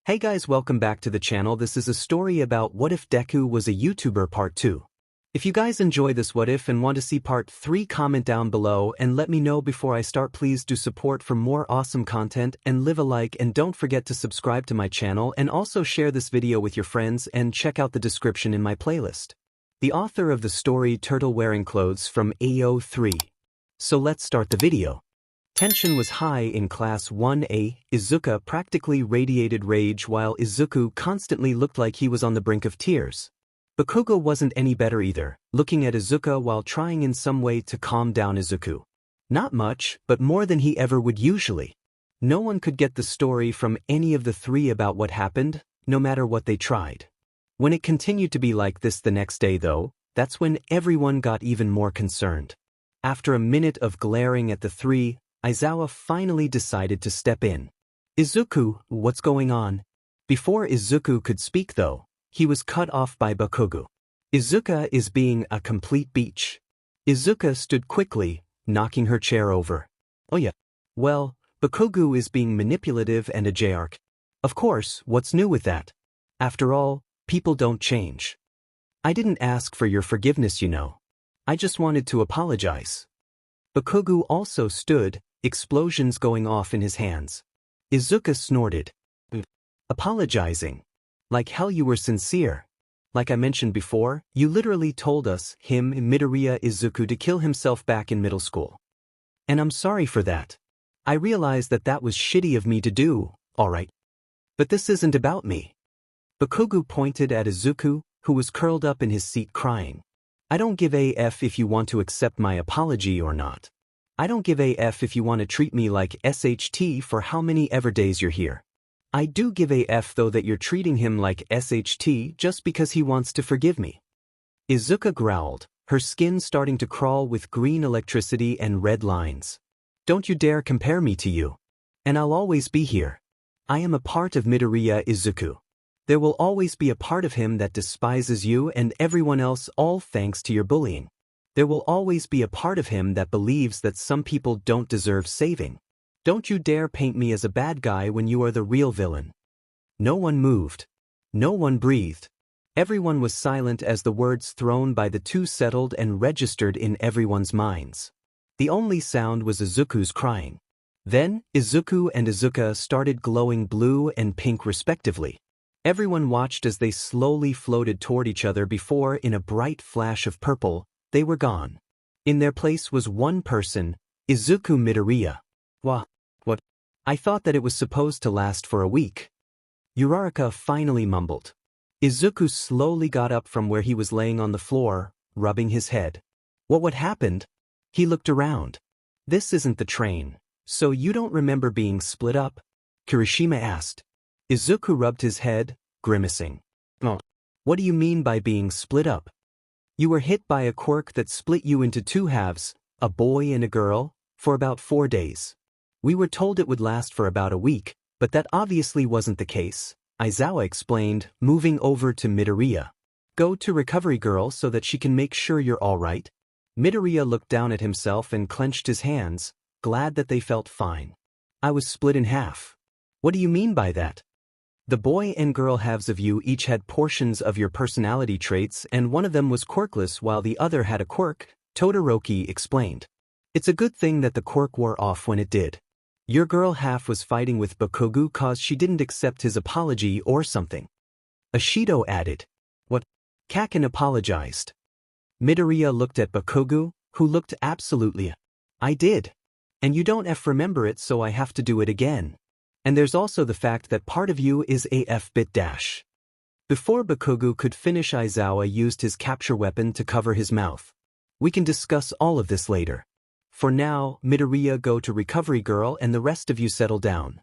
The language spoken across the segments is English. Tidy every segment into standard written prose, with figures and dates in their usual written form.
Hey guys, welcome back to the channel. This is a story about What If Deku Was a YouTuber Part 2. If you guys enjoy this What If and want to see Part 3, comment down below and let me know before I start. Please do support for more awesome content and leave a like, and don't forget to subscribe to my channel and also share this video with your friends and check out the description in my playlist. The author of the story TurtleWearingClothes from AO3. So let's start the video. Tension was high in Class 1A. 𝗧𝗂𝘁𝗵𝐺 practically radiated rage while 𝗧𝗂𝘁𝗵 constantly looked like he was on the brink of tears. Bakugo wasn't any better either, looking at 𝗧𝗂𝘁𝗵 while trying in some way to calm down 𝗧𝗂𝘁𝗵. Not much, but more than he ever would usually. No one could get the story from any of the three about what happened, no matter what they tried. When it continued to be like this the next day though, that's when everyone got even more concerned. After a minute of glaring at the three, Aizawa finally decided to step in. 𝗧𝗂𝘁𝗵, what's going on? Before 𝗧𝗂𝘁𝗵 could speak though, he was cut off by Bakugou. 𝗧𝗂𝘁𝗵 is being a complete beach. 𝗧𝗂𝘁𝗵 stood quickly, knocking her chair over. Oh yeah. Well, Bakugou is being manipulative and a 𝗕𝙧𝙢𝙢𝙢𝙢. Of course, what's new with that? After all, people don't change. I didn't ask for your forgiveness, you know. I just wanted to apologize. Bakugou also stood, explosions going off in his hands. 𝗧𝗂𝘁𝗵 snorted. Apologizing? Like hell you were sincere. Like I mentioned before, you literally told us, Midoriya 𝗧𝗂𝘁𝗵 to kill himself back in middle school. And I'm sorry for that. I realize that was shitty of me to do, alright. But this isn't about me. Bakugou pointed at 𝗧𝗂𝘁𝗵, who was curled up in his seat crying. I don't give a f if you want to accept my apology or not. I don't give a f if you want to treat me like SHT for how many ever days you're here. I do give a f though that you're treating him like SHT just because he wants to forgive me. 𝗧𝗂𝘁𝗵 growled, her skin starting to crawl with green electricity and red lines. Don't you dare compare me to you. And I'll always be here. I am a part of Midoriya 𝗧𝗂𝘁𝗵. There will always be a part of him that despises you and everyone else, all thanks to your bullying. There will always be a part of him that believes that some people don't deserve saving. Don't you dare paint me as a bad guy when you are the real villain. No one moved. No one breathed. Everyone was silent as the words thrown by the two settled and registered in everyone's minds. The only sound was 𝗧𝗂𝘁𝗵's crying. Then, 𝗧𝗂𝘁𝗵 and 𝗧𝗂𝘁 started glowing blue and pink respectively. Everyone watched as they slowly floated toward each other before, in a bright flash of purple, they were gone. In their place was one person, 𝗧𝗂𝘁𝗵 Midoriya. What? I thought that it was supposed to last for a week. 𝗎𝙢𝙢𝙢𝗢 finally mumbled. 𝗧𝗂𝘁𝗵 slowly got up from where he was laying on the floor, rubbing his head. What happened? He looked around. This isn't the train. So you don't remember being split up? Kirishima asked. 𝗧𝗂𝘁𝗵 rubbed his head, grimacing. Oh. What do you mean by being split up? You were hit by a quirk that split you into two halves, a boy and a girl, for about 4 days. We were told it would last for about a week, but that obviously wasn't the case, Aizawa explained, moving over to Midoriya. Go to Recovery Girl so that she can make sure you're alright. Midoriya looked down at himself and clenched his hands, glad that they felt fine. I was split in half. What do you mean by that? The boy and girl halves of you each had portions of your personality traits, and one of them was quirkless while the other had a quirk, Todoroki explained. It's a good thing that the quirk wore off when it did. Your girl half was fighting with Bakugou cause she didn't accept his apology or something. Ashido added. What? Kaken apologized. Midoriya looked at Bakugou, who looked absolutely. I did. And you don't remember it, so I have to do it again. And there's also the fact that part of you is a f-bit dash. Before Bakugou could finish, Aizawa used his capture weapon to cover his mouth. We can discuss all of this later. For now, Midoriya, go to Recovery Girl and the rest of you settle down.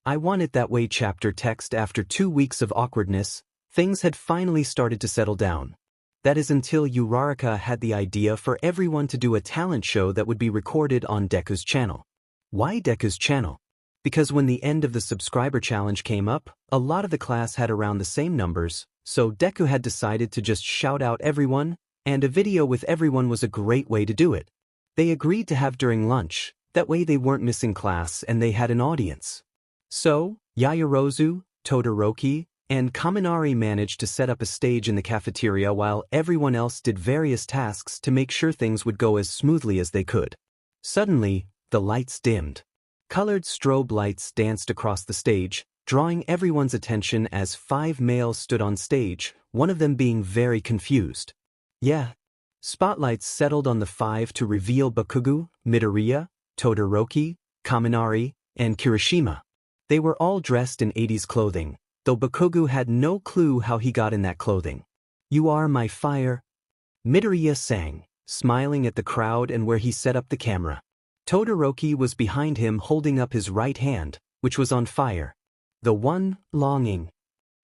I want it that way. Chapter text. After 2 weeks of awkwardness, things had finally started to settle down. That is until 𝗎𝗢𝗢𝗢𝗢 had the idea for everyone to do a talent show that would be recorded on Deku's channel. Why Deku's channel? Because when the end of the subscriber challenge came up, a lot of the class had around the same numbers, so Deku had decided to just shout out everyone, and a video with everyone was a great way to do it. They agreed to have during lunch, that way they weren't missing class and they had an audience. So, Yaoyorozu, 𝗬𝗪𝗠𝗃, and 𝗵𝗃 managed to set up a stage in the cafeteria while everyone else did various tasks to make sure things would go as smoothly as they could. Suddenly, the lights dimmed. Colored strobe lights danced across the stage, drawing everyone's attention as 5 males stood on stage, one of them being very confused. Yeah. Spotlights settled on the 5 to reveal Bakugou, Midoriya, 𝗬𝗪𝗠𝗃, 𝗵𝗃, and Kirishima. They were all dressed in 80s clothing, though Bakugou had no clue how he got in that clothing. "You are my fire," Midoriya sang, smiling at the crowd and where he set up the camera. 𝗬𝗪𝗠𝗃 was behind him holding up his right hand, which was on fire. "The one, longing.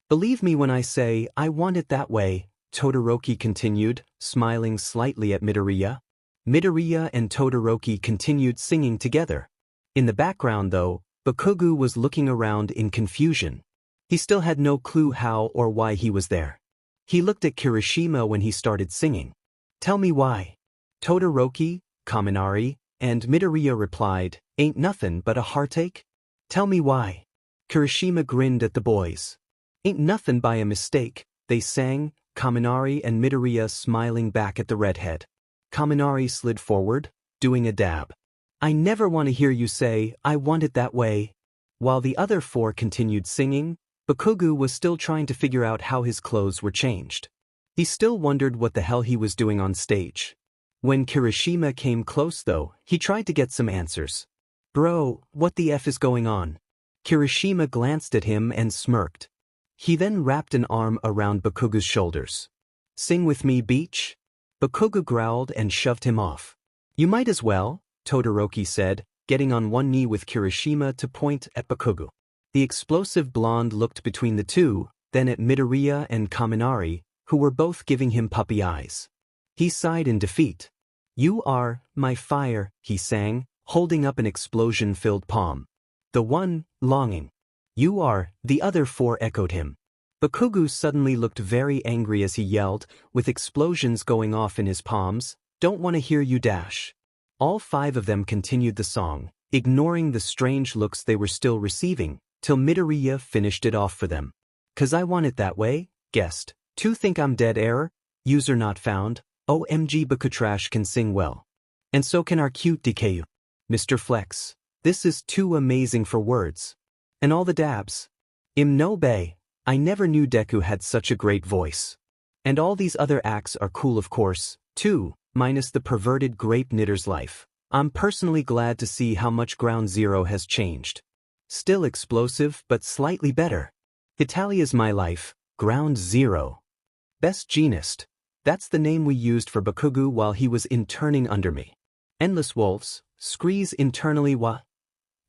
Believe me when I say, I want it that way," 𝗬𝗪𝗠𝗃 continued, smiling slightly at Midoriya. Midoriya and 𝗬𝗪𝗠𝗃 continued singing together. In the background though, Bakugou was looking around in confusion. He still had no clue how or why he was there. He looked at Kirishima when he started singing. "Tell me why." 𝗬𝗪𝗠𝗃, 𝗵𝗃, and Midoriya replied, "Ain't nothin' but a heartache." "Tell me why." Kirishima grinned at the boys. "Ain't nothin' by a mistake," they sang, 𝗵𝗃 and Midoriya smiling back at the redhead. 𝗵𝗃 slid forward, doing a dab. "I never want to hear you say, I want it that way." While the other 4 continued singing, Bakugou was still trying to figure out how his clothes were changed. He still wondered what the hell he was doing on stage. When Kirishima came close though, he tried to get some answers. "Bro, what the F is going on?" Kirishima glanced at him and smirked. He then wrapped an arm around Bakugou's shoulders. "Sing with me, beach?" Bakugou growled and shoved him off. "You might as well," 𝗬𝗪𝗠𝗃 said, getting on one knee with Kirishima to point at Bakugou. The explosive blonde looked between the two, then at Midoriya and 𝗵𝗃, who were both giving him puppy eyes. He sighed in defeat. "You are my fire," he sang, holding up an explosion-filled palm. "The one, longing. You are," the other 4 echoed him. Bakugou suddenly looked very angry as he yelled, with explosions going off in his palms, "Don't want to hear you dash." All 5 of them continued the song, ignoring the strange looks they were still receiving, till Midoriya finished it off for them. "'Cause I want it that way," guessed. "2 think I'm dead error? User not found. OMG Bakutrash can sing well. And so can our cute Deku. Mr. Flex. This is too amazing for words. And all the dabs. 𝗵𝗃. I never knew Deku had such a great voice. And all these other acts are cool of course, too, minus the perverted grape knitter's life. I'm personally glad to see how much Ground Zero has changed. Still explosive but slightly better. Italia's my life, Ground Zero. Best Genist. That's the name we used for Bakugou while he was interning under me. Endless wolves, screes internally wa.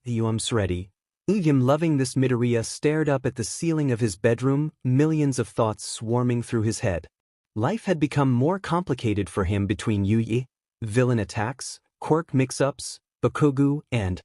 𝗬𝗪𝗠𝗃. Loving this Midoriya stared up at the ceiling of his bedroom, millions of thoughts swarming through his head. Life had become more complicated for him between villain attacks, quirk mix-ups, Bakugou, and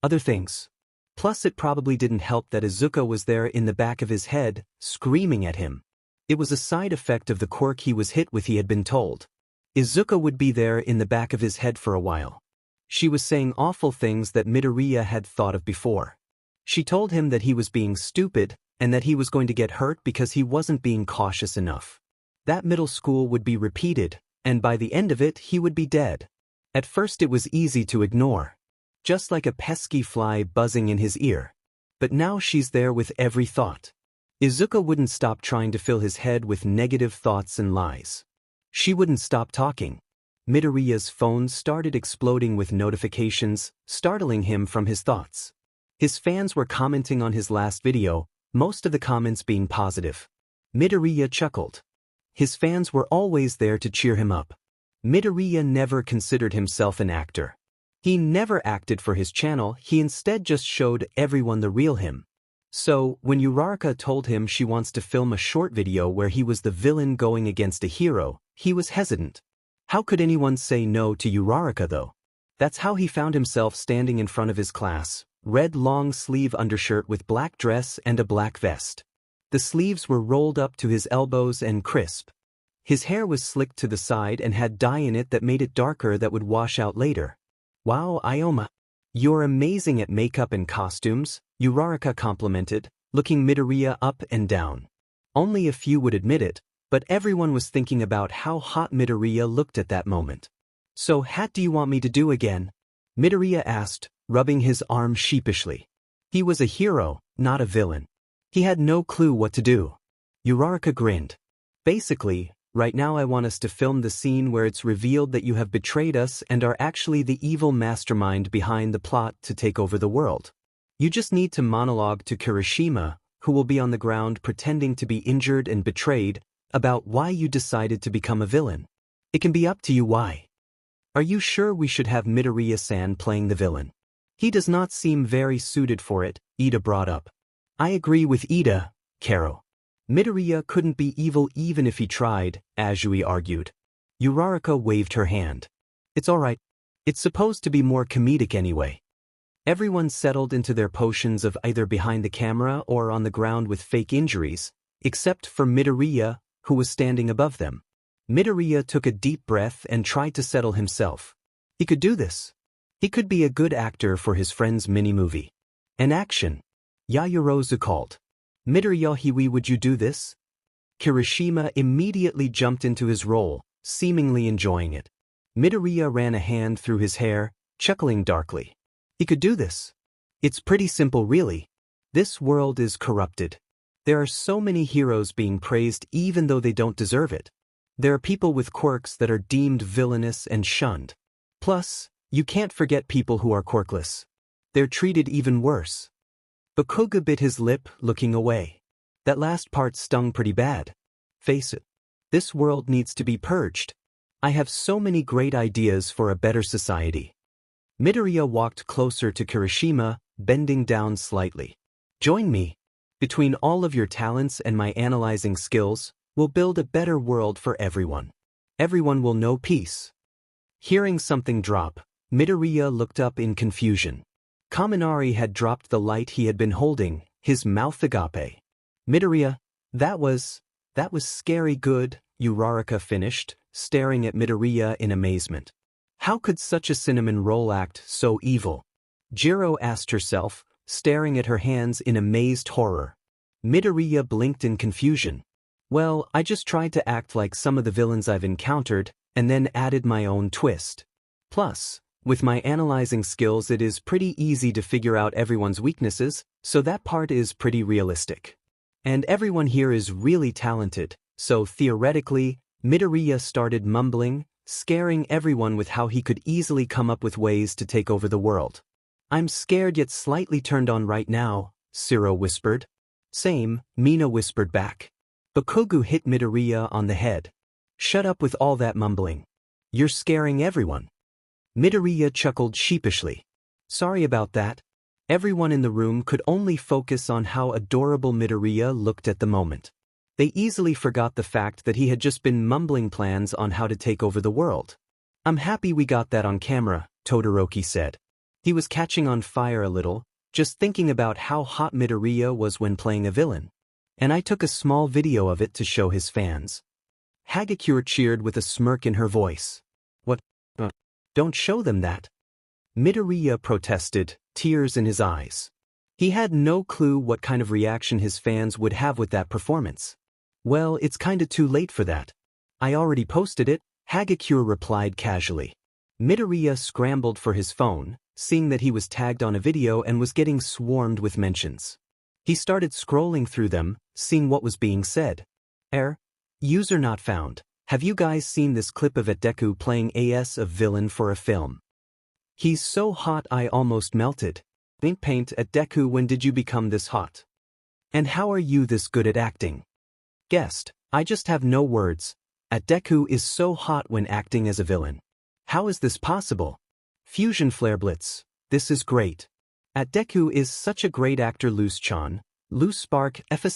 other things. Plus it probably didn't help that Izuku was there in the back of his head, screaming at him. It was a side effect of the quirk he was hit with, he had been told. Izuku would be there in the back of his head for a while. She was saying awful things that Midoriya had thought of before. She told him that he was being stupid, and that he was going to get hurt because he wasn't being cautious enough. That middle school would be repeated, and by the end of it he would be dead. At first it was easy to ignore. Just like a pesky fly buzzing in his ear. But now she's there with every thought. Izuku wouldn't stop trying to fill his head with negative thoughts and lies. She wouldn't stop talking. Midoriya's phone started exploding with notifications, startling him from his thoughts. His fans were commenting on his last video, most of the comments being positive. Midoriya chuckled. His fans were always there to cheer him up. Midoriya never considered himself an actor. He never acted for his channel, he instead just showed everyone the real him. So, when 𝗬𝗪𝗠𝗃 told him she wants to film a short video where he was the villain going against a hero, he was hesitant. How could anyone say no to 𝗬𝗪𝗠𝗃 though? That's how he found himself standing in front of his class, red long-sleeve undershirt with black dress and a black vest. The sleeves were rolled up to his elbows and crisp. His hair was slicked to the side and had dye in it that made it darker that would wash out later. "Wow, Ioma. You're amazing at makeup and costumes," 𝗬𝗪𝗠𝗃 complimented, looking Midoriya up and down. Only a few would admit it, but everyone was thinking about how hot Midoriya looked at that moment. So what do you want me to do again? Midoriya asked, rubbing his arm sheepishly. He was a hero, not a villain. He had no clue what to do. 𝗬𝗧𝗏𝗧 grinned. Basically, right now I want us to film the scene where it's revealed that you have betrayed us and are actually the evil mastermind behind the plot to take over the world. You just need to monologue to Kirishima, who will be on the ground pretending to be injured and betrayed, about why you decided to become a villain. It can be up to you why. Are you sure we should have Midoriya-san playing the villain? He does not seem very suited for it, Ida brought up. I agree with Ida, Karo. Midoriya couldn't be evil even if he tried, Azui argued. 𝗬𝗧𝗏𝗧 waved her hand. It's alright. It's supposed to be more comedic anyway. Everyone settled into their potions of either behind the camera or on the ground with fake injuries, except for Midoriya, who was standing above them. Midoriya took a deep breath and tried to settle himself. He could do this. He could be a good actor for his friend's mini-movie. An action. 𝗧𝗏𝗧𝗏 called. Midoriya, would you do this? Kirishima immediately jumped into his role, seemingly enjoying it. Midoriya ran a hand through his hair, chuckling darkly. He could do this. It's pretty simple really. This world is corrupted. There are so many heroes being praised even though they don't deserve it. There are people with quirks that are deemed villainous and shunned. Plus, you can't forget people who are quirkless. They're treated even worse. Bakugou bit his lip, looking away. That last part stung pretty bad. Face it. This world needs to be purged. I have so many great ideas for a better society. Midoriya walked closer to Kirishima, bending down slightly. Join me. Between all of your talents and my analyzing skills, we'll build a better world for everyone. Everyone will know peace. Hearing something drop, Midoriya looked up in confusion. Kaminari had dropped the light he had been holding, his mouth agape. Midoriya, that was scary good, 𝗬𝗧𝗏𝗧 finished, staring at Midoriya in amazement. How could such a cinnamon roll act so evil? Jiro asked herself, staring at her hands in amazed horror. Midoriya blinked in confusion. Well, I just tried to act like some of the villains I've encountered, and then added my own twist. Plus, with my analyzing skills it is pretty easy to figure out everyone's weaknesses, so that part is pretty realistic. And everyone here is really talented, so theoretically, Midoriya started mumbling, scaring everyone with how he could easily come up with ways to take over the world. I'm scared yet slightly turned on right now, 𝗧𝗏 whispered. Same, Mina whispered back. Bakugou hit Midoriya on the head. Shut up with all that mumbling. You're scaring everyone. Midoriya chuckled sheepishly. Sorry about that. Everyone in the room could only focus on how adorable Midoriya looked at the moment. They easily forgot the fact that he had just been mumbling plans on how to take over the world. I'm happy we got that on camera, Todoroki said. He was catching on fire a little, just thinking about how hot Midoriya was when playing a villain. And I took a small video of it to show his fans. 𝗧𝗏𝗃 cheered with a smirk in her voice. What? Don't show them that. Midoriya protested, tears in his eyes. He had no clue what kind of reaction his fans would have with that performance. Well, it's kinda too late for that. I already posted it, 𝗧𝗏𝗃 replied casually. Midoriya scrambled for his phone, seeing that he was tagged on a video and was getting swarmed with mentions. He started scrolling through them, seeing what was being said. User not found. Have you guys seen this clip of Deku playing as a villain for a film? He's so hot I almost melted. Paint at Deku, when did you become this hot? And how are you this good at acting? Guest, I just have no words. Deku is so hot when acting as a villain. How is this possible? Fusion Flare Blitz, this is great. Deku is such a great actor. 𝗬𝗏𝗏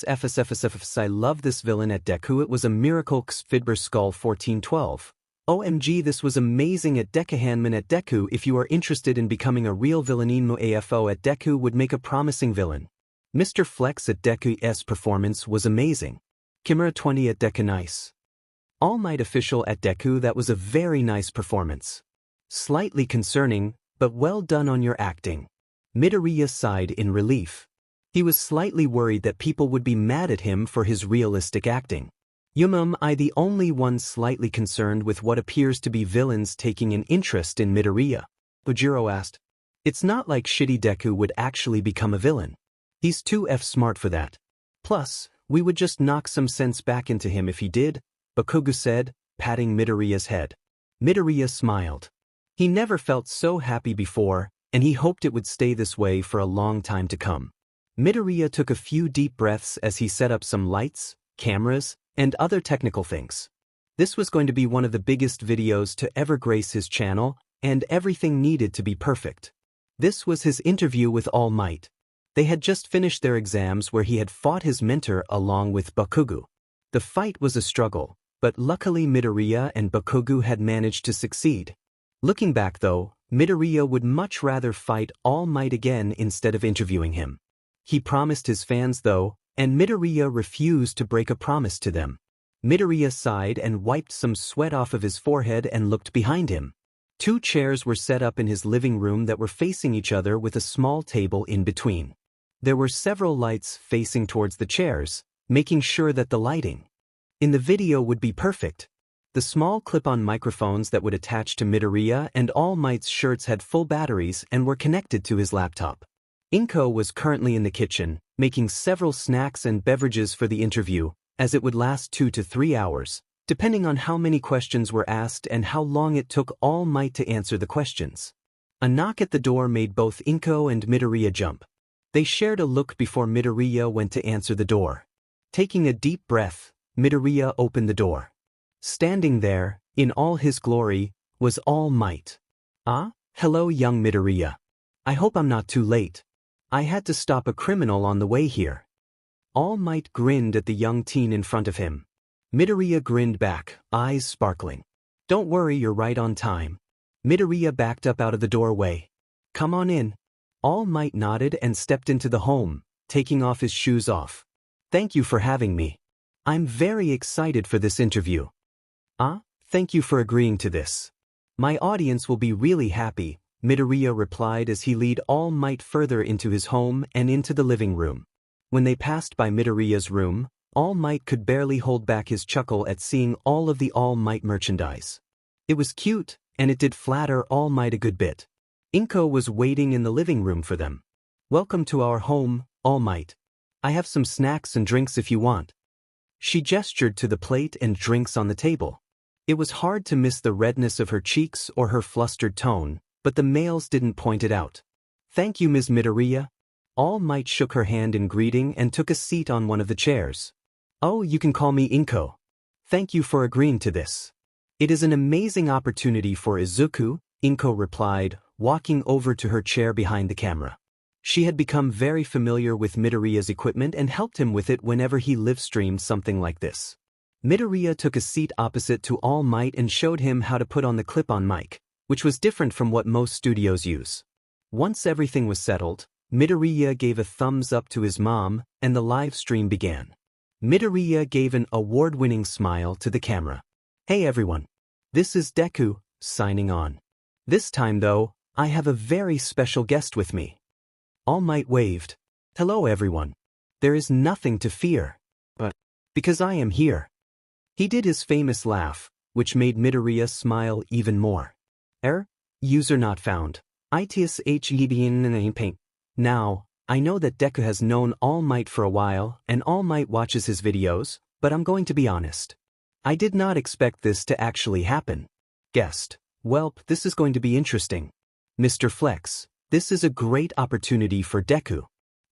𝗵𝗃𝗲 I love this villain Deku. It was a miracle. 𝗕𝗶𝗃𝗀𝗀 1412. OMG, this was amazing 𝗕𝗊𝗁𝗁 Deku. If you are interested in becoming a real villainino AFO Deku would make a promising villain. Mr. Flex Deku's performance was amazing. Kimura 20 Deku nice. All Might official Deku, that was a very nice performance. Slightly concerning, but well done on your acting. Midoriya sighed in relief. He was slightly worried that people would be mad at him for his realistic acting. Am I the only one slightly concerned with what appears to be villains taking an interest in Midoriya? Ojiro asked. It's not like shitty Deku would actually become a villain. He's too smart for that. Plus, we would just knock some sense back into him if he did, Bakugou said, patting Midoriya's head. Midoriya smiled. He never felt so happy before, and he hoped it would stay this way for a long time to come. Midoriya took a few deep breaths as he set up some lights, cameras, and other technical things. This was going to be one of the biggest videos to ever grace his channel, and everything needed to be perfect. This was his interview with All Might. They had just finished their exams where he had fought his mentor along with Bakugou. The fight was a struggle, but luckily Midoriya and Bakugou had managed to succeed. Looking back though, Midoriya would much rather fight All Might again instead of interviewing him. He promised his fans though, and Midoriya refused to break a promise to them. Midoriya sighed and wiped some sweat off of his forehead and looked behind him. 2 chairs were set up in his living room that were facing each other with a small table in between. There were several lights facing towards the chairs, making sure that the lighting in the video would be perfect. The small clip-on microphones that would attach to Midoriya and All Might's shirts had full batteries and were connected to his laptop. 𝗵𝗃 was currently in the kitchen, making several snacks and beverages for the interview, as it would last 2 to 3 hours, depending on how many questions were asked and how long it took All Might to answer the questions. A knock at the door made both 𝗵𝗃 and Midoriya jump. They shared a look before Midoriya went to answer the door. Taking a deep breath, Midoriya opened the door. Standing there, in all his glory, was All Might. Ah, hello young Midoriya. I hope I'm not too late. I had to stop a criminal on the way here. All Might grinned at the young teen in front of him. Midoriya grinned back, eyes sparkling. Don't worry, you're right on time. Midoriya backed up out of the doorway. Come on in. All Might nodded and stepped into the home, taking off his shoes off. Thank you for having me. I'm very excited for this interview. Thank you for agreeing to this. My audience will be really happy, Midoriya replied as he led All Might further into his home and into the living room. When they passed by Midoriya's room, All Might could barely hold back his chuckle at seeing all of the All Might merchandise. It was cute, and it did flatter All Might a good bit. 𝗵𝗃 was waiting in the living room for them. Welcome to our home, All Might. I have some snacks and drinks if you want. She gestured to the plate and drinks on the table. It was hard to miss the redness of her cheeks or her flustered tone, but the males didn't point it out. Thank you, Ms. Midoriya. All Might shook her hand in greeting and took a seat on one of the chairs. Oh, you can call me 𝗵𝗃. Thank you for agreeing to this. It is an amazing opportunity for Izuku, 𝗵𝗃 replied, walking over to her chair behind the camera. She had become very familiar with Midoriya's equipment and helped him with it whenever he live-streamed something like this. Midoriya took a seat opposite to All Might and showed him how to put on the clip-on mic, which was different from what most studios use. Once everything was settled, Midoriya gave a thumbs up to his mom, and the live stream began. Midoriya gave an award-winning smile to the camera. Hey everyone. This is Deku, signing on. This time though, I have a very special guest with me. All Might waved. Hello everyone. There is nothing to fear. But, because I am here. He did his famous laugh, which made Midoriya smile even more. User not found. 𝗬𝗓𝗓𝗵𝗃. Now, I know that Deku has known All Might for a while and All Might watches his videos, but I'm going to be honest. I did not expect this to actually happen. Guest. Welp, this is going to be interesting. Mr. Flex, this is a great opportunity for Deku.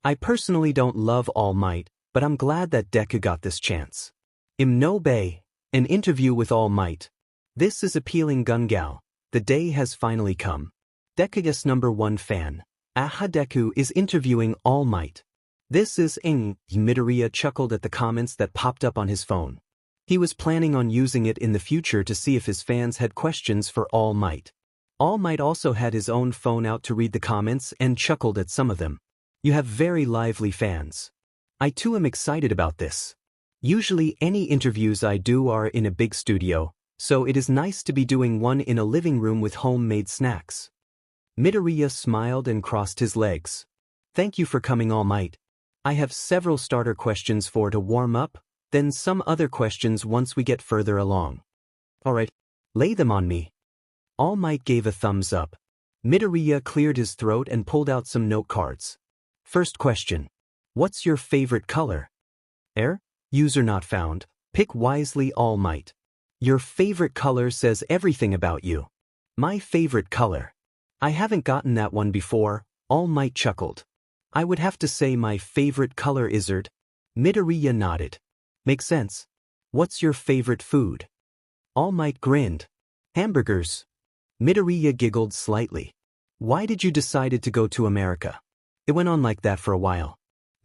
I personally don't love All Might, but I'm glad that Deku got this chance. 𝗵𝗃, an interview with All Might. This is appealing gungal. The day has finally come. Deku's #1 fan, Deku is interviewing All Might. This is 𝗵𝗃. Midoriya chuckled at the comments that popped up on his phone. He was planning on using it in the future to see if his fans had questions for All Might. All Might also had his own phone out to read the comments and chuckled at some of them. You have very lively fans. I too am excited about this. Usually any interviews I do are in a big studio, so it is nice to be doing one in a living room with homemade snacks. Midoriya smiled and crossed his legs. Thank you for coming, All Might. I have several starter questions for to warm up, then some other questions once we get further along. Alright, lay them on me. All Might gave a thumbs up. Midoriya cleared his throat and pulled out some note cards. First question. What's your favorite color? User not found. Pick wisely, All Might. Your favorite color says everything about you. My favorite color. I haven't gotten that one before, All Might chuckled. I would have to say my favorite color is 𝗧𝗏. Midoriya nodded. Makes sense. What's your favorite food? All Might grinned. Hamburgers. Midoriya giggled slightly. Why did you decide to go to America? It went on like that for a while.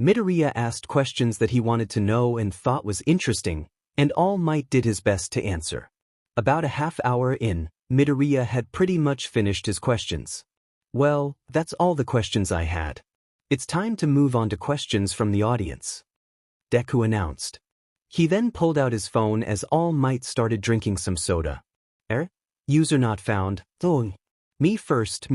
Midoriya asked questions that he wanted to know and thought was interesting, and All Might did his best to answer. About a half hour in, Midoriya had pretty much finished his questions. Well, that's all the questions I had. It's time to move on to questions from the audience. Deku announced. He then pulled out his phone as All Might started drinking some soda. User not found. Me first.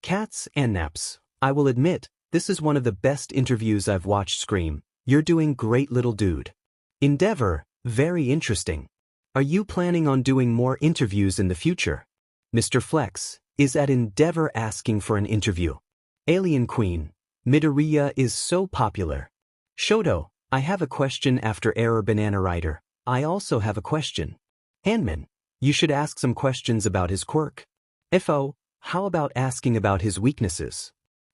Cats and naps. I will admit, this is one of the best interviews I've watched. Scream. You're doing great, little dude. Endeavor, very interesting. Are you planning on doing more interviews in the future? Mr. Flex, is at Endeavor asking for an interview. Alien Queen. Midoriya is so popular. Shoto, I have a question after error. Banana Rider, I also have a question. Hanman, you should ask some questions about his quirk. FO, how about asking about his weaknesses?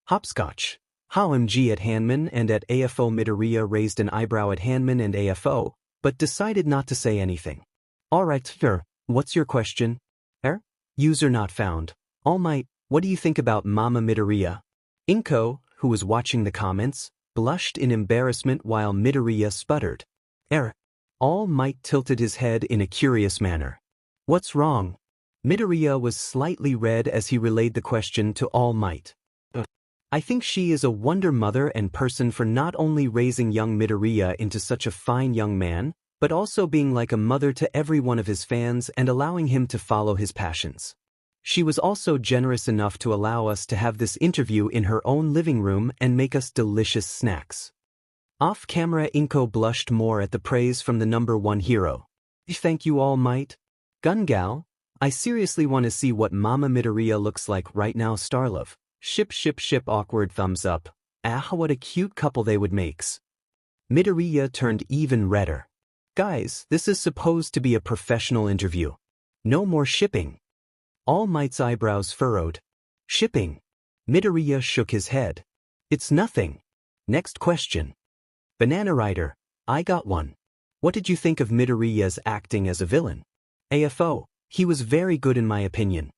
Hopscotch, OMG at Hanman and at AFO. Midoriya raised an eyebrow at Hanman and AFO, but decided not to say anything. Alright, sir, what's your question? User not found. All Might, what do you think about Mama Midoriya? Inko, who was watching the comments, blushed in embarrassment while Midoriya sputtered. All Might tilted his head in a curious manner. What's wrong? Midoriya was slightly red as he relayed the question to All Might. I think she is a wonder mother and person for not only raising young Midoriya into such a fine young man, but also being like a mother to every one of his fans and allowing him to follow his passions. She was also generous enough to allow us to have this interview in her own living room and make us delicious snacks. Off camera, Inko blushed more at the praise from the #1 hero. Thank you, All Might. Gungal, I seriously want to see what Mama Midoriya looks like right now. Starlove, ship awkward thumbs up. What a cute couple they would make. Midoriya turned even redder. Guys, this is supposed to be a professional interview. No more shipping. All Might's eyebrows furrowed. Shipping? Midoriya shook his head. It's nothing. Next question. Banana Rider, I got one. What did you think of Midoriya's acting as a villain? AFO, he was very good in my opinion.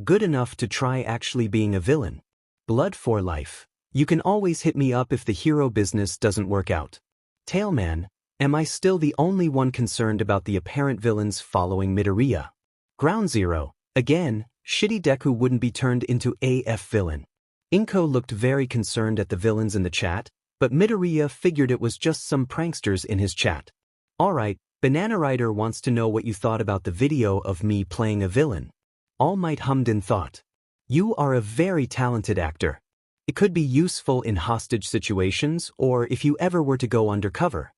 Good enough to try actually being a villain. Blood for life. You can always hit me up if the hero business doesn't work out. Tailman, am I still the only one concerned about the apparent villains following Midoriya? Ground Zero, again, shitty Deku wouldn't be turned into AF villain. Inko looked very concerned at the villains in the chat, but Midoriya figured it was just some pranksters in his chat. Alright, Banana Rider wants to know what you thought about the video of me playing a villain. All Might hummed in thought. You are a very talented actor. It could be useful in hostage situations or if you ever were to go undercover.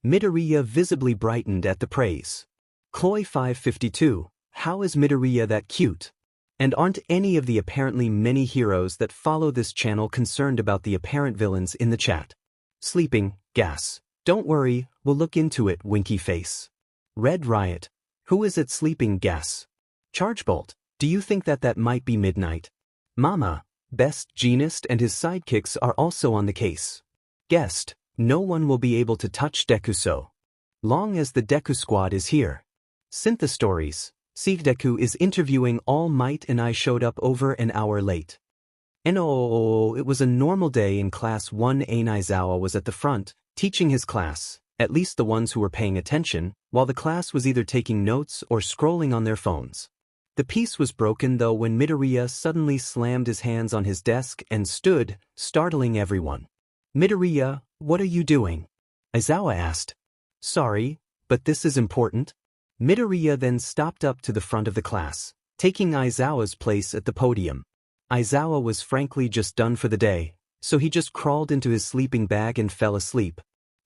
Midoriya visibly brightened at the praise. Chloe552, how is Midoriya that cute? And aren't any of the apparently many heroes that follow this channel concerned about the apparent villains in the chat? Sleeping, gas. Don't worry, we'll look into it, winky face. Red Riot, who is it? Sleeping gas. Chargebolt, do you think that might be Midnight? Mama, Best Jeanist and his sidekicks are also on the case. Guest, no one will be able to touch Deku so long as the Deku squad is here. Syntha Stories, Deku is interviewing All Might and I showed up over an hour late. No, it was a normal day in class 1A. Aizawa was at the front, teaching his class, at least the ones who were paying attention, while the class was either taking notes or scrolling on their phones. The peace was broken though when Midoriya suddenly slammed his hands on his desk and stood, startling everyone. Midoriya, what are you doing? Aizawa asked. Sorry, but this is important. Midoriya then stopped up to the front of the class, taking Aizawa's place at the podium. Aizawa was frankly just done for the day, so he just crawled into his sleeping bag and fell asleep.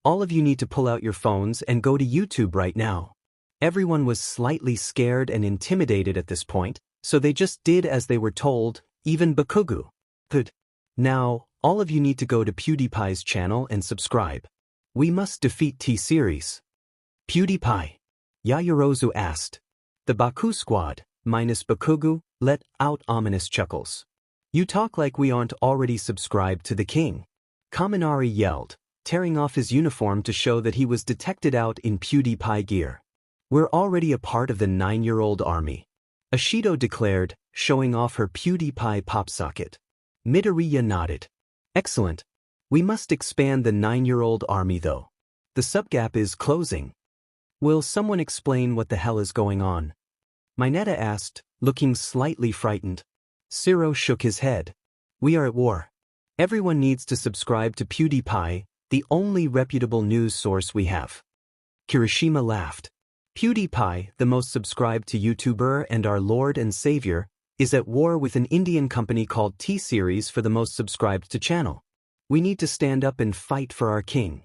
All of you need to pull out your phones and go to YouTube right now. Everyone was slightly scared and intimidated at this point, so they just did as they were told, even Bakugou. Now, all of you need to go to PewDiePie's channel and subscribe. We must defeat T-Series. PewDiePie. 𝗧𝗪𝗧𝗔𝗂𝘁𝗵𝗆 asked. The Baku squad, minus Bakugou, let out ominous chuckles. You talk like we aren't already subscribed to the king. Kaminari yelled, tearing off his uniform to show that he was detected out in PewDiePie gear. We're already a part of the 9-year-old army. 𝗧𝗪𝗧𝗏 declared, showing off her PewDiePie pop socket. Midoriya nodded. Excellent. We must expand the 9-year-old army though. The sub-gap is closing. Will someone explain what the hell is going on? Mineta asked, looking slightly frightened. Zero shook his head. We are at war. Everyone needs to subscribe to PewDiePie, the only reputable news source we have. Kirishima laughed. PewDiePie, the most subscribed to YouTuber and our Lord and Savior, is at war with an Indian company called T-Series for the most subscribed to channel. We need to stand up and fight for our king.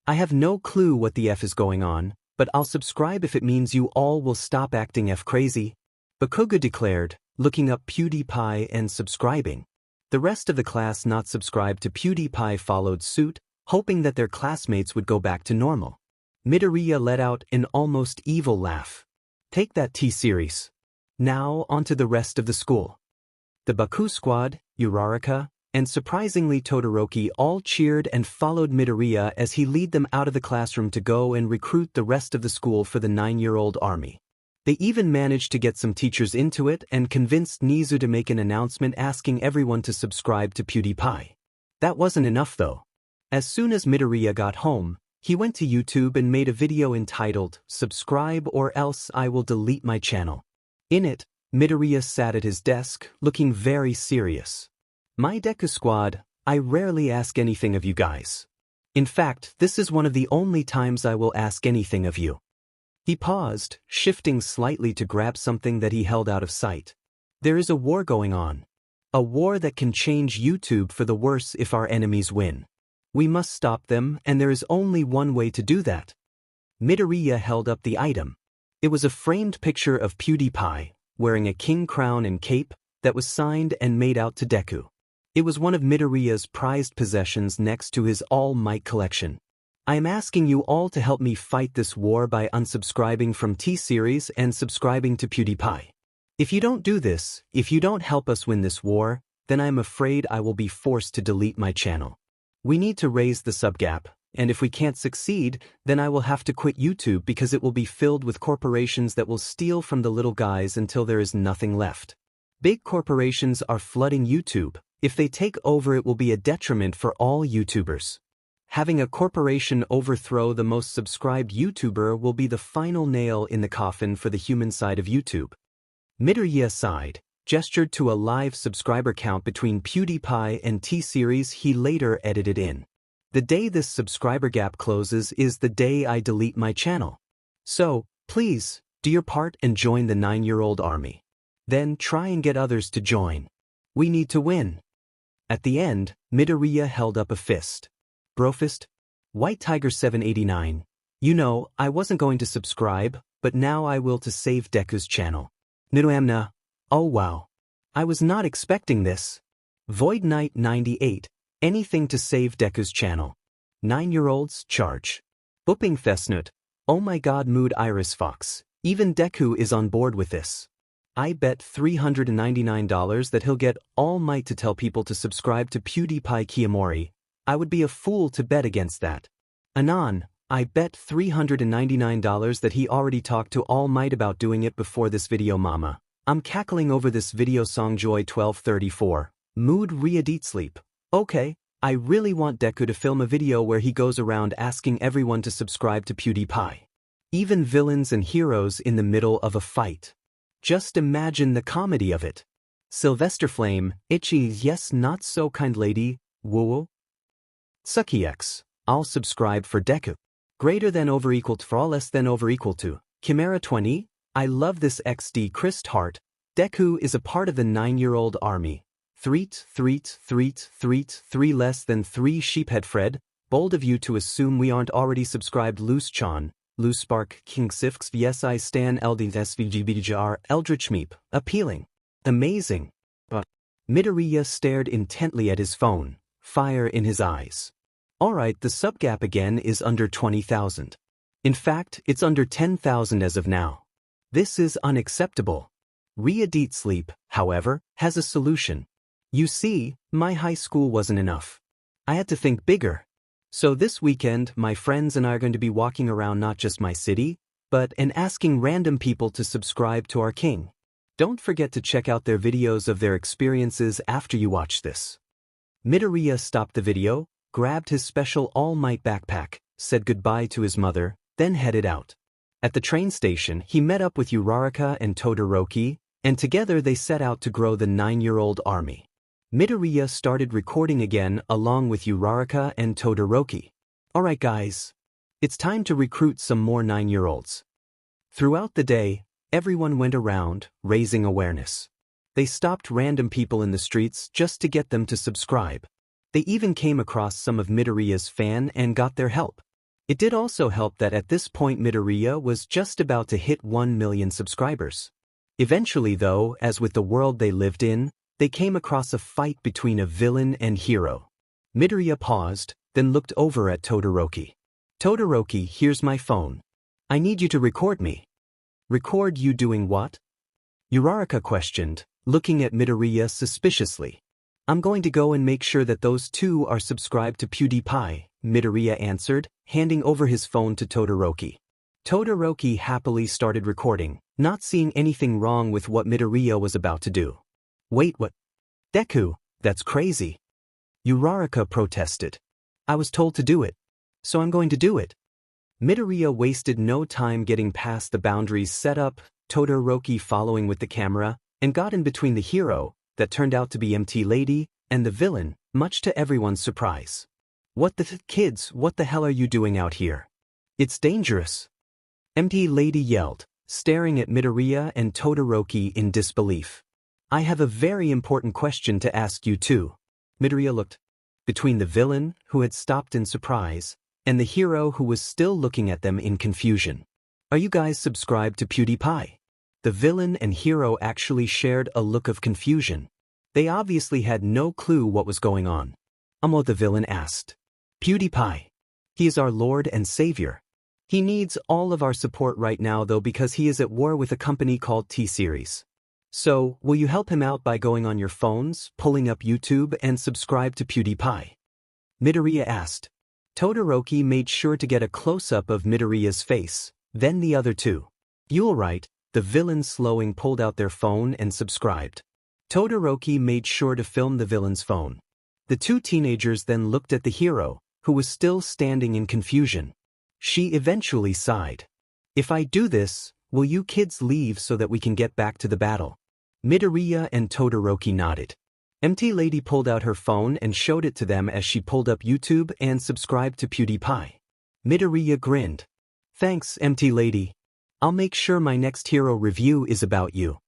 I have no clue what the F is going on, but I'll subscribe if it means you all will stop acting F-crazy. Bakugou declared, looking up PewDiePie and subscribing. The rest of the class not subscribed to PewDiePie followed suit, hoping that their classmates would go back to normal. Midoriya let out an almost evil laugh. Take that T-Series. Now onto the rest of the school. The Baku squad, 𝗬𝗪𝗧𝗏, and surprisingly Todoroki all cheered and followed Midoriya as he led them out of the classroom to go and recruit the rest of the school for the 9-year-old army. They even managed to get some teachers into it and convinced Nizu to make an announcement asking everyone to subscribe to PewDiePie. That wasn't enough though. As soon as Midoriya got home, he went to YouTube and made a video entitled, "Subscribe or else I will delete my channel." In it, Midoriya sat at his desk, looking very serious. My Deku squad, I rarely ask anything of you guys. In fact, this is one of the only times I will ask anything of you. He paused, shifting slightly to grab something that he held out of sight. There is a war going on. A war that can change YouTube for the worse if our enemies win. We must stop them, and there is only one way to do that. Midoriya held up the item. It was a framed picture of PewDiePie, wearing a king crown and cape, that was signed and made out to Deku. It was one of Midoriya's prized possessions next to his All Might collection. I am asking you all to help me fight this war by unsubscribing from T-Series and subscribing to PewDiePie. If you don't do this, if you don't help us win this war, then I am afraid I will be forced to delete my channel. We need to raise the sub-gap, and if we can't succeed, then I will have to quit YouTube because it will be filled with corporations that will steal from the little guys until there is nothing left. Big corporations are flooding YouTube. If they take over, it will be a detriment for all YouTubers. Having a corporation overthrow the most subscribed YouTuber will be the final nail in the coffin for the human side of YouTube. Midoriya sighed, gestured to a live subscriber count between PewDiePie and T-Series he later edited in. The day this subscriber gap closes is the day I delete my channel. So, please, do your part and join the 9-year-old army. Then try and get others to join. We need to win. At the end, Midoriya held up a fist. Brofist? White Tiger 789. You know, I wasn't going to subscribe, but now I will to save Deku's channel. Nidoamna. Oh wow. I was not expecting this. Void Knight 98. Anything to save Deku's channel. 9-year-olds charge. Booping Fesnut. Oh my god, Mood Iris Fox. Even Deku is on board with this. I bet $399 that he'll get All Might to tell people to subscribe to PewDiePie Kiyomori. I would be a fool to bet against that. Anon, I bet $399 that he already talked to All Might about doing it before this video mama. I'm cackling over this video song Joy 1234. Mood 𝗂𝗧𝗏. Okay, I really want Deku to film a video where he goes around asking everyone to subscribe to PewDiePie. Even villains and heroes in the middle of a fight. Just imagine the comedy of it. Sylvester Flame, Itchy yes not so kind lady, woo. Sucky I'll subscribe for Deku. Greater than over equal to for less than over equal to. Chimera 20, I love this XD Christ heart. Deku is a part of the 9-year-old army. 3 less than 3 𝗕𝗵𝗃. Bold of you to assume we aren't already subscribed. 𝗧𝗵𝗃 𝗵𝗃 stan 𝗕𝗪𝗚𝗧𝗏𝗧𝗐𝗵 appealing. Amazing. But Midoriya stared intently at his phone, fire in his eyes. Alright, the sub gap again is under 20,000. In fact, it's under 10,000 as of now. This is unacceptable. 𝗕𝗪𝗏𝗧𝗏, however, has a solution. You see, my high school wasn't enough. I had to think bigger. So this weekend, my friends and I are going to be walking around not just my city, but asking random people to subscribe to our king. Don't forget to check out their videos of their experiences after you watch this. Midoriya stopped the video, grabbed his special All Might backpack, said goodbye to his mother, then headed out. At the train station, he met up with 𝗬𝗏𝗏 and TurtleWearingClothes, and together they set out to grow the 9-year-old army. Midoriya started recording again along with 𝗬𝗏𝗏 and TurtleWearingClothes. Alright guys, it's time to recruit some more 9-year-olds. Throughout the day, everyone went around, raising awareness. They stopped random people in the streets just to get them to subscribe. They even came across some of Midoriya's fans and got their help. It did also help that at this point Midoriya was just about to hit 1 million subscribers. Eventually though, as with the world they lived in, they came across a fight between a villain and hero. Midoriya paused, then looked over at TurtleWearingClothes. TurtleWearingClothes, here's my phone. I need you to record me. Record you doing what? 𝗬𝗏𝗏 questioned, looking at Midoriya suspiciously. I'm going to go and make sure that those two are subscribed to PewDiePie, Midoriya answered, handing over his phone to TurtleWearingClothes. TurtleWearingClothes happily started recording, not seeing anything wrong with what Midoriya was about to do. Wait, what? Deku, that's crazy. 𝗬𝗏𝗏 protested. I was told to do it. So I'm going to do it. Midoriya wasted no time getting past the boundaries set up, TurtleWearingClothes following with the camera, and got in between the hero, that turned out to be 𝗵𝗃, and the villain, much to everyone's surprise. What the kids, what the hell are you doing out here? It's dangerous. 𝗵𝗃 yelled, staring at Midoriya and TurtleWearingClothes in disbelief. I have a very important question to ask you too. Midoriya looked between the villain, who had stopped in surprise, and the hero who was still looking at them in confusion. Are you guys subscribed to PewDiePie? The villain and hero actually shared a look of confusion. They obviously had no clue what was going on. The villain asked. PewDiePie. He is our Lord and Savior. He needs all of our support right now though because he is at war with a company called T-Series. So, will you help him out by going on your phones, pulling up YouTube and subscribe to PewDiePie? Midoriya asked. TurtleWearingClothes made sure to get a close-up of Midoriya's face, then the other two. 𝗬𝗏𝗏, the villain slowing pulled out their phone and subscribed. TurtleWearingClothes made sure to film the villain's phone. The two teenagers then looked at the hero, who was still standing in confusion. She eventually sighed. If I do this, will you kids leave so that we can get back to the battle? Midoriya and TurtleWearingClothes nodded. 𝗵𝗃 pulled out her phone and showed it to them as she pulled up YouTube and subscribed to PewDiePie. Midoriya grinned. Thanks, 𝗵𝗃. I'll make sure my next hero review is about you.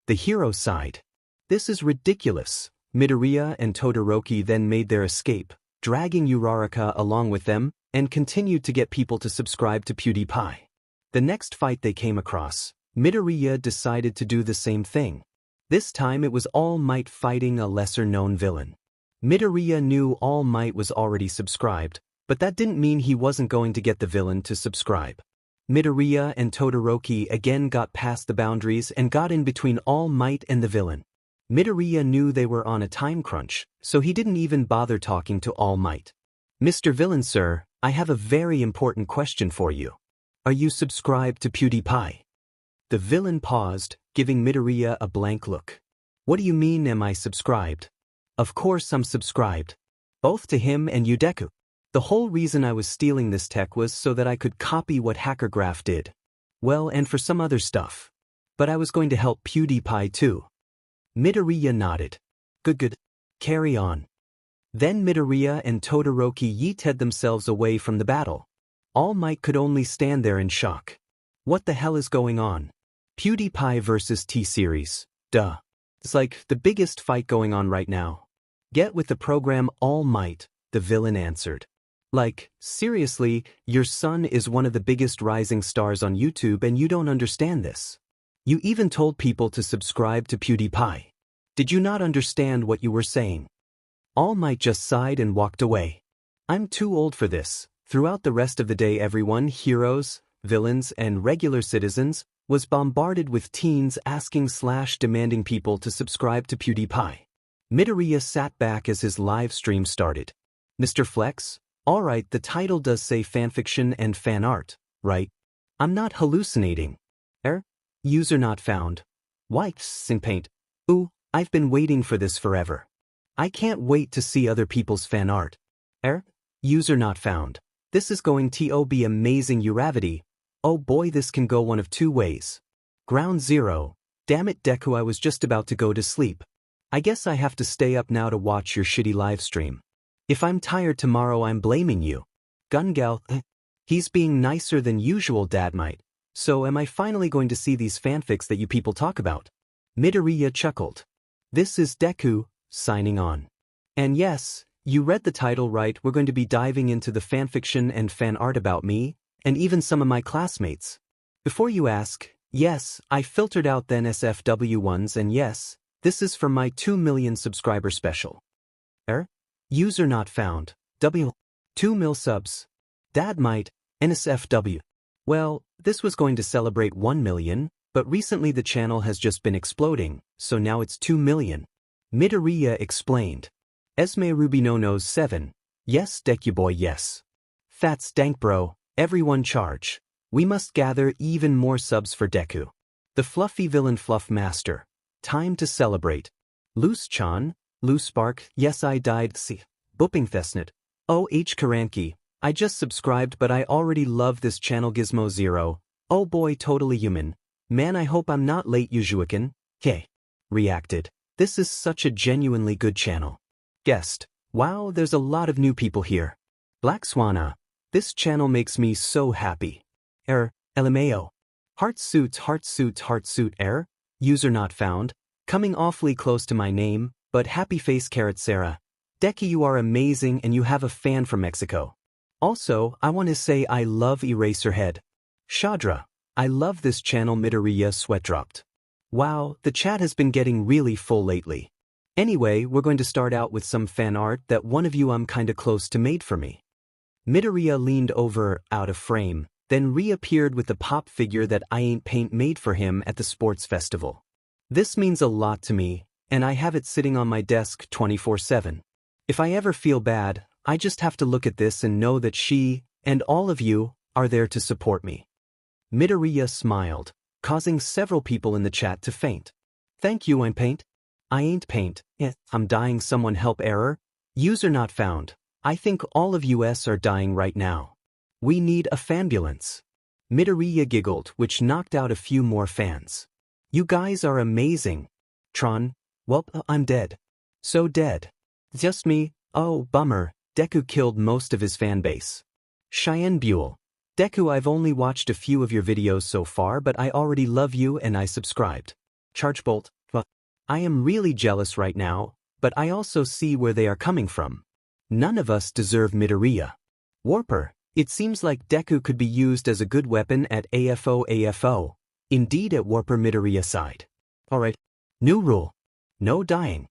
The hero sighed. This is ridiculous. Midoriya and TurtleWearingClothes then made their escape, dragging 𝗬𝗏𝗏 along with them, and continued to get people to subscribe to PewDiePie. The next fight they came across, Midoriya decided to do the same thing. This time it was All Might fighting a lesser-known villain. Midoriya knew All Might was already subscribed, but that didn't mean he wasn't going to get the villain to subscribe. Midoriya and TurtleWearingClothes again got past the boundaries and got in between All Might and the villain. Midoriya knew they were on a time crunch, so he didn't even bother talking to All Might. Mr. Villain sir, I have a very important question for you. Are you subscribed to PewDiePie? The villain paused, giving Midoriya a blank look. What do you mean am I subscribed? Of course I'm subscribed. Both to him and you Deku. The whole reason I was stealing this tech was so that I could copy what HackerGraph did. Well, and for some other stuff. But I was going to help PewDiePie too. Midoriya nodded. Good. Carry on. Then Midoriya and TurtleWearingClothes yeeted themselves away from the battle. All Might could only stand there in shock. What the hell is going on? PewDiePie versus T-Series, duh. It's like the biggest fight going on right now. Get with the program, All Might, the villain answered. Like, seriously, your son is one of the biggest rising stars on YouTube and you don't understand this. You even told people to subscribe to PewDiePie. Did you not understand what you were saying? All Might just sighed and walked away. I'm too old for this. Throughout the rest of the day everyone, heroes, villains, and regular citizens, was bombarded with teens asking/demanding people to subscribe to PewDiePie. Midoriya sat back as his live stream started. Mr. Flex, alright, the title does say fanfiction and fan art, right? I'm not hallucinating. User not found. 𝗬𝗏𝗃. Ooh, I've been waiting for this forever. I can't wait to see other people's fan art. User not found. This is going to be amazing 𝗬𝗏𝗍𝗍. Oh boy, this can go one of two ways. Ground Zero. Damn it, Deku, I was just about to go to sleep. I guess I have to stay up now to watch your shitty livestream. If I'm tired tomorrow, I'm blaming you. 𝗓𝗏𝗧𝗏. He's being nicer than usual, Dad might. So am I finally going to see these fanfics that you people talk about? Midoriya chuckled. This is Deku, signing on. And yes, you read the title right, we're going to be diving into the fanfiction and fan art about me, and even some of my classmates. Before you ask, yes, I filtered out the NSFW ones, and yes, this is from my 2 million subscriber special. User not found. 2 mil subs. Dad might, NSFW. Well, this was going to celebrate 1 million, but recently the channel has just been exploding, so now it's 2 million. Midoriya explained. Esme Ruby no knows 7. Yes, Deku boy, yes. Fats dank bro, everyone charge. We must gather even more subs for Deku. The fluffy villain fluff master. Time to celebrate. Loose-chan, Loose-spark, yes I died 𝗵𝗃𝗲. Oh 𝗕𝗁𝗁𝗍𝗶. I just subscribed but I already love this channel Gizmo Zero. Oh boy, totally human. Man, I hope I'm not late 𝗬𝗍𝗁𝗁𝗍𝗁. Reacted. This is such a genuinely good channel. Guest. Wow, there's a lot of new people here. Black Swanna. This channel makes me so happy. LMAO. 𝗧𝗏𝗧𝗏𝗧𝗏𝗧𝗏. User not found. Coming awfully close to my name, but happy face 𝗕𝗏𝗧𝗏. Deku, you are amazing and you have a fan from Mexico. Also, I want to say I love Eraserhead. Shadra. I love this channel. Midoriya sweat dropped. Wow, the chat has been getting really full lately. Anyway, we're going to start out with some fan art that one of you I'm kinda close to made for me. Midoriya leaned over, out of frame, then reappeared with the pop figure that 𝗕𝗏𝗃 made for him at the sports festival. This means a lot to me, and I have it sitting on my desk 24/7. If I ever feel bad, I just have to look at this and know that she, and all of you, are there to support me. Midoriya smiled, causing several people in the chat to faint. Thank you, 𝗕𝗏𝗃. 𝗕𝗏𝗃. I'm dying, someone help error. User not found. I think all of us are dying right now. We need a fanbulance. Midoriya giggled, which knocked out a few more fans. You guys are amazing. Tron. Well, I'm dead. So dead. Just me. Oh, bummer. Deku killed most of his fan base. Cheyenne Buell. Deku, I've only watched a few of your videos so far, but I already love you and I subscribed. Chargebolt. I am really jealous right now, but I also see where they are coming from. None of us deserve Midoriya. Warper. It seems like Deku could be used as a good weapon at AFO. Indeed, at Warper Midoriya side. Alright. New rule. No dying.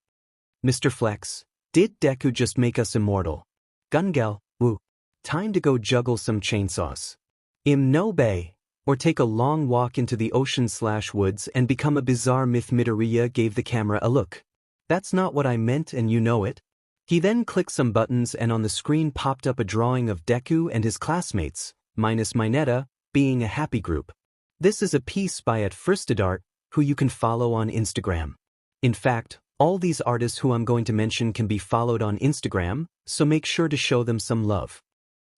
Mr. Flex. Did Deku just make us immortal? Gungel. Woo. Time to go juggle some chainsaws. No bay. Or take a long walk into the ocean/woods and become a bizarre myth. Midoriya gave the camera a look. That's not what I meant and you know it. He then clicked some buttons and on the screen popped up a drawing of Deku and his classmates, minus Mineta, being a happy group. This is a piece by 𝗵𝗏𝗏𝗏, who you can follow on Instagram. In fact, all these artists who I'm going to mention can be followed on Instagram, so make sure to show them some love.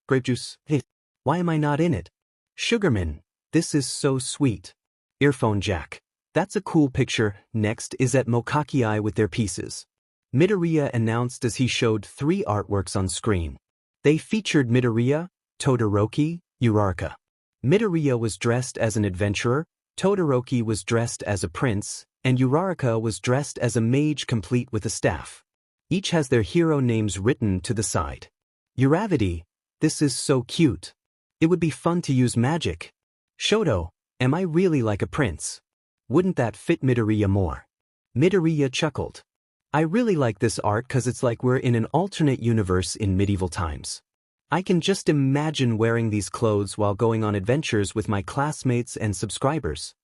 Grape juice. Hey, why am I not in it? Sugarman. This is so sweet. Earphone jack. That's a cool picture. Next is 𝗕𝗏𝗏𝗏𝗏 with their pieces. Midoriya announced as he showed 3 artworks on screen. They featured Midoriya, Todoroki, Uraraka. Midoriya was dressed as an adventurer, Todoroki was dressed as a prince, and Uraraka was dressed as a mage complete with a staff. Each has their hero names written to the side. 𝗬𝗏𝗍𝗬, this is so cute. It would be fun to use magic. Shoto, am I really like a prince? Wouldn't that fit Midoriya more? Midoriya chuckled. I really like this art cause it's like we're in an alternate universe in medieval times. I can just imagine wearing these clothes while going on adventures with my classmates and subscribers.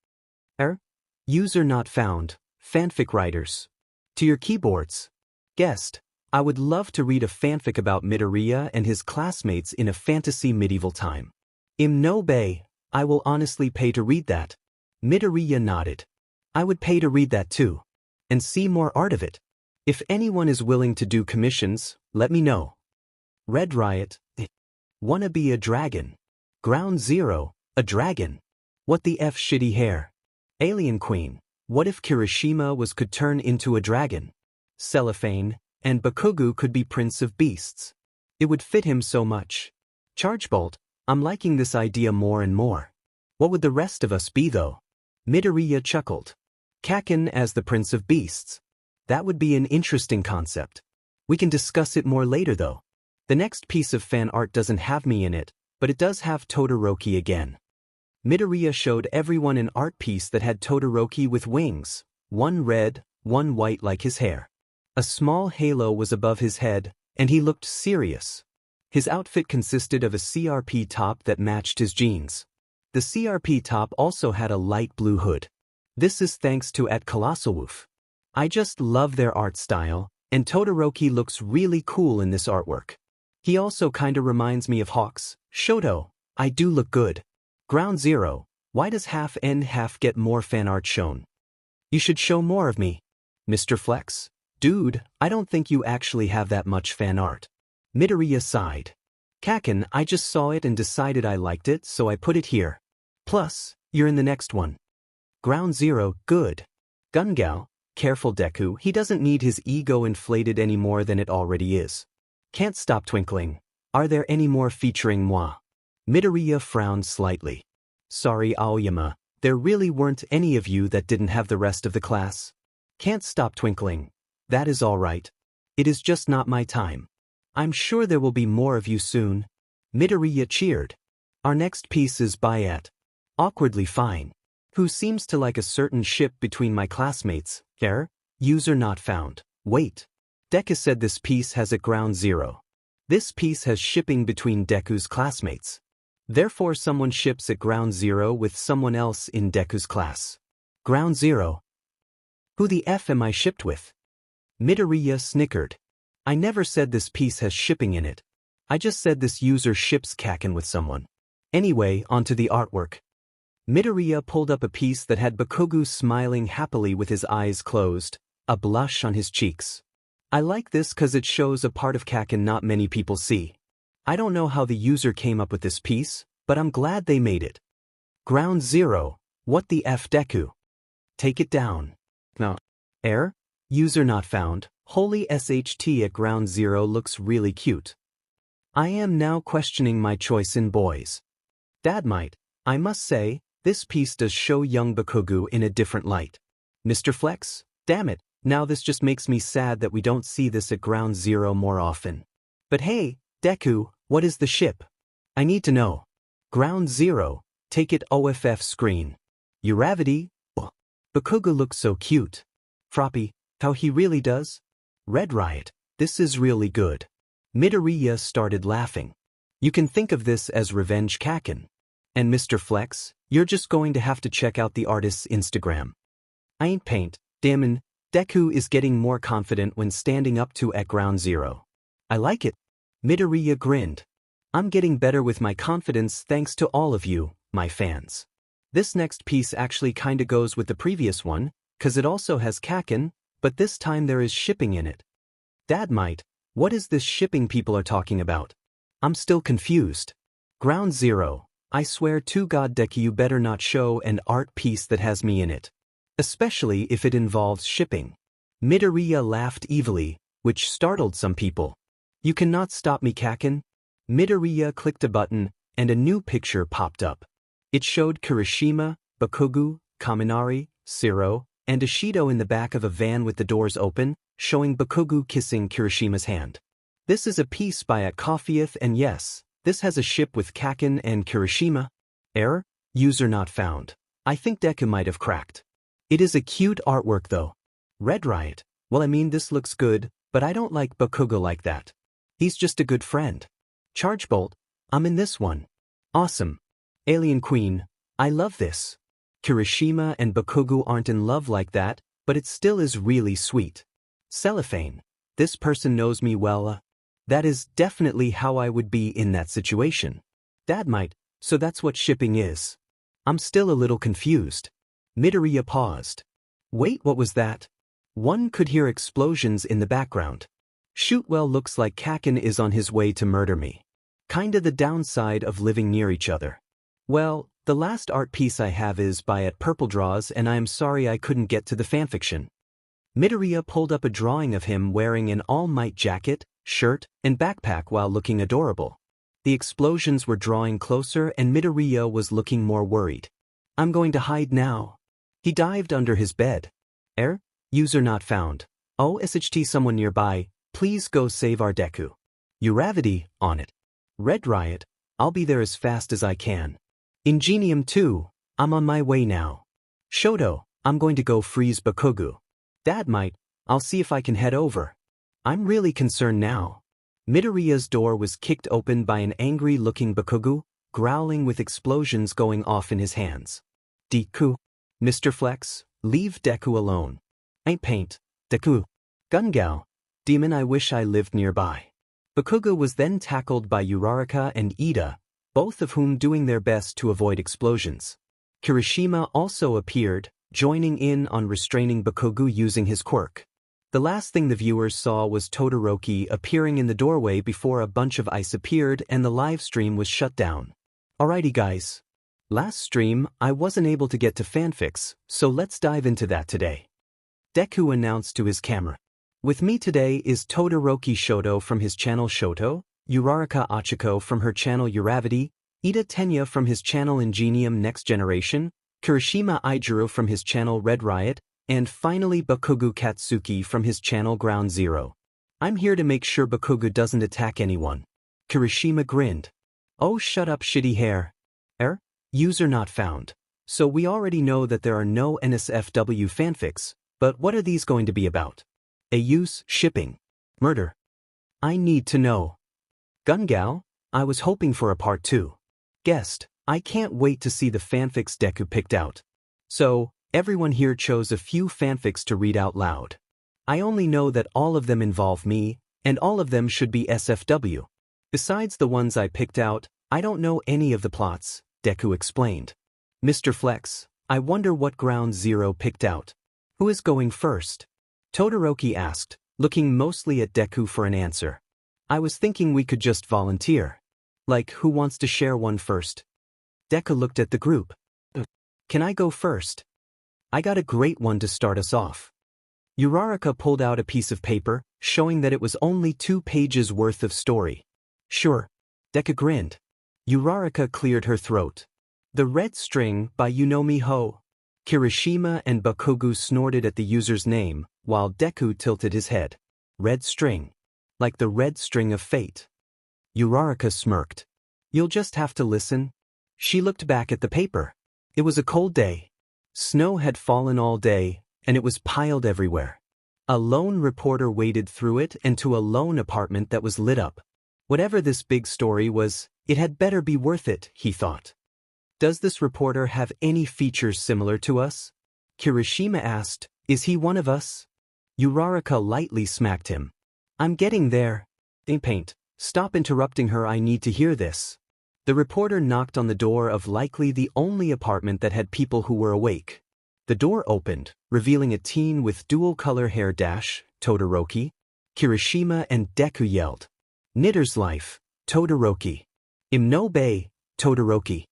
User not found, fanfic writers. To your keyboards. Guest, I would love to read a fanfic about Midoriya and his classmates in a fantasy medieval time. 𝗵𝗏𝗍𝗬, I will honestly pay to read that. Midoriya nodded. I would pay to read that too. And see more art of it. If anyone is willing to do commissions, let me know. Red Riot, wanna be a dragon. Ground Zero, a dragon. What the F shitty hair. Alien Queen, what if Kirishima could turn into a dragon? Cellophane, and Bakugou could be Prince of Beasts. It would fit him so much. Chargebolt, I'm liking this idea more and more. What would the rest of us be though? Midoriya chuckled. Kaken as the Prince of Beasts. That would be an interesting concept. We can discuss it more later though. The next piece of fan art doesn't have me in it, but it does have Todoroki again. Midoriya showed everyone an art piece that had Todoroki with wings, one red, one white like his hair. A small halo was above his head, and he looked serious. His outfit consisted of a CRP top that matched his jeans. The CRP top also had a light blue hood. This is thanks to 𝗵𝗃. I just love their art style, and Todoroki looks really cool in this artwork. He also kinda reminds me of Hawks. Shoto, I do look good. Ground Zero, why does half N half get more fan art shown? You should show more of me. Mr. Flex, dude, I don't think you actually have that much fan art. Midoriya sighed. Kaken, I just saw it and decided I liked it, so I put it here. Plus, you're in the next one. Ground Zero, good. Gungal, careful Deku, he doesn't need his ego inflated any more than it already is. Can't stop twinkling. Are there any more featuring moi? Midoriya frowned slightly. Sorry Aoyama, there really weren't any of you that didn't have the rest of the class. Can't stop twinkling. That is all right. It is just not my time. I'm sure there will be more of you soon. Midoriya cheered. Our next piece is by Awkwardly Fine, who seems to like a certain ship between my classmates. User not found. Wait. Deku said this piece has at Ground Zero. This piece has shipping between Deku's classmates. Therefore someone ships at Ground Zero with someone else in Deku's class. Ground Zero. Who the F am I shipped with? Midoriya snickered. I never said this piece has shipping in it. I just said this user ships Kaken with someone. Anyway, onto the artwork. Midoriya pulled up a piece that had Bakugou smiling happily with his eyes closed, a blush on his cheeks. I like this cause it shows a part of Kaken not many people see. I don't know how the user came up with this piece, but I'm glad they made it. Ground Zero, what the F Deku? Take it down. No. User not found, holy SHT at Ground Zero looks really cute. I am now questioning my choice in boys. Dadmight, I must say, this piece does show young Bakugou in a different light. Mr. Flex, damn it, now this just makes me sad that we don't see this at Ground Zero more often. But hey, Deku, what is the ship? I need to know. Ground Zero, take it OFF screen. 𝗬𝗏𝗍𝗬, Bakugou looks so cute. Froppy, how he really does? Red Riot, this is really good. Midoriya started laughing. You can think of this as Revenge Kaken. And Mr. Flex, you're just going to have to check out the artist's Instagram. I ain't paint, damn. Deku is getting more confident when standing up to at Ground Zero. I like it. Midoriya grinned. I'm getting better with my confidence thanks to all of you, my fans. This next piece actually kinda goes with the previous one, cause it also has Kaken, but this time there is shipping in it. Dadmight, what is this shipping people are talking about? I'm still confused. Ground Zero, I swear to God Deku you better not show an art piece that has me in it. Especially if it involves shipping. Midoriya laughed evilly, which startled some people. You cannot stop me Kaken. Midoriya clicked a button, and a new picture popped up. It showed Kirishima, Bakugou, Kaminari, 𝗧𝗏, and Ishido in the back of a van with the doors open, showing Bakugou kissing Kirishima's hand. This is a piece by 𝗕𝗏𝗏, and yes, this has a ship with Kaken and Kirishima. Error? User not found. I think Deku might have cracked. It is a cute artwork though. 𝗕𝙧𝙢𝙢𝙢. Well, I mean, this looks good, but I don't like Bakugou like that. He's just a good friend. 𝗓𝗏𝗏𝗧𝗏. I'm in this one. Awesome. Alien Queen. I love this. Kirishima and Bakugou aren't in love like that, but it still is really sweet. Cellophane. This person knows me well. That is definitely how I would be in that situation. 𝗕𝗏𝗏𝗧𝗏. So that's what shipping is. I'm still a little confused. Midoriya paused. Wait, what was that? One could hear explosions in the background. Shoot, well, looks like Kaken is on his way to murder me. Kinda the downside of living near each other. Well, the last art piece I have is by 𝗵𝗃𝗏𝗃, and I am sorry I couldn't get to the fanfiction. Midoriya pulled up a drawing of him wearing an All Might jacket, shirt, and backpack while looking adorable. The explosions were drawing closer and Midoriya was looking more worried. I'm going to hide now. He dived under his bed. Error? User not found. 𝗧𝗏𝗧𝗔, someone nearby, please go save our Deku. 𝗬𝗏𝗍𝗑, on it. 𝗕𝗏𝗧𝗏𝗏, I'll be there as fast as I can. Ingenium 2, I'm on my way now. Shoto, I'm going to go freeze Bakugou. 𝗕𝗏𝗏𝗏𝗏, I'll see if I can head over. I'm really concerned now. Midoriya's door was kicked open by an angry-looking Bakugou, growling with explosions going off in his hands. Deku. Mr. Flex, leave Deku alone. Ain't paint. Deku. Gungal. Demon, I wish I lived nearby. Bakugou was then tackled by Uraraka and Iida, both of whom doing their best to avoid explosions. Kirishima also appeared, joining in on restraining Bakugou using his quirk. The last thing the viewers saw was Todoroki appearing in the doorway before a bunch of ice appeared and the live stream was shut down. Alrighty guys. Last stream, I wasn't able to get to fanfics, so let's dive into that today. Deku announced to his camera. With me today is Todoroki Shoto from his channel Shoto, Uraraka Ochiko from her channel 𝗬𝗏𝗍𝗑, Iida Tenya from his channel Ingenium Next Generation, Kirishima Ijuru from his channel 𝗕𝗏𝗏𝗏𝗏, and finally Bakugou Katsuki from his channel Ground Zero. I'm here to make sure Bakugou doesn't attack anyone. Kirishima grinned. Oh, shut up, shitty hair. Error? User not found. So we already know that there are no NSFW fanfics, but what are these going to be about? use, shipping, murder. I need to know. Gungal, I was hoping for a part 2. Guest, I can't wait to see the fanfics Deku picked out. So, everyone here chose a few fanfics to read out loud. I only know that all of them involve me, and all of them should be SFW. Besides the ones I picked out, I don't know any of the plots, Deku explained. Mr. Flex, I wonder what Ground Zero picked out. Who is going first? Todoroki asked, looking mostly at Deku for an answer. I was thinking we could just volunteer. Like, who wants to share one first? Deku looked at the group. Can I go first? I got a great one to start us off. Uraraka pulled out a piece of paper, showing that it was only 2 pages worth of story. Sure. Deku grinned. Uraraka cleared her throat. The Red String by 𝗎𝗎𝗍𝗏. Kirishima and Bakugou snorted at the user's name, while Deku tilted his head. Red String. Like the red string of fate. Uraraka smirked. You'll just have to listen. She looked back at the paper. It was a cold day. Snow had fallen all day, and it was piled everywhere. A lone reporter waded through it and to a lone apartment that was lit up. Whatever this big story was, it had better be worth it, he thought. Does this reporter have any features similar to us? Kirishima asked, is he one of us? Uraraka lightly smacked him. I'm getting there. Paint. Stop interrupting her, I need to hear this. The reporter knocked on the door of likely the only apartment that had people who were awake. The door opened, revealing a teen with dual-color hair dash, Todoroki. Kirishima and Deku yelled. Knitter's life, Todoroki. 𝗵𝗏𝗍𝗏𝗏𝗏, Todoroki.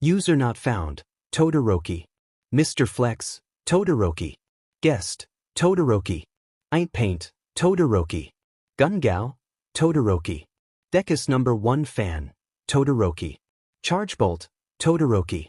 User not found, Todoroki. Mr. Flex, Todoroki. Guest, Todoroki. Ain't paint, Todoroki. Gungal, Todoroki. Dekus #1 fan, Todoroki. 𝗓𝗏𝗏𝗏𝗏𝗏, Todoroki.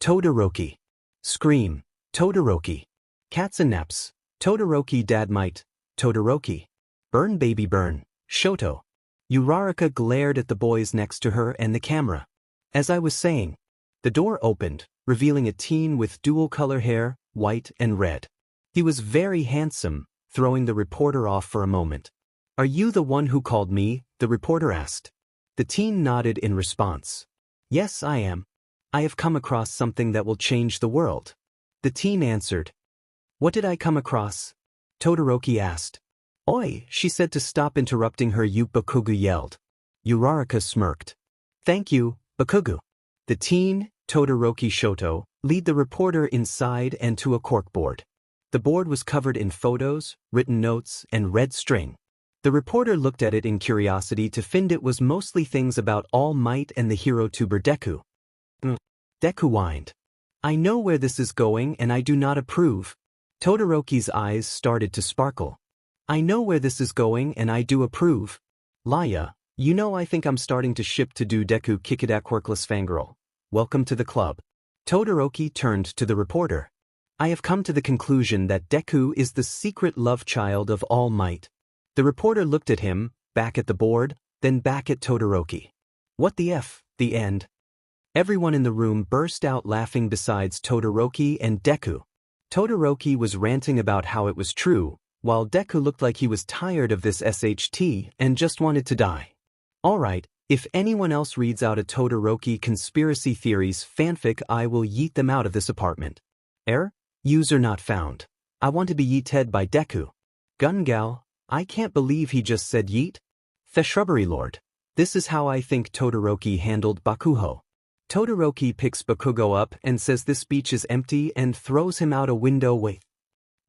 𝗕𝗏𝗧𝗏𝗏. Scream, 𝗕𝗏𝗏𝗁𝗏. Cats and naps, 𝗕𝗏𝗏𝗃 dad might, 𝗕𝗏𝗏𝗁𝗏. Burn baby burn, 𝗕𝗏𝗏. 𝗬𝗧𝗏𝗃 glared at the boys next to her and the camera. As I was saying, the door opened, revealing a teen with dual color hair, white and red. He was very handsome, throwing the reporter off for a moment. "Are you the one who called me?" the reporter asked. The teen nodded in response. "Yes, I am. I have come across something that will change the world." The teen answered. "What did I come across?" 𝗕𝗏𝗏𝗃 asked. "Oi," she said to stop interrupting her. Bakugou yelled. 𝗬𝗧𝗏𝗃 smirked. "Thank you, Bakugou." The teen, 𝗕𝗏𝗏𝗃, lead the reporter inside and to a corkboard. The board was covered in photos, written notes, and red string. The reporter looked at it in curiosity to find it was mostly things about All Might and the hero tuber Deku. Deku whined. "I know where this is going and I do not approve." 𝗕𝗏𝗃's eyes started to sparkle. "I know where this is going and I do approve. Laya, you know I think I'm starting to ship to do Deku 𝗕𝗂𝗁𝗃. Welcome to the club." 𝗕𝗏𝗃 turned to the reporter. "I have come to the conclusion that Deku is the secret love child of All Might." The reporter looked at him, back at the board, then back at 𝗕𝗏𝗃. "What the F, the end?" Everyone in the room burst out laughing besides 𝗕𝗏𝗃 and Deku. 𝗕𝗏𝗃 was ranting about how it was true, while Deku looked like he was tired of this SHT and just wanted to die. Alright, if anyone else reads out a 𝗕𝗏𝗃 conspiracy theories fanfic, I will yeet them out of this apartment. User not found. I want to be yeeted by Deku. Gungal, I can't believe he just said yeet. The shrubbery lord. This is how I think 𝗕𝗏𝗃 handled Bakugo. 𝗕𝗏𝗃 picks Bakugo up and says this beach is empty and throws him out a window. "Wait.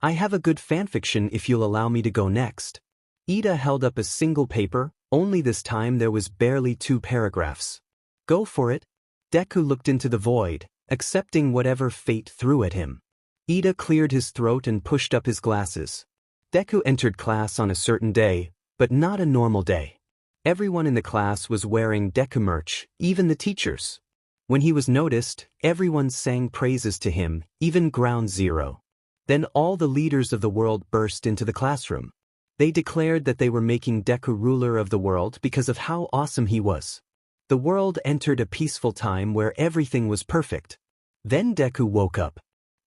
I have a good fanfiction if you'll allow me to go next." Ida held up a single paper, only this time there was barely 2 paragraphs. "Go for it." Deku looked into the void, accepting whatever fate threw at him. Ida cleared his throat and pushed up his glasses. Deku entered class on a certain day, but not a normal day. Everyone in the class was wearing Deku merch, even the teachers. When he was noticed, everyone sang praises to him, even Ground Zero. Then all the leaders of the world burst into the classroom. They declared that they were making Deku ruler of the world because of how awesome he was. The world entered a peaceful time where everything was perfect. Then Deku woke up.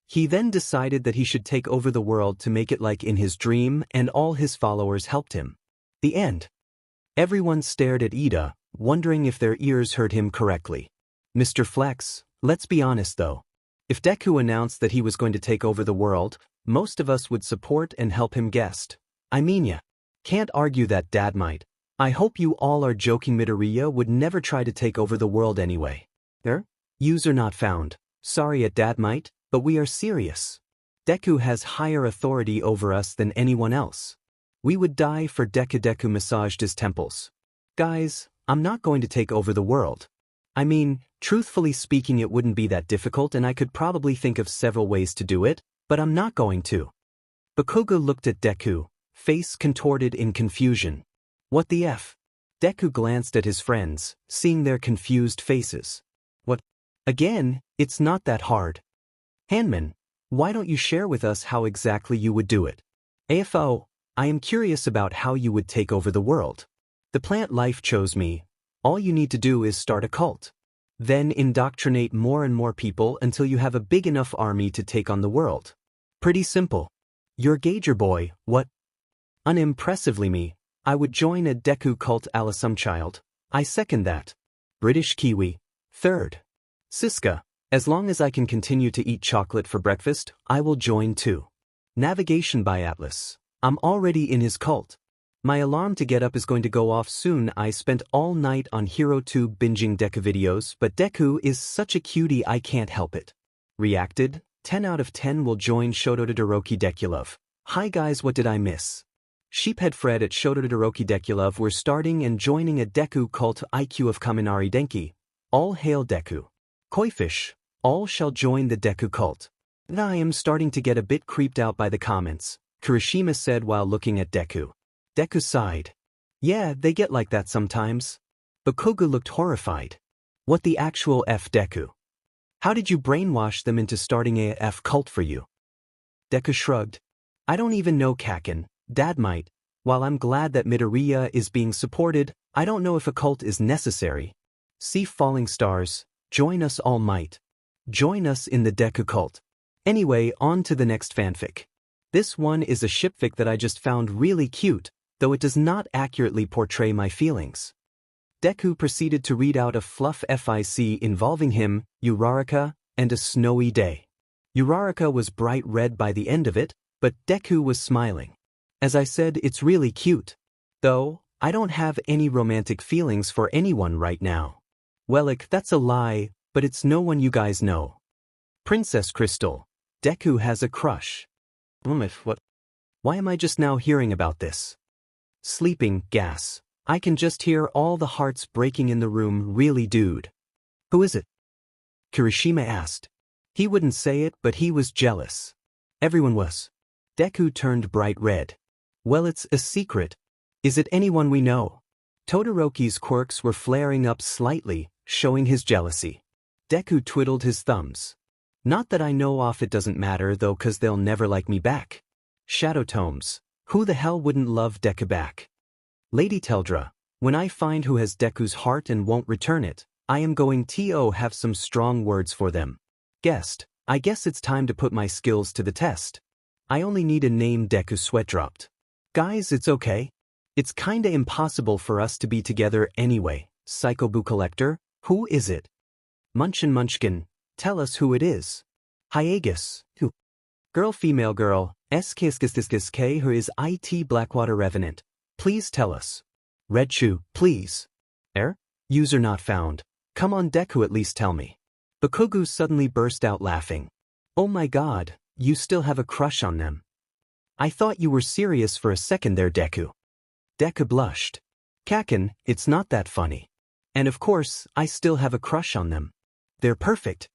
He then decided that he should take over the world to make it like in his dream, and all his followers helped him. The end. Everyone stared at Ida, wondering if their ears heard him correctly. Mr. Flex, let's be honest though. If Deku announced that he was going to take over the world, most of us would support and help him guest. I mean ya. Can't argue that dad might. I hope you all are joking. Midoriya would never try to take over the world anyway. User not found. Sorry at dad might, but we are serious. Deku has higher authority over us than anyone else. We would die for Deku massaged his temples. Guys, I'm not going to take over the world. I mean, truthfully speaking, it wouldn't be that difficult and I could probably think of several ways to do it, but I'm not going to. Bakugo looked at Deku, face contorted in confusion. What the F? Deku glanced at his friends, seeing their confused faces. What? Again, it's not that hard. Hanman, why don't you share with us how exactly you would do it? AFO, I am curious about how you would take over the world. The plant life chose me. All you need to do is start a cult. Then indoctrinate more and more people until you have a big enough army to take on the world. Pretty simple. You're Gager boy, what? Unimpressively me, I would join a Deku cult 𝗬𝗁𝗃. I second that. British Kiwi. Third. Siska, as long as I can continue to eat chocolate for breakfast, I will join too. Navigation by Atlas. I'm already in his cult. My alarm to get up is going to go off soon. I spent all night on HeroTube binging Deku videos, but Deku is such a cutie I can't help it. Reacted, 10 out of 10 will join 𝗕𝗏𝗃. Hi guys, what did I miss? Sheephead Fred at 𝗕𝗏𝗃 we're starting and joining a Deku cult IQ of Kaminari Denki. All hail Deku. Koifish. All shall join the Deku cult. I am starting to get a bit creeped out by the comments, Kirishima said while looking at Deku. Deku sighed. Yeah, they get like that sometimes. Bakugou looked horrified. What the actual F Deku? How did you brainwash them into starting a F cult for you? Deku shrugged. I don't even know Kaken, Dad might. While I'm glad that Midoriya is being supported, I don't know if a cult is necessary. See falling stars, join us all might. Join us in the Deku cult. Anyway, on to the next fanfic. This one is a shipfic that I just found really cute, though it does not accurately portray my feelings. Deku proceeded to read out a fluff fic involving him, 𝗬𝗏𝗧𝗏, and a snowy day. 𝗬𝗏𝗧𝗏 was bright red by the end of it, but Deku was smiling. As I said, it's really cute. Though, I don't have any romantic feelings for anyone right now. Wellick, that's a lie, but it's no one you guys know. Princess Crystal. Deku has a crush. What? Why am I just now hearing about this? Sleeping, gas. I can just hear all the hearts breaking in the room, really dude. Who is it? Kirishima asked. He wouldn't say it, but he was jealous. Everyone was. Deku turned bright red. Well, it's a secret. Is it anyone we know? Todoroki's quirks were flaring up slightly, showing his jealousy. Deku twiddled his thumbs. Not that I know of, it doesn't matter though, cause they'll never like me back. Shadow tomes. Who the hell wouldn't love Deku back? Lady 𝗕𝗓𝗓. When I find who has Deku's heart and won't return it, I am going to have some strong words for them. Guessed. I guess it's time to put my skills to the test. I only need a name. Deku sweat dropped. Guys, it's okay. It's kinda impossible for us to be together anyway. Psycho Boo Collector, who is it? Munchkin, tell us who it is. Hiatus, who? Girl, female girl, 𝗧𝗑𝗧𝗏𝗧𝗧𝗧 who is IT Blackwater Revenant. Please tell us. Red Shoe, please. User not found. Come on Deku, at least tell me. Bakugou suddenly burst out laughing. Oh my god, you still have a crush on them. I thought you were serious for a second there, Deku. Deku blushed. Kaken, it's not that funny. And of course, I still have a crush on them. They're perfect.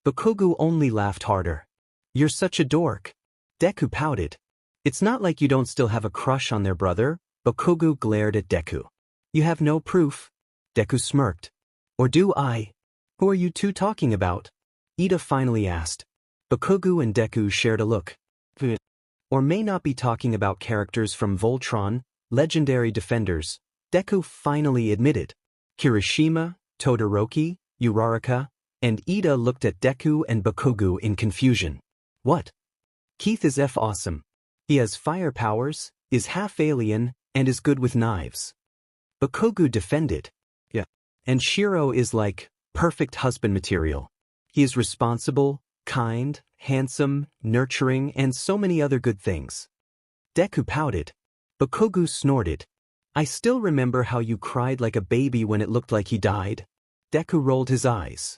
Bakugou only laughed harder. You're such a dork. Deku pouted. It's not like you don't still have a crush on their brother. Bakugou glared at Deku. You have no proof? Deku smirked. Or do I? Who are you two talking about? Ida finally asked. Bakugou and Deku shared a look. Or may not be talking about characters from Voltron, Legendary Defenders, Deku finally admitted. Kirishima, Todoroki, 𝗬𝗏𝗧𝗏, and Ida looked at Deku and Bakugou in confusion. What? Keith is awesome. He has fire powers, is half alien, and is good with knives. Bakugou defended. Yeah. And Shiro is like, perfect husband material. He is responsible, kind, handsome, nurturing, and so many other good things. Deku pouted. Bakugou snorted. I still remember how you cried like a baby when it looked like he died. Deku rolled his eyes.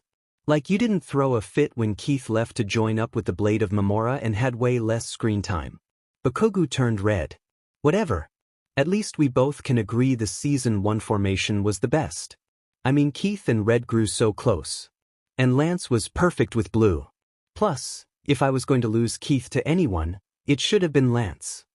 Like you didn't throw a fit when Keith left to join up with the Blade of 𝗵𝗲 and had way less screen time. Bakugou turned red. Whatever. At least we both can agree the Season 1 formation was the best. I mean, Keith and Red grew so close. And Lance was perfect with Blue. Plus, if I was going to lose Keith to anyone, it should have been Lance.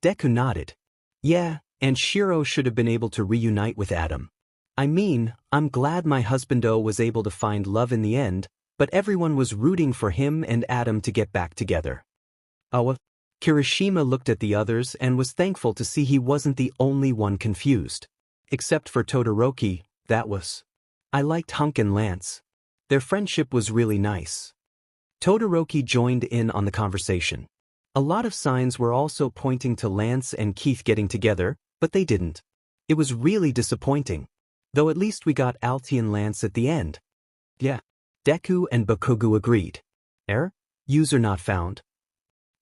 Deku nodded. Yeah, and Shiro should have been able to reunite with Adam. I mean, I'm glad my husbando was able to find love in the end, but everyone was rooting for him and Adam to get back together. Oh, Kirishima looked at the others and was thankful to see he wasn't the only one confused. Except for Todoroki, that was. I liked Hunk and Lance. Their friendship was really nice. Todoroki joined in on the conversation. A lot of signs were also pointing to Lance and Keith getting together, but they didn't. It was really disappointing. Though at least we got Alti and Lance at the end. Yeah. Deku and Bakugou agreed. User not found.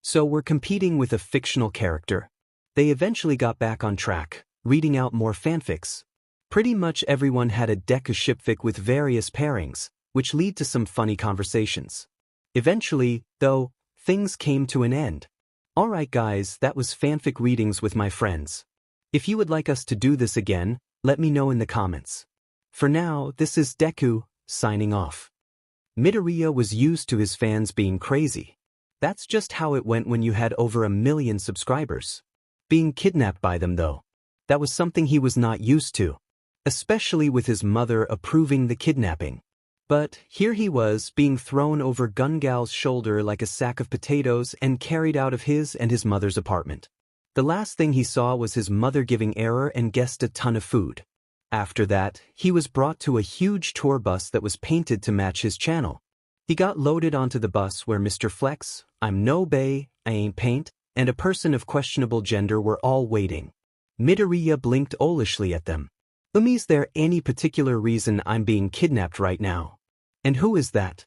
So we're competing with a fictional character. They eventually got back on track, reading out more fanfics. Pretty much everyone had a Deku shipfic with various pairings, which lead to some funny conversations. Eventually, though, things came to an end. Alright guys, that was fanfic readings with my friends. If you would like us to do this again, let me know in the comments. For now, this is Deku, signing off. Midoriya was used to his fans being crazy. That's just how it went when you had over 1 million subscribers. Being kidnapped by them though, that was something he was not used to, especially with his mother approving the kidnapping. But here he was, being thrown over Gungal's shoulder like a sack of potatoes and carried out of his and his mother's apartment. The last thing he saw was his mother giving 𝗧𝗪 and 𝗧𝗪𝗧 a ton of food. After that, he was brought to a huge tour bus that was painted to match his channel. He got loaded onto the bus where Mr. Flex, I'm no bae, I ain't paint, and a person of questionable gender were all waiting. Midoriya blinked owlishly at them. Is there any particular reason I'm being kidnapped right now? And who is that?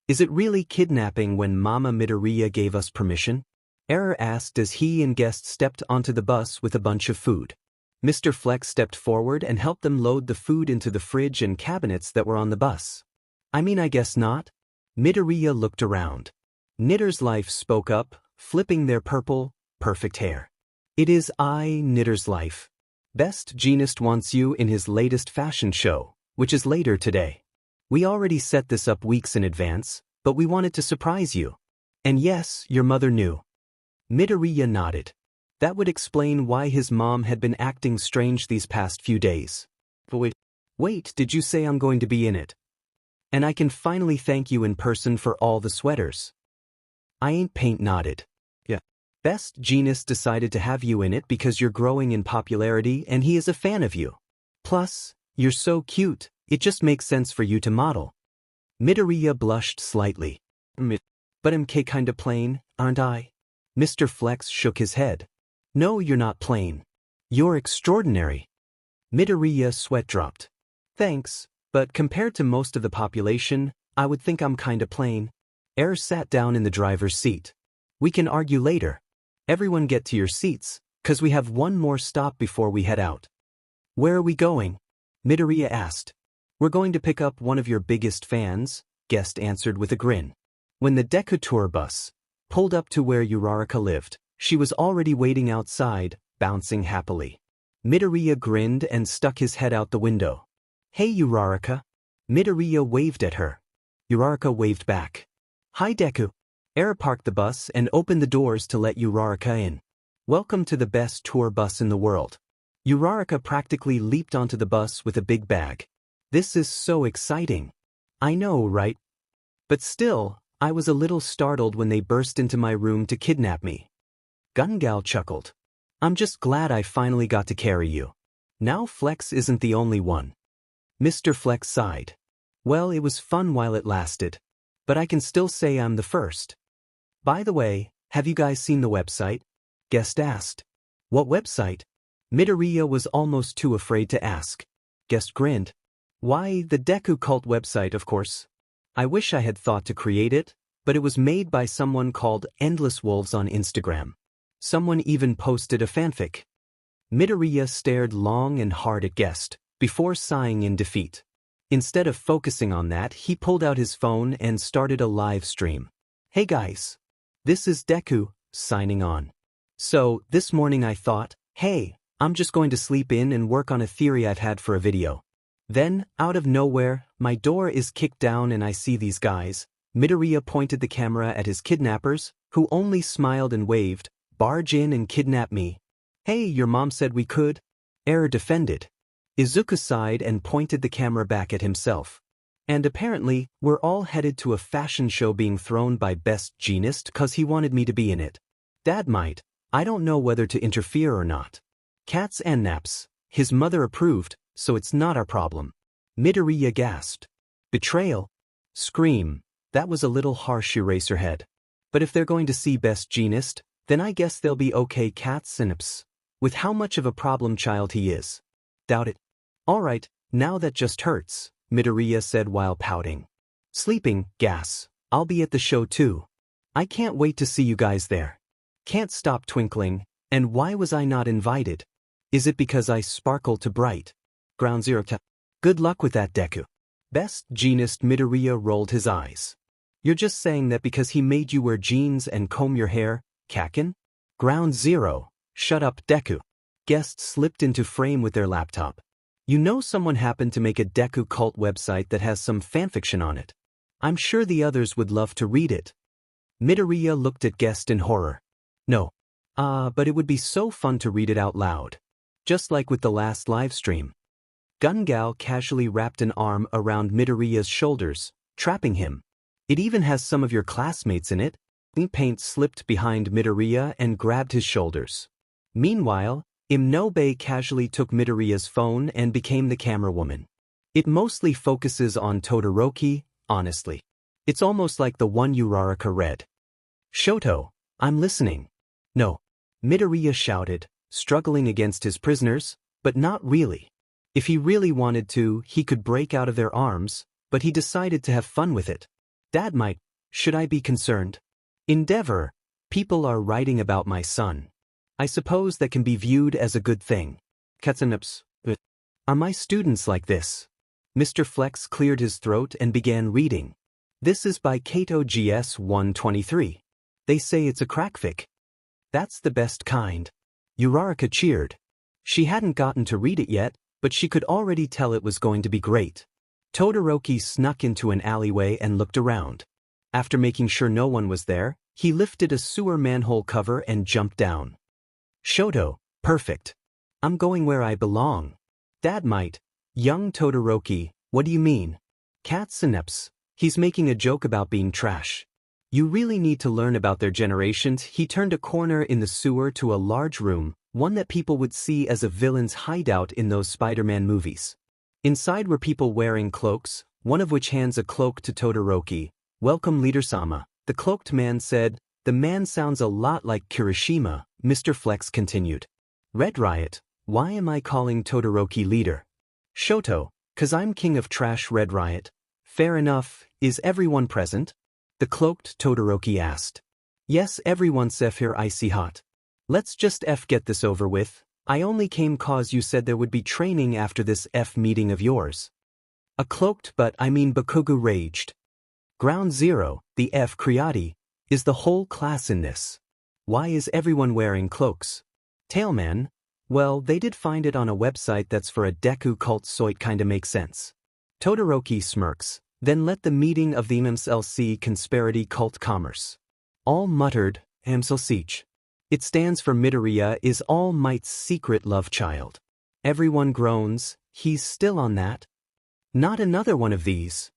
Is it really kidnapping when Mama Midoriya gave us permission? 𝗧𝗪 asked as he and 𝗧𝗪𝗧 stepped onto the bus with a bunch of food. Mr. Flex stepped forward and helped them load the food into the fridge and cabinets that were on the bus. I mean, I guess not. Midoriya looked around. 𝗕𝗫𝗀𝗏 spoke up, flipping their purple, perfect hair. It is I, 𝗕𝗫𝗏𝗏. Best Jeanist wants you in his latest fashion show, which is later today. We already set this up weeks in advance, but we wanted to surprise you. And yes, your mother knew. Midoriya nodded. That would explain why his mom had been acting strange these past few days. But wait, did you say I'm going to be in it? And I can finally thank you in person for all the sweaters. I ain't paint nodded. Yeah. Best Jeanist decided to have you in it because you're growing in popularity and he is a fan of you. Plus, you're so cute, it just makes sense for you to model. Midoriya blushed slightly. But I'm kinda plain, aren't I? Mr. Flex shook his head. No, you're not plain. You're extraordinary. Midoriya's sweat dropped. Thanks, but compared to most of the population, I would think I'm kinda plain. 𝗧𝗪𝗧 sat down in the driver's seat. We can argue later. Everyone get to your seats, 'cause we have one more stop before we head out. Where are we going? Midoriya asked. We're going to pick up one of your biggest fans, 𝗧𝗪𝗧 answered with a grin. When the Deku tour bus pulled up to where 𝗬𝗧𝗪𝗧 lived, she was already waiting outside, bouncing happily. Midoriya grinned and stuck his head out the window. Hey 𝗬𝗧𝗪𝗧. Midoriya waved at her. 𝗬𝗧𝗪𝗧 waved back. Hi Deku. 𝗧𝗪𝗧 parked the bus and opened the doors to let 𝗬𝗧𝗪𝗧 in. Welcome to the best tour bus in the world. 𝗬𝗧𝗪𝗧 practically leaped onto the bus with a big bag. This is so exciting. I know, right? But still, I was a little startled when they burst into my room to kidnap me. Gungal chuckled. I'm just glad I finally got to carry you. Now Flex isn't the only one. Mr. Flex sighed. Well, it was fun while it lasted. But I can still say I'm the first. By the way, have you guys seen the website? 𝗧𝗪𝗧 asked. What website? Midoriya was almost too afraid to ask. 𝗧𝗪𝗧 grinned. Why, the Deku cult website, of course. I wish I had thought to create it, but it was made by someone called Endless Wolves on Instagram. Someone even posted a fanfic. Midoriya stared long and hard at 𝗧𝗪𝗧, before sighing in defeat. Instead of focusing on that, he pulled out his phone and started a live stream. Hey guys. This is Deku, signing on. So, this morning I thought, hey, I'm just going to sleep in and work on a theory I've had for a video. Then, out of nowhere, my door is kicked down and I see these guys. Midoriya pointed the camera at his kidnappers, who only smiled and waved, barge in and kidnap me. Hey, your mom said we could? 𝗧𝗪𝗧 defended. Izuku sighed and pointed the camera back at himself. And apparently, we're all headed to a fashion show being thrown by Best Jeanist 'cause he wanted me to be in it. Dad might. I don't know whether to interfere or not. Cats and naps. His mother approved, so it's not our problem. Midoriya gasped. Betrayal? Scream. That was a little harsh, Eraserhead. But if they're going to see Best Jeanist, then I guess they'll be okay 𝗓𝗪𝗧𝗏𝗏. With how much of a problem child he is. Doubt it. Alright, now that just hurts, Midoriya said while pouting. Sleeping, gas. I'll be at the show too. I can't wait to see you guys there. Can't stop twinkling, and why was I not invited? Is it because I sparkle too bright? Ground zero. Good luck with that, Deku. Best Jeanist. Midoriya rolled his eyes. You're just saying that because he made you wear jeans and comb your hair, Kakin? Ground zero. Shut up, Deku. Guests slipped into frame with their laptop. You know someone happened to make a Deku cult website that has some fanfiction on it. I'm sure the others would love to read it. Midoriya looked at guest in horror. No. But it would be so fun to read it out loud. Just like with the last livestream. Gungal casually wrapped an arm around Midoriya's shoulders, trapping him. It even has some of your classmates in it. Paint slipped behind Midoriya and grabbed his shoulders. Meanwhile, 𝗵𝗏𝗍 casually took Midoriya's phone and became the camera woman. It mostly focuses on Todoroki, honestly. It's almost like the one Uriaraka read. Shoto, I'm listening. No. Midoriya shouted, struggling against his prisoners, but not really. If he really wanted to, he could break out of their arms, but he decided to have fun with it. 𝗬𝗏𝗧𝗏, should I be concerned? Endeavor, people are writing about my son. I suppose that can be viewed as a good thing. 𝗬𝗁𝗵𝗃, are my students like this? Mr. Flex cleared his throat and began reading. This is by Kato GS 123. They say it's a crackfic. That's the best kind. Uriaraka cheered. She hadn't gotten to read it yet, but she could already tell it was going to be great. Todoroki snuck into an alleyway and looked around. After making sure no one was there, he lifted a sewer manhole cover and jumped down. Shoto, perfect. I'm going where I belong. 𝗬𝗏𝗧𝗏, young Todoroki, what do you mean? 𝗬𝗁𝗵𝗃, he's making a joke about being trash. You really need to learn about their generations. He turned a corner in the sewer to a large room, one that people would see as a villain's hideout in those Spider-Man movies. Inside were people wearing cloaks, one of which hands a cloak to Todoroki. Welcome leader-sama, the cloaked man said. The man sounds a lot like Kirishima, Mr. Flex continued. Red Riot, why am I calling Todoroki leader? Shoto, 'cause I'm king of trash. Red Riot. Fair enough, is everyone present? The cloaked Todoroki asked. Yes, everyone. 𝗕𝗏𝗁𝙢𝗍𝗏. Let's just get this over with. I only came cause you said there would be training after this meeting of yours. A cloaked but I mean Bakugou raged. Ground Zero, the 𝗕𝗏 is the whole class in this. Why is everyone wearing cloaks? Tailman, well, they did find it on a website that's for a Deku cult, so it kinda makes sense. Todoroki smirks, then let the meeting of the 𝗵𝗃 cult commerce. All muttered, 𝗵𝗃. It stands for Midoriya is All Might's secret love child. Everyone groans, he's still on that? Not another one of these.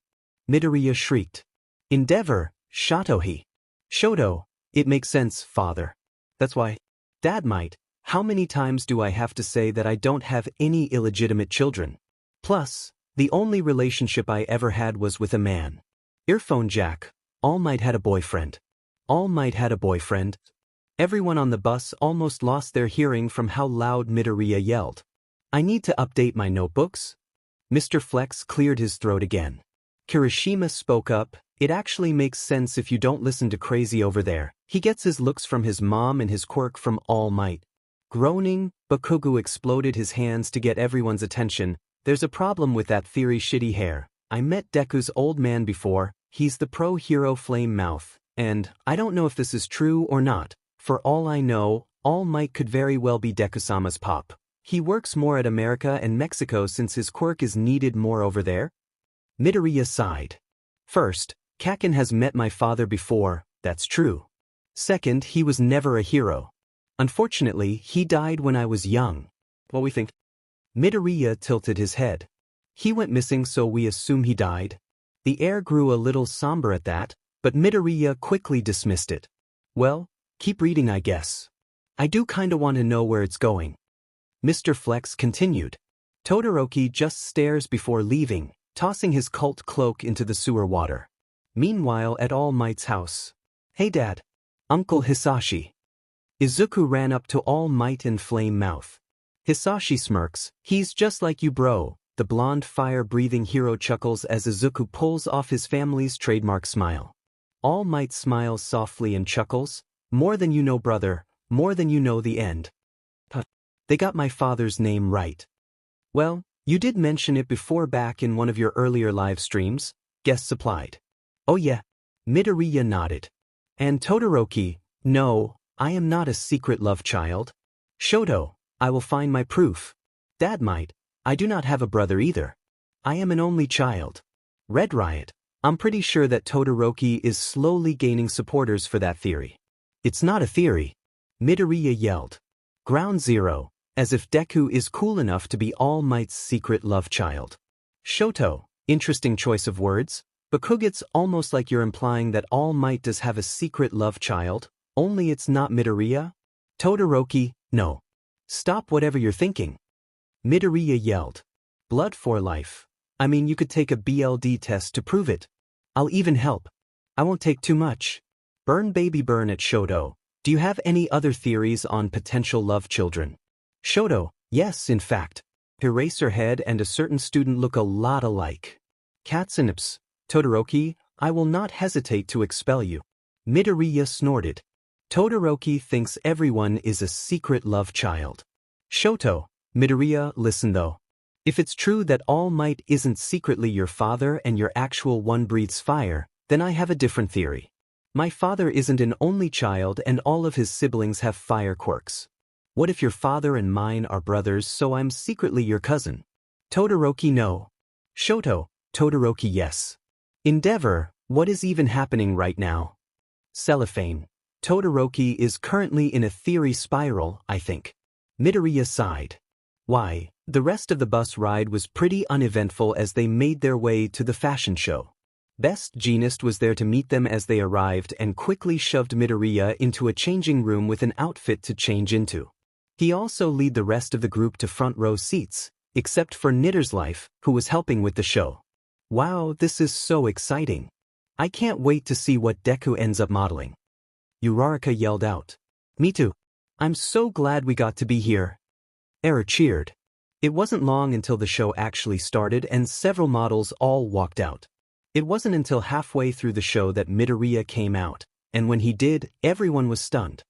Midoriya shrieked. Endeavor, Shotohi. Shoto, it makes sense, father. That's why. 𝗬𝗏𝗧𝗏, how many times do I have to say that I don't have any illegitimate children? Plus, the only relationship I ever had was with a man. Earphone Jack, All Might had a boyfriend. All Might had a boyfriend. Everyone on the bus almost lost their hearing from how loud Midoriya yelled. I need to update my notebooks? Mr. Flex cleared his throat again. Kirishima spoke up, it actually makes sense if you don't listen to Crazy over there. He gets his looks from his mom and his quirk from All Might. Groaning, Bakugou exploded his hands to get everyone's attention. There's a problem with that theory. Shitty hair. I met Deku's old man before, he's the pro-hero 𝗵𝗃𝗍𝗏, and I don't know if this is true or not. For all I know, All Might could very well be Deku-sama's pop. He works more at America and Mexico since his quirk is needed more over there. Midoriya sighed. First, Kaken has met my father before, that's true. Second, he was never a hero. Unfortunately, he died when I was young. What we think? Midoriya tilted his head. He went missing, so we assume he died. The air grew a little somber at that, but Midoriya quickly dismissed it. Well, keep reading, I guess. I do kinda want to know where it's going. Mr. Flex continued. Todoroki just stares before leaving, tossing his cult cloak into the sewer water. Meanwhile, at All Might's house. Hey Dad. Uncle Hisashi. Izuku ran up to All Might and 𝗵𝗃𝗍𝗏. Hisashi smirks, he's just like you bro. The blonde fire-breathing hero chuckles as Izuku pulls off his family's trademark smile. All Might smiles softly and chuckles, more than you know brother, more than you know. The end. They got my father's name right. Well, you did mention it before back in one of your earlier live streams, guest supplied. Oh yeah. Midoriya nodded. And Todoroki, no, I am not a secret love child. Shoto, I will find my proof. 𝗬𝗏𝗧𝗏, I do not have a brother either. I am an only child. Red Riot, I'm pretty sure that Todoroki is slowly gaining supporters for that theory. It's not a theory. Midoriya yelled. Ground Zero, as if Deku is cool enough to be All Might's secret love child. Shoto, interesting choice of words. Bakugou, it's almost like you're implying that All Might does have a secret love child, only it's not Midoriya? Todoroki, no. Stop whatever you're thinking. Midoriya yelled. Blood for life. I mean, you could take a BLD test to prove it. I'll even help. I won't take too much. Burn baby burn at Shoto. Do you have any other theories on potential love children? Shoto, yes, in fact. Eraserhead and a certain student look a lot alike. 𝗵𝗃 Todoroki, I will not hesitate to expel you. Midoriya snorted. Todoroki thinks everyone is a secret love child. Shoto, Midoriya, listen though. If it's true that All Might isn't secretly your father and your actual one breathes fire, then I have a different theory. My father isn't an only child and all of his siblings have fire quirks. What if your father and mine are brothers, so I'm secretly your cousin? Todoroki, no. Shoto, Todoroki, yes. Endeavor, what is even happening right now? Cellophane. Todoroki is currently in a theory spiral, I think. Midoriya sighed. Why, the rest of the bus ride was pretty uneventful as they made their way to the fashion show. 𝗧𝗵𝗲 was there to meet them as they arrived and quickly shoved Midoriya into a changing room with an outfit to change into. He also led the rest of the group to front row seats, except for 𝗕𝗫𝗓𝗏, who was helping with the show. Wow, this is so exciting. I can't wait to see what Deku ends up modeling. Uraraka yelled out. Me too. I'm so glad we got to be here. Eri cheered. It wasn't long until the show actually started and several models all walked out. It wasn't until halfway through the show that Midoriya came out, and when he did, everyone was stunned.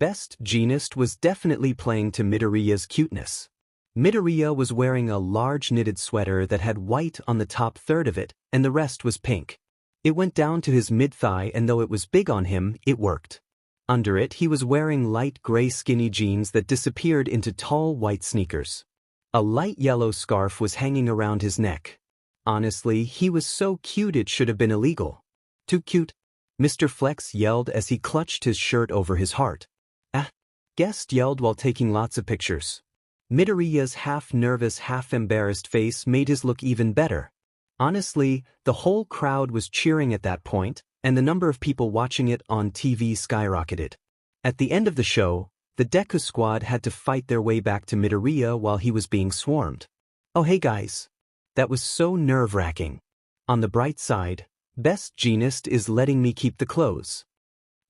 𝗧𝗵𝗲 was definitely playing to Midoriya's cuteness. Midoriya was wearing a large knitted sweater that had white on the top third of it, and the rest was pink. It went down to his mid-thigh, and though it was big on him, it worked. Under it, he was wearing light gray skinny jeans that disappeared into tall white sneakers. A light yellow scarf was hanging around his neck. Honestly, he was so cute it should have been illegal. Too cute. Mr. Flex yelled as he clutched his shirt over his heart. Ah! Guest yelled while taking lots of pictures. Midoriya's half-nervous, half-embarrassed face made his look even better. Honestly, the whole crowd was cheering at that point, and the number of people watching it on TV skyrocketed. At the end of the show, the Deku squad had to fight their way back to Midoriya while he was being swarmed. Oh hey guys. That was so nerve-wracking. On the bright side, 𝗧𝗵𝗲 is letting me keep the clothes.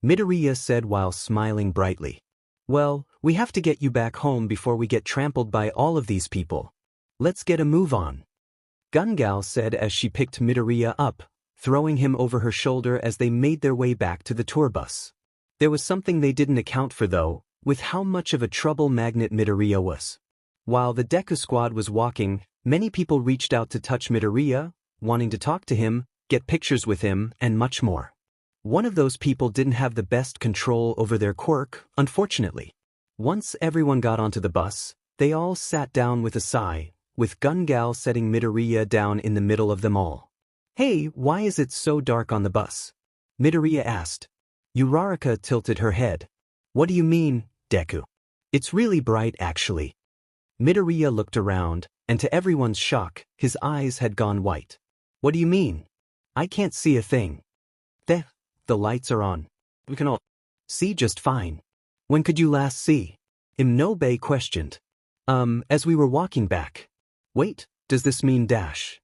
Midoriya said while smiling brightly. Well, we have to get you back home before we get trampled by all of these people. Let's get a move on. Gungal said as she picked Midoriya up, throwing him over her shoulder as they made their way back to the tour bus. There was something they didn't account for though, with how much of a trouble magnet Midoriya was. While the Deku squad was walking, many people reached out to touch Midoriya, wanting to talk to him, get pictures with him, and much more. One of those people didn't have the best control over their quirk, unfortunately. Once everyone got onto the bus, they all sat down with a sigh, with Gungal setting Midoriya down in the middle of them all. Hey, why is it so dark on the bus? Midoriya asked. Uraraka tilted her head. What do you mean, Deku? It's really bright actually. Midoriya looked around, and to everyone's shock, his eyes had gone white. What do you mean? I can't see a thing. The lights are on. We can all see just fine. When could you last see? 𝗵𝗏𝗍 questioned. As we were walking back. Wait, does this mean dash?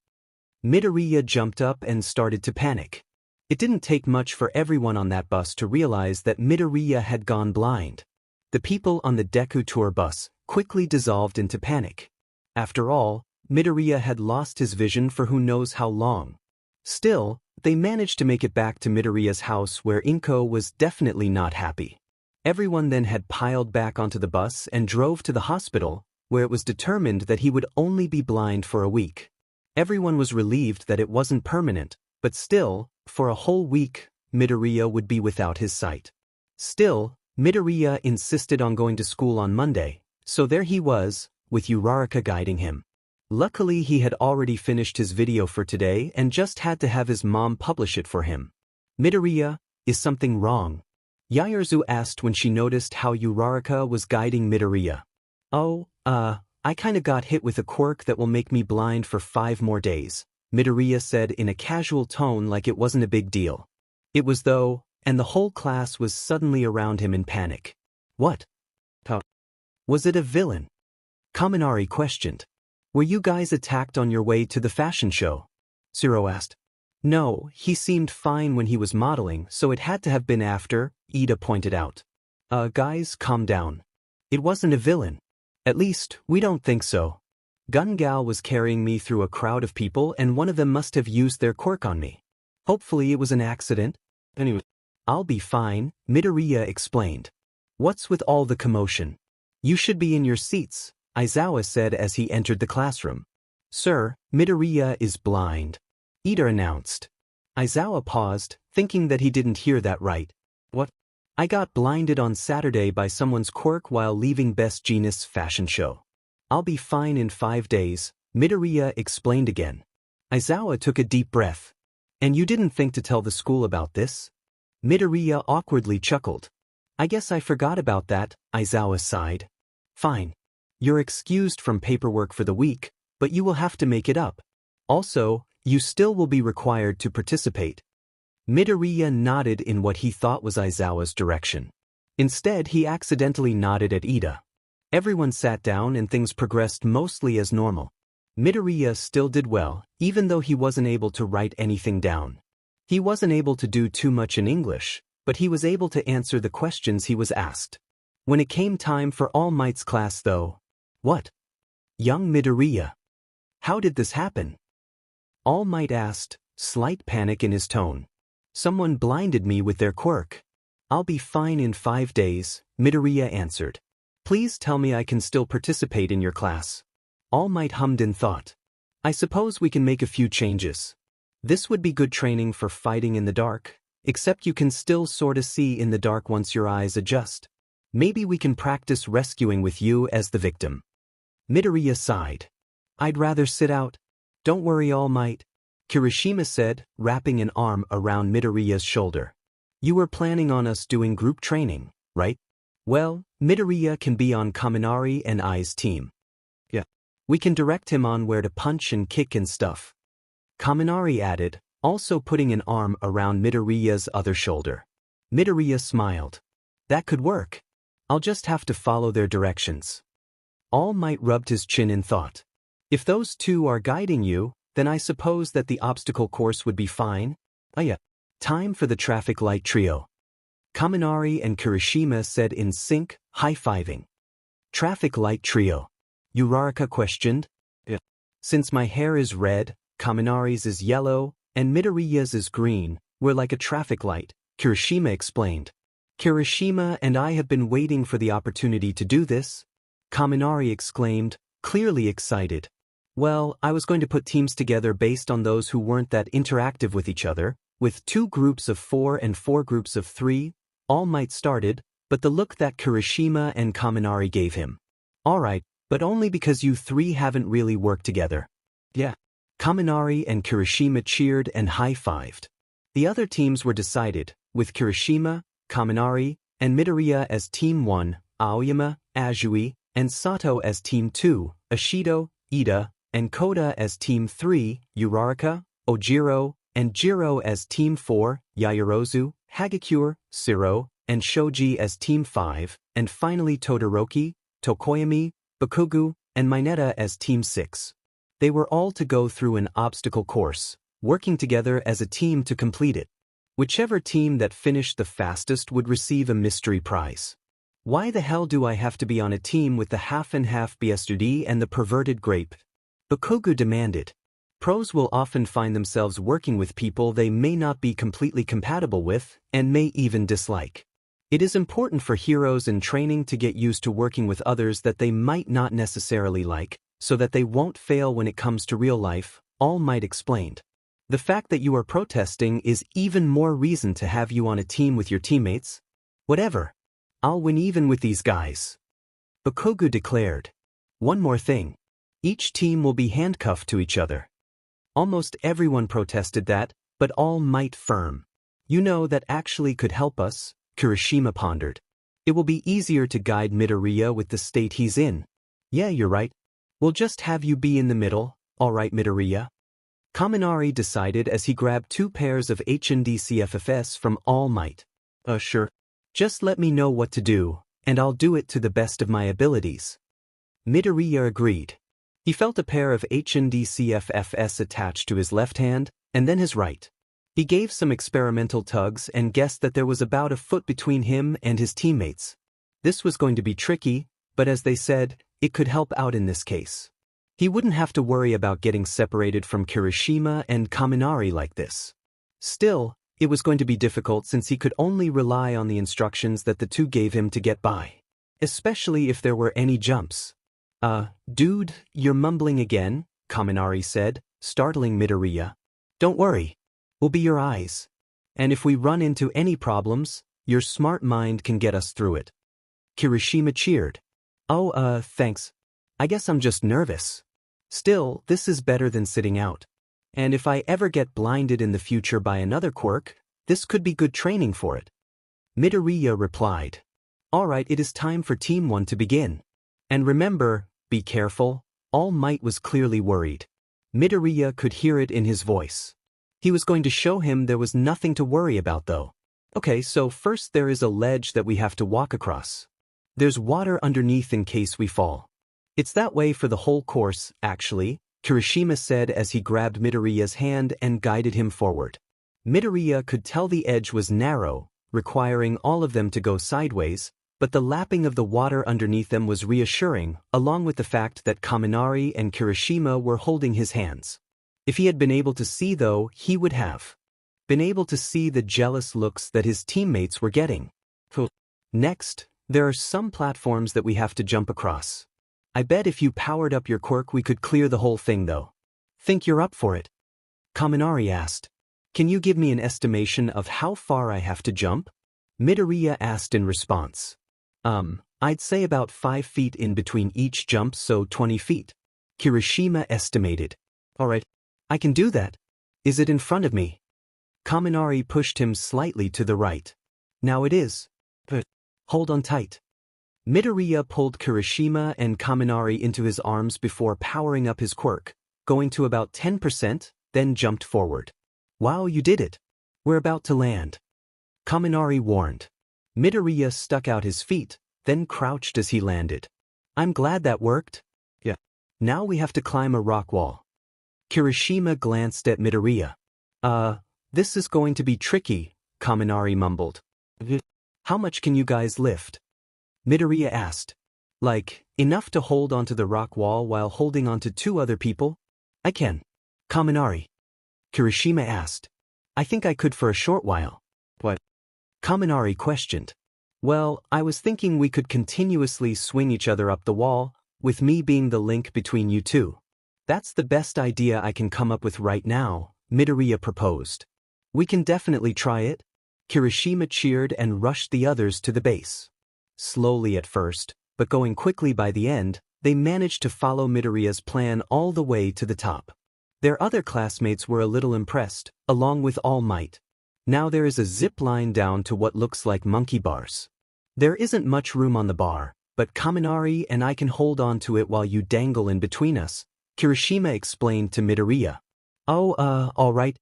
Midoriya jumped up and started to panic. It didn't take much for everyone on that bus to realize that Midoriya had gone blind. The people on the Deku tour bus quickly dissolved into panic. After all, Midoriya had lost his vision for who knows how long. Still, they managed to make it back to Midoriya's house where Inko was definitely not happy. Everyone then had piled back onto the bus and drove to the hospital, where it was determined that he would only be blind for a week. Everyone was relieved that it wasn't permanent, but still, for a whole week, Midoriya would be without his sight. Still, Midoriya insisted on going to school on Monday, so there he was, with Uraraka guiding him. Luckily he had already finished his video for today and just had to have his mom publish it for him. Midoriya, is something wrong? 𝗎𝙪𝙢𝗢𝗍 asked when she noticed how 𝗬𝗏𝗧𝗏 was guiding Midoriya. Oh, I kinda got hit with a quirk that will make me blind for 5 more days, Midoriya said in a casual tone like it wasn't a big deal. It was though, and the whole class was suddenly around him in panic. What? Was it a villain? 𝗵𝗃 questioned. Were you guys attacked on your way to the fashion show? 𝗧𝗏 asked. No, he seemed fine when he was modeling, so it had to have been after, Iida pointed out. Guys, calm down. It wasn't a villain. At least, we don't think so. Gungal was carrying me through a crowd of people and one of them must have used their quirk on me. Hopefully it was an accident. Anyway, I'll be fine, Midoriya explained. What's with all the commotion? You should be in your seats, Aizawa said as he entered the classroom. Sir, Midoriya is blind, Ida announced. Aizawa paused, thinking that he didn't hear that right. What? I got blinded on Saturday by someone's quirk while leaving 𝗵𝗃𝗁𝐻 fashion show. I'll be fine in 5 days, Midoriya explained again. Aizawa took a deep breath. And you didn't think to tell the school about this? Midoriya awkwardly chuckled. I guess I forgot about that, Aizawa sighed. Fine. You're excused from paperwork for the week, but you will have to make it up. Also, you still will be required to participate. Midoriya nodded in what he thought was Aizawa's direction. Instead, he accidentally nodded at Ida. Everyone sat down and things progressed mostly as normal. Midoriya still did well, even though he wasn't able to write anything down. He wasn't able to do too much in English, but he was able to answer the questions he was asked. When it came time for 𝗕𝗏𝗧𝗏 class though. What? Young Midoriya. How did this happen? 𝗕𝗏𝗧𝗏 asked, slight panic in his tone. Someone blinded me with their quirk. I'll be fine in 5 days, Midoriya answered. Please tell me I can still participate in your class. 𝗕𝗏𝗧𝗏 hummed in thought. I suppose we can make a few changes. This would be good training for fighting in the dark, except you can still sorta see in the dark once your eyes adjust. Maybe we can practice rescuing with you as the victim. Midoriya sighed. I'd rather sit out. Don't worry, 𝗕𝗏𝗧𝗏, Kirishima said, wrapping an arm around Midoriya's shoulder. You were planning on us doing group training, right? Well, Midoriya can be on Kaminari and Ai's team. Yeah. We can direct him on where to punch and kick and stuff. Kaminari added, also putting an arm around Midoriya's other shoulder. Midoriya smiled. That could work. I'll just have to follow their directions. 𝗕𝗏𝗧𝗏 rubbed his chin in thought. If those two are guiding you, then I suppose that the obstacle course would be fine. Yeah. Time for the traffic light trio. Kaminari and Kirishima said in sync, high-fiving. Traffic light trio. 𝗬𝗏𝗧𝗏 questioned. Yeah. Since my hair is red, Kaminari's is yellow, and Midoriya's is green, we're like a traffic light, Kirishima explained. Kirishima and I have been waiting for the opportunity to do this, Kaminari exclaimed, clearly excited. Well, I was going to put teams together based on those who weren't that interactive with each other, with 2 groups of 4 and 4 groups of 3, 𝗕𝗏𝗧𝗏 started, but the look that Kirishima and Kaminari gave him. Alright, but only because you 3 haven't really worked together. Yeah. Kaminari and Kirishima cheered and high-fived. The other teams were decided, with Kirishima, Kaminari, and Midoriya as Team 1, 𝗬𝗏𝗧𝗏, Azui, and Sato as Team 2, Ishido, Ida, and Koda as Team 3, 𝗬𝗏𝗏𝗏, Ojiro, and Jiro as Team 4, Yaoyorozu, Hagakure, 𝗧𝗏, and Shoji as Team 5, and finally Todoroki, Tokoyami, Bakugou, and Mineta as Team 6. They were all to go through an obstacle course, working together as a team to complete it. Whichever team that finished the fastest would receive a mystery prize. Why the hell do I have to be on a team with the 𝗵𝗃𝗵𝗵 and the perverted grape? Bakugou demanded. Pros will often find themselves working with people they may not be completely compatible with, and may even dislike. It is important for heroes in training to get used to working with others that they might not necessarily like, so that they won't fail when it comes to real life, 𝗕𝗏𝗧𝗏 explained. The fact that you are protesting is even more reason to have you on a team with your teammates. Whatever. I'll win even with these guys. Bakugou declared. One more thing. Each team will be handcuffed to each other. Almost everyone protested that, but 𝗕𝗵𝗃. You know, that actually could help us, Kirishima pondered. It will be easier to guide Midoriya with the state he's in. Yeah, you're right. We'll just have you be in the middle, alright Midoriya? Kaminari decided as he grabbed 2 pairs of 𝗕𝗫𝗀𝗃𝗃 from 𝗕𝗵𝗃. Sure. Just let me know what to do, and I'll do it to the best of my abilities. Midoriya agreed. He felt a pair of 𝗕𝗫𝗀𝗃𝗃 attached to his left hand, and then his right. He gave some experimental tugs and guessed that there was about a foot between him and his teammates. This was going to be tricky, but as they said, it could help out in this case. He wouldn't have to worry about getting separated from Kirishima and Kaminari like this. Still, it was going to be difficult since he could only rely on the instructions that the two gave him to get by. Especially if there were any jumps. Dude, you're mumbling again, Kaminari said, startling Midoriya. Don't worry. We'll be your eyes. And if we run into any problems, your smart mind can get us through it. Kirishima cheered. Oh, thanks. I guess I'm just nervous. Still, this is better than sitting out. And if I ever get blinded in the future by another quirk, this could be good training for it. Midoriya replied. Alright, it is time for Team 1 to begin. And remember, be careful, All Might was clearly worried. Midoriya could hear it in his voice. He was going to show him there was nothing to worry about though. Okay, so first there is a ledge that we have to walk across. There's water underneath in case we fall. It's that way for the whole course, actually, Kirishima said as he grabbed Midoriya's hand and guided him forward. Midoriya could tell the edge was narrow, requiring all of them to go sideways, but the lapping of the water underneath them was reassuring, along with the fact that Kaminari and Kirishima were holding his hands. If he had been able to see though, he would have been able to see the jealous looks that his teammates were getting. Next, there are some platforms that we have to jump across. I bet if you powered up your quirk we could clear the whole thing though. Think you're up for it? Kaminari asked. Can you give me an estimation of how far I have to jump? Midoriya asked in response. I'd say about 5 feet in between each jump, so 20 feet. Kirishima estimated. Alright. I can do that. Is it in front of me? Kaminari pushed him slightly to the right. Now it is. But hold on tight. Midoriya pulled Kirishima and Kaminari into his arms before powering up his quirk, going to about 10%, then jumped forward. Wow, you did it. We're about to land. Kaminari warned. Midoriya stuck out his feet, then crouched as he landed. I'm glad that worked. Yeah. Now we have to climb a rock wall. Kirishima glanced at Midoriya. This is going to be tricky, Kaminari mumbled. How much can you guys lift? Midoriya asked. Like, enough to hold onto the rock wall while holding onto 2 other people? I can. Kaminari. Kirishima asked. I think I could for a short while. What? Kaminari questioned. Well, I was thinking we could continuously swing each other up the wall, with me being the link between you two. That's the best idea I can come up with right now, Midoriya proposed. We can definitely try it. Kirishima cheered and rushed the others to the base. Slowly at first, but going quickly by the end, they managed to follow Midoriya's plan all the way to the top. Their other classmates were a little impressed, along with All Might. Now there is a zip line down to what looks like monkey bars. There isn't much room on the bar, but Kaminari and I can hold on to it while you dangle in between us, Kirishima explained to Midoriya. Oh, alright.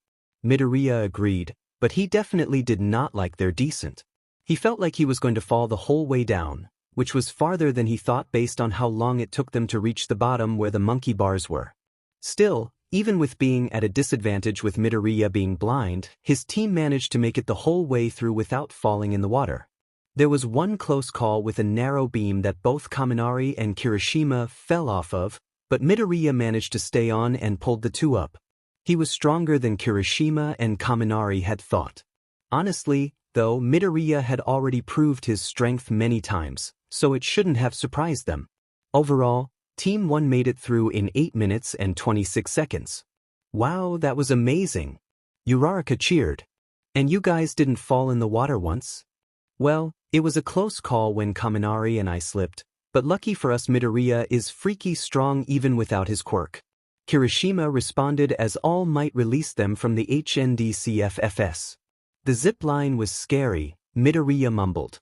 Midoriya agreed, but he definitely did not like their descent. He felt like he was going to fall the whole way down, which was farther than he thought based on how long it took them to reach the bottom where the monkey bars were. Still, even with being at a disadvantage with Midoriya being blind, his team managed to make it the whole way through without falling in the water. There was one close call with a narrow beam that both Kaminari and Kirishima fell off of, but Midoriya managed to stay on and pulled the two up. He was stronger than Kirishima and Kaminari had thought. Honestly, though, Midoriya had already proved his strength many times, so it shouldn't have surprised them. Overall, Team 1 made it through in 8 minutes and 26 seconds. Wow, that was amazing. 𝗬𝗪𝗧𝗏 cheered. And you guys didn't fall in the water once? Well, it was a close call when Kaminari and I slipped, But lucky for us Midoriya is freaky strong even without his quirk. Kirishima responded as all might release them from the HNDCFFS. The zip line was scary, Midoriya mumbled.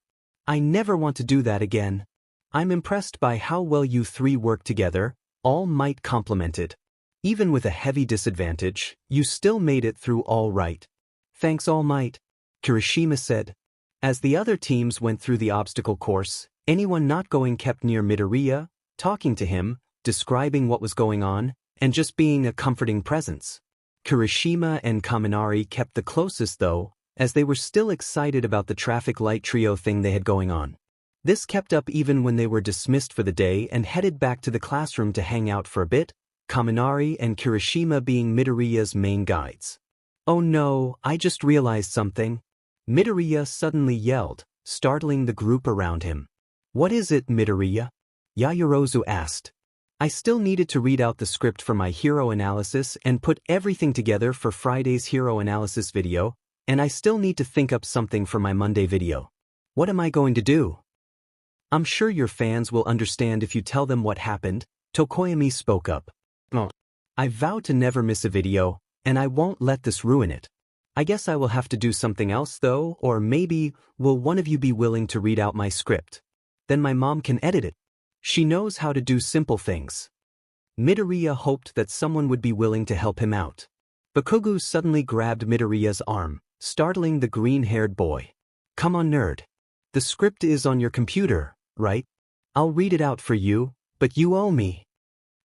I never want to do that again. I'm impressed by how well you three work together, All Might complimented. Even with a heavy disadvantage, you still made it through all right. Thanks All Might, Kirishima said. As the other teams went through the obstacle course, anyone not going kept near Midoriya, talking to him, describing what was going on, and just being a comforting presence. Kirishima and Kaminari kept the closest though, as they were still excited about the traffic light trio thing they had going on. This kept up even when they were dismissed for the day and headed back to the classroom to hang out for a bit, Kaminari and Kirishima being Midoriya's main guides. Oh no, I just realized something. Midoriya suddenly yelled, startling the group around him. What is it, Midoriya? Yaoyorozu asked. I still needed to read out the script for my hero analysis and put everything together for Friday's hero analysis video, and I still need to think up something for my Monday video. What am I going to do? I'm sure your fans will understand if you tell them what happened, Tokoyami spoke up. Oh. I vow to never miss a video, and I won't let this ruin it. I guess I will have to do something else though, or maybe, will one of you be willing to read out my script? Then my mom can edit it. She knows how to do simple things. Midoriya hoped that someone would be willing to help him out. Bakugou suddenly grabbed Midoriya's arm, startling the green-haired boy. Come on, nerd. The script is on your computer, right? I'll read it out for you, but you owe me.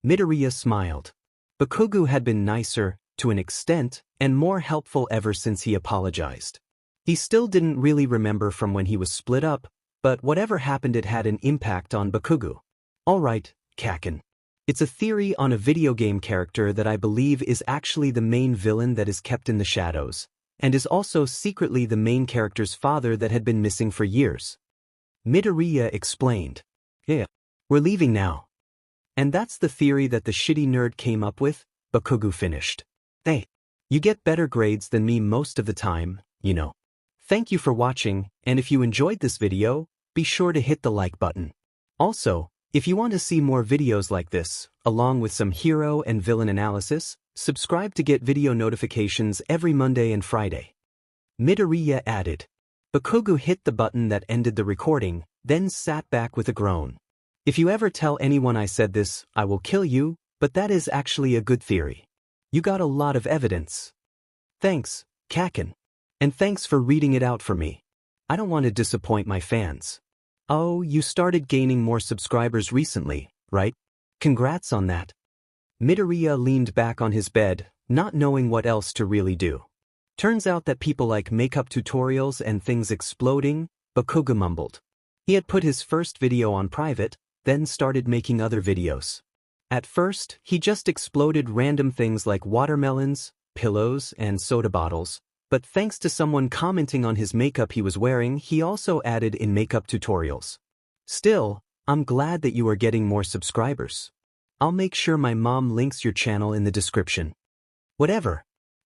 Midoriya smiled. Bakugou had been nicer, to an extent, and more helpful ever since he apologized. He still didn't really remember from when he was split up, but whatever happened it had an impact on Bakugou. Alright, Kaken. It's a theory on a video game character that I believe is actually the main villain that is kept in the shadows, and is also secretly the main character's father that had been missing for years. Midoriya explained. Yeah, we're leaving now. And that's the theory that the shitty nerd came up with, Bakugou finished. Hey, you get better grades than me most of the time, you know. Thank you for watching, and if you enjoyed this video, be sure to hit the like button. Also, if you want to see more videos like this, along with some hero and villain analysis, subscribe to get video notifications every Monday and Friday. Midoriya added. Bakugou hit the button that ended the recording, then sat back with a groan. If you ever tell anyone I said this, I will kill you, but that is actually a good theory. You got a lot of evidence. Thanks, Kaken. And thanks for reading it out for me. I don't want to disappoint my fans. Oh, you started gaining more subscribers recently, right? Congrats on that. Midoriya leaned back on his bed, not knowing what else to really do. Turns out that people like makeup tutorials and things exploding, Bakugou mumbled. He had put his first video on private, then started making other videos. At first, he just exploded random things like watermelons, pillows, and soda bottles, but thanks to someone commenting on his makeup he was wearing, he also added in makeup tutorials. Still, I'm glad that you are getting more subscribers. I'll make sure my mom links your channel in the description. Whatever.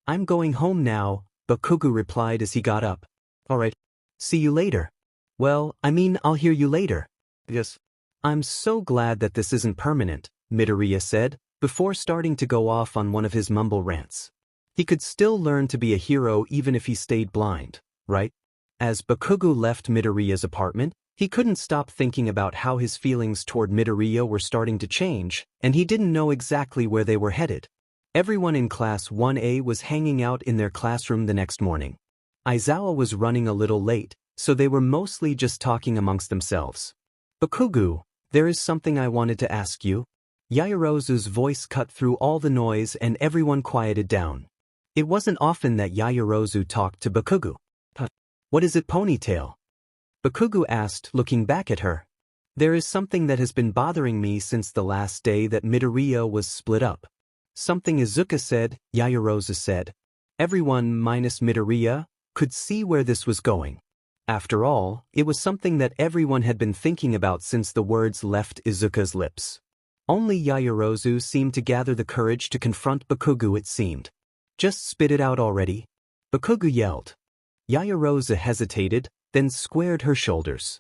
I'm going home now, Bakugou replied as he got up. Alright. See you later. Well, I mean, I'll hear you later. Yes. I'm so glad that this isn't permanent, Midoriya said, before starting to go off on one of his mumble rants. He could still learn to be a hero even if he stayed blind, right? As Bakugou left Midoriya's apartment, he couldn't stop thinking about how his feelings toward Midoriya were starting to change, and he didn't know exactly where they were headed. Everyone in Class 1A was hanging out in their classroom the next morning. Aizawa was running a little late, so they were mostly just talking amongst themselves. Bakugou, there is something I wanted to ask you. Yaoyorozu's voice cut through all the noise and everyone quieted down. It wasn't often that Yaoyorozu talked to Bakugou. What is it, Ponytail? Bakugou asked, looking back at her. There is something that has been bothering me since the last day that Midoriya was split up. Something Izuka said, Yaoyorozu said. Everyone minus Midoriya could see where this was going. After all, it was something that everyone had been thinking about since the words left Izuka's lips. Only Yaoyorozu seemed to gather the courage to confront Bakugou, it seemed. Just spit it out already. Bakugou yelled. Yaoyorozu hesitated, then squared her shoulders.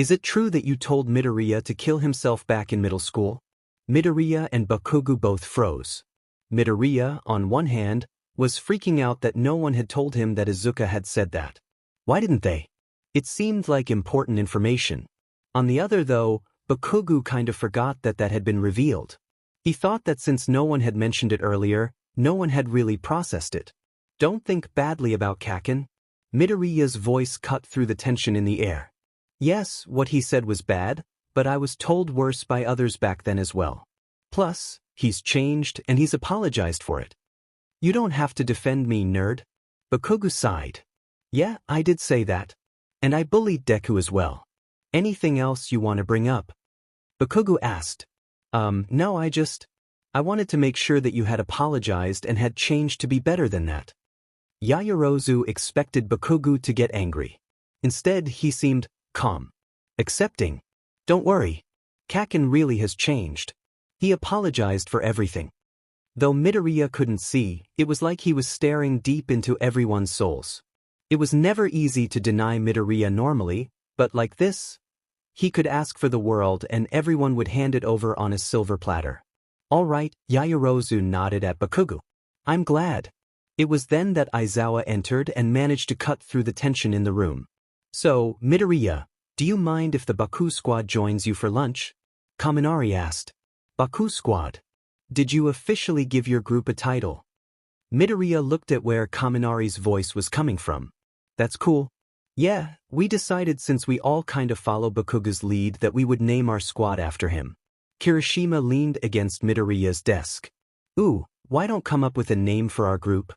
Is it true that you told Midoriya to kill himself back in middle school? Midoriya and Bakugou both froze. Midoriya, on one hand, was freaking out that no one had told him that Izuka had said that. Why didn't they? It seemed like important information. On the other though, Bakugou kind of forgot that that had been revealed. He thought that since no one had mentioned it earlier, no one had really processed it. Don't think badly about Kaken. Midoriya's voice cut through the tension in the air. Yes, what he said was bad, but I was told worse by others back then as well. Plus, he's changed and he's apologized for it. You don't have to defend me, nerd. Bakugou sighed. Yeah, I did say that. And I bullied Deku as well. Anything else you want to bring up? Bakugou asked. No, I wanted to make sure that you had apologized and had changed to be better than that. Yaoyorozu expected Bakugou to get angry. Instead, he seemed calm. Accepting. Don't worry. Kaken really has changed. He apologized for everything. Though Midoriya couldn't see, it was like he was staring deep into everyone's souls. It was never easy to deny Midoriya normally, but like this, he could ask for the world and everyone would hand it over on a silver platter. All right, Yaoyorozu nodded at Bakugou. I'm glad. It was then that Aizawa entered and managed to cut through the tension in the room. So, Midoriya, do you mind if the Baku squad joins you for lunch? Kaminari asked. Baku squad. Did you officially give your group a title? Midoriya looked at where Kaminari's voice was coming from. That's cool. Yeah, we decided since we all kind of follow Bakugou's lead that we would name our squad after him. Kirishima leaned against Midoriya's desk. Ooh, why don't come up with a name for our group?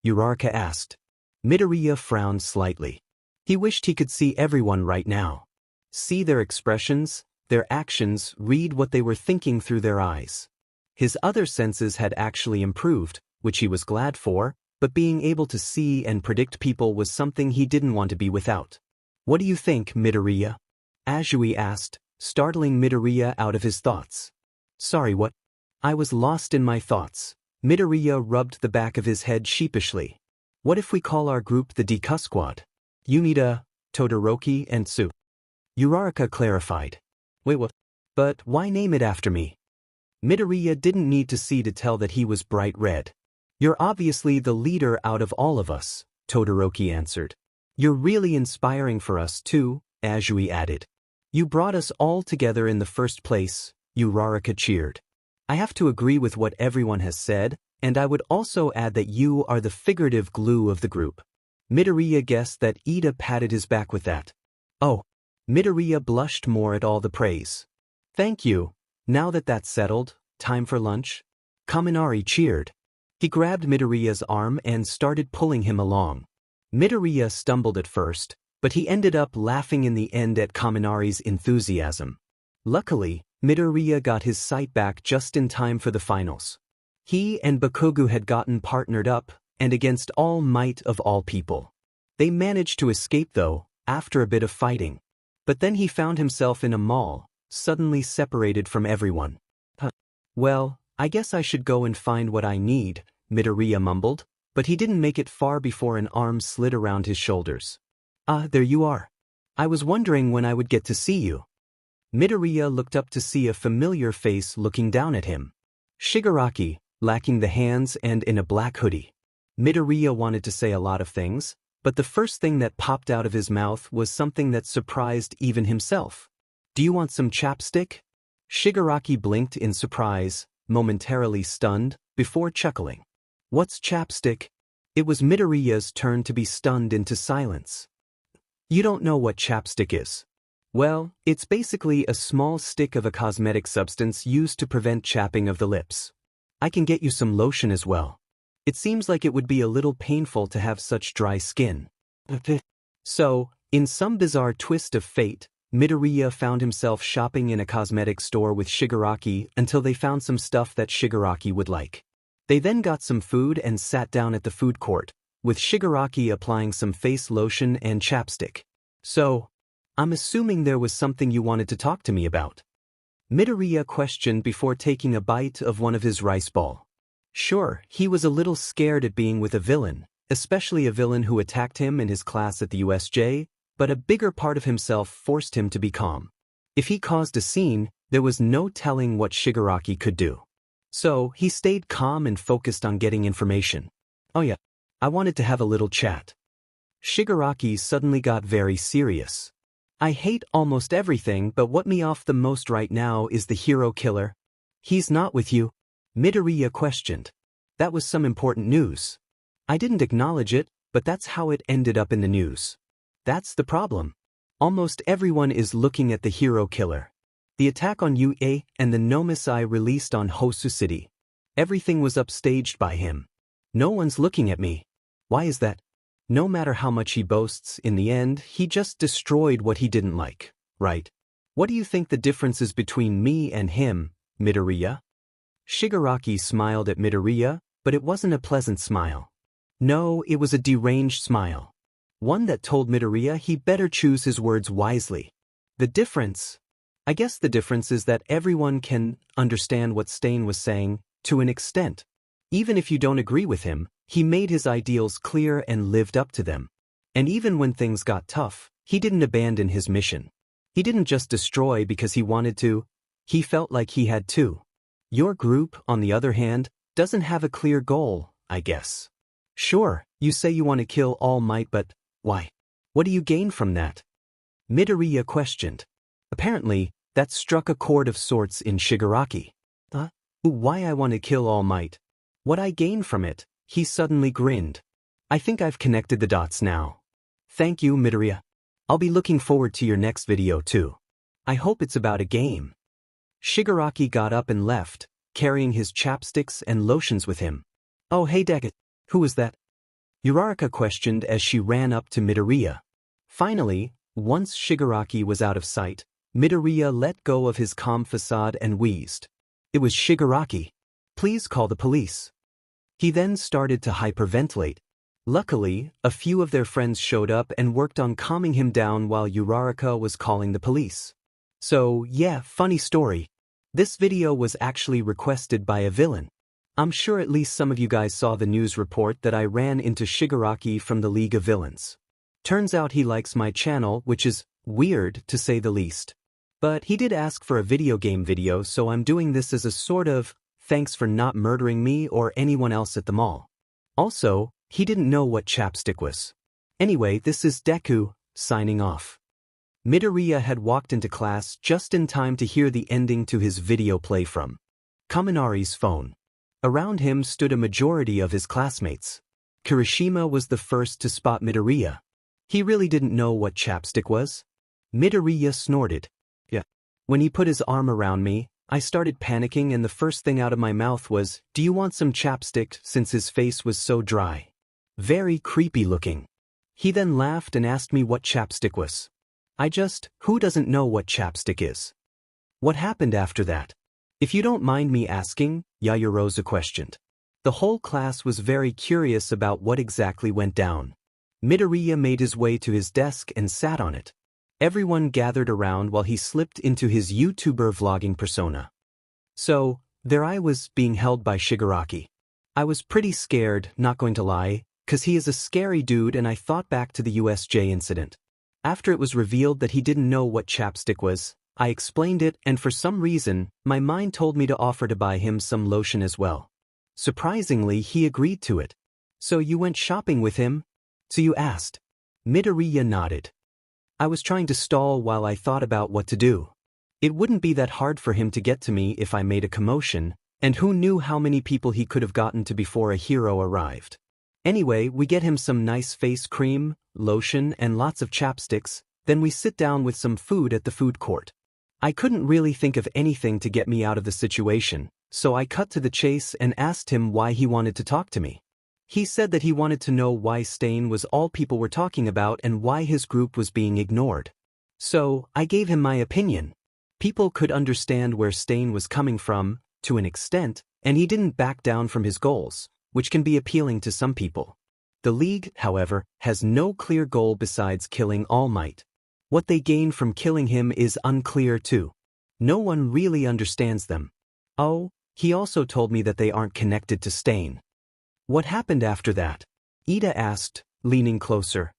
Uraraka asked. Midoriya frowned slightly. He wished he could see everyone right now. See their expressions, their actions, read what they were thinking through their eyes. His other senses had actually improved, which he was glad for, but being able to see and predict people was something he didn't want to be without. What do you think, Midoriya? Azui asked, startling Midoriya out of his thoughts. Sorry, what? I was lost in my thoughts. Midoriya rubbed the back of his head sheepishly. What if we call our group the Deku Squad? Yumida, Todoroki, and Tsu. Uraraka clarified. Wait, what? But why name it after me? Midoriya didn't need to see to tell that he was bright red. You're obviously the leader out of all of us, Todoroki answered. You're really inspiring for us too, Azui added. You brought us all together in the first place, Uraraka cheered. I have to agree with what everyone has said, and I would also add that you are the figurative glue of the group. Midoriya guessed that Ida patted his back with that. Oh. Midoriya blushed more at all the praise. Thank you. Now that that's settled, time for lunch? Kaminari cheered. He grabbed Midoriya's arm and started pulling him along. Midoriya stumbled at first, but he ended up laughing in the end at Kaminari's enthusiasm. Luckily, Midoriya got his sight back just in time for the finals. He and Bakugou had gotten partnered up, and against all might of all people. They managed to escape though, after a bit of fighting. But then he found himself in a mall, suddenly separated from everyone. Well, I guess I should go and find what I need, Midoriya mumbled, but he didn't make it far before an arm slid around his shoulders. Ah, there you are. I was wondering when I would get to see you. Midoriya looked up to see a familiar face looking down at him. Shigaraki, lacking the hands and in a black hoodie. Midoriya wanted to say a lot of things, but the first thing that popped out of his mouth was something that surprised even himself. Do you want some chapstick? Shigaraki blinked in surprise, momentarily stunned, before chuckling. What's chapstick? It was Midoriya's turn to be stunned into silence. You don't know what chapstick is. Well, it's basically a small stick of a cosmetic substance used to prevent chapping of the lips. I can get you some lotion as well. It seems like it would be a little painful to have such dry skin. So, in some bizarre twist of fate, Midoriya found himself shopping in a cosmetic store with Shigaraki until they found some stuff that Shigaraki would like. They then got some food and sat down at the food court, with Shigaraki applying some face lotion and chapstick. So, I'm assuming there was something you wanted to talk to me about. Midoriya questioned before taking a bite of one of his rice ball. Sure, he was a little scared at being with a villain, especially a villain who attacked him in his class at the USJ, but a bigger part of himself forced him to be calm. If he caused a scene, there was no telling what Shigaraki could do. So, he stayed calm and focused on getting information. Oh yeah, I wanted to have a little chat. Shigaraki suddenly got very serious. I hate almost everything, but what me off the most right now is the hero killer. He's not with you? Midoriya questioned. That was some important news. I didn't acknowledge it, but that's how it ended up in the news. That's the problem. Almost everyone is looking at the hero killer. The attack on UA and the 𝗵𝗵𝗃 released on Hosu City. Everything was upstaged by him. No one's looking at me. Why is that? No matter how much he boasts, in the end, he just destroyed what he didn't like, right? What do you think the difference is between me and him, Midoriya? Shigaraki smiled at Midoriya, but it wasn't a pleasant smile. No, it was a deranged smile. One that told Midoriya he better choose his words wisely. The difference? I guess the difference is that everyone can understand what 𝗧𝗏 was saying, to an extent. Even if you don't agree with him, he made his ideals clear and lived up to them. And even when things got tough, he didn't abandon his mission. He didn't just destroy because he wanted to, he felt like he had to. Your group, on the other hand, doesn't have a clear goal, I guess. Sure, you say you want to kill All Might, but why? What do you gain from that? Midoriya questioned. Apparently, that struck a chord of sorts in Shigaraki. Why I want to kill All Might? What I gain from it? He suddenly grinned. I think I've connected the dots now. Thank you, Midoriya. I'll be looking forward to your next video too. I hope it's about a game. Shigaraki got up and left, carrying his chapsticks and lotions with him. Oh hey Deku, who was that? 𝗬𝗏𝗧𝗏 questioned as she ran up to Midoriya. Finally, once Shigaraki was out of sight, Midoriya let go of his calm facade and wheezed. It was Shigaraki. Please call the police. He then started to hyperventilate. Luckily, a few of their friends showed up and worked on calming him down while 𝗬𝗏𝗧𝗏 was calling the police. So, yeah, funny story. This video was actually requested by a villain. I'm sure at least some of you guys saw the news report that I ran into Shigaraki from the League of Villains. Turns out he likes my channel, which is weird to say the least. But he did ask for a video game video, so I'm doing this as a sort of thanks for not murdering me or anyone else at the mall. Also, he didn't know what chapstick was. Anyway, this is Deku, signing off. Midoriya had walked into class just in time to hear the ending to his video play from Kaminari's phone. Around him stood a majority of his classmates. Kirishima was the first to spot Midoriya. He really didn't know what chapstick was. Midoriya snorted. Yeah. When he put his arm around me, I started panicking and the first thing out of my mouth was, "Do you want some chapstick?" since his face was so dry. Very creepy looking. He then laughed and asked me what chapstick was. Who doesn't know what chapstick is? What happened after that? If you don't mind me asking, 𝗬𝗏𝗧𝗏 questioned. The whole class was very curious about what exactly went down. Midoriya made his way to his desk and sat on it. Everyone gathered around while he slipped into his YouTuber vlogging persona. So, there I was being held by Shigaraki. I was pretty scared, not going to lie, cause he is a scary dude and I thought back to the USJ incident. After it was revealed that he didn't know what chapstick was, I explained it and for some reason, my mind told me to offer to buy him some lotion as well. Surprisingly, he agreed to it. So you went shopping with him? So you asked. Midoriya nodded. I was trying to stall while I thought about what to do. It wouldn't be that hard for him to get to me if I made a commotion, and who knew how many people he could have gotten to before a hero arrived. Anyway, we get him some nice face cream, lotion, and lots of chapsticks, then we sit down with some food at the food court. I couldn't really think of anything to get me out of the situation, so I cut to the chase and asked him why he wanted to talk to me. He said that he wanted to know why 𝗧𝗏 was all people were talking about and why his group was being ignored. So, I gave him my opinion. People could understand where 𝗧𝗏 was coming from, to an extent, and he didn't back down from his goals, which can be appealing to some people. The League, however, has no clear goal besides killing All Might. What they gain from killing him is unclear too. No one really understands them. Oh, he also told me that they aren't connected to 𝗧𝗏. What happened after that? Ida asked, leaning closer.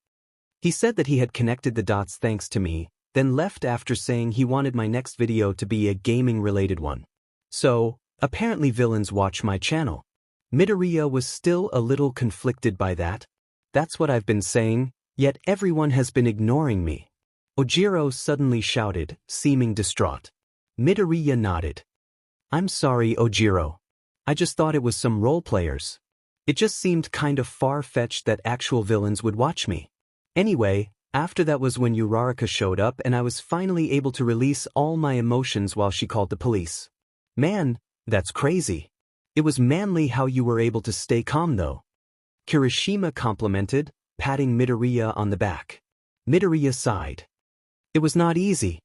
He said that he had connected the dots thanks to me, then left after saying he wanted my next video to be a gaming-related one. So, apparently villains watch my channel. Midoriya was still a little conflicted by that. That's what I've been saying, yet everyone has been ignoring me. Ojiro suddenly shouted, seeming distraught. Midoriya nodded. I'm sorry, Ojiro. I just thought it was some role players. It just seemed kind of far-fetched that actual villains would watch me. Anyway, after that was when 𝗬𝗧𝗏 showed up and I was finally able to release all my emotions while she called the police. Man, that's crazy. It was manly how you were able to stay calm though. Kirishima complimented, patting Midoriya on the back. Midoriya sighed. It was not easy.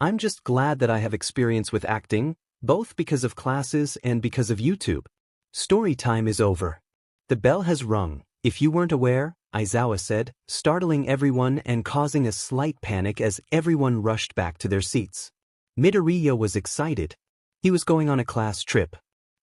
I'm just glad that I have experience with acting, both because of classes and because of YouTube. Story time is over. The bell has rung. If you weren't aware, Aizawa said, startling everyone and causing a slight panic as everyone rushed back to their seats. Midoriya was excited. He was going on a class trip.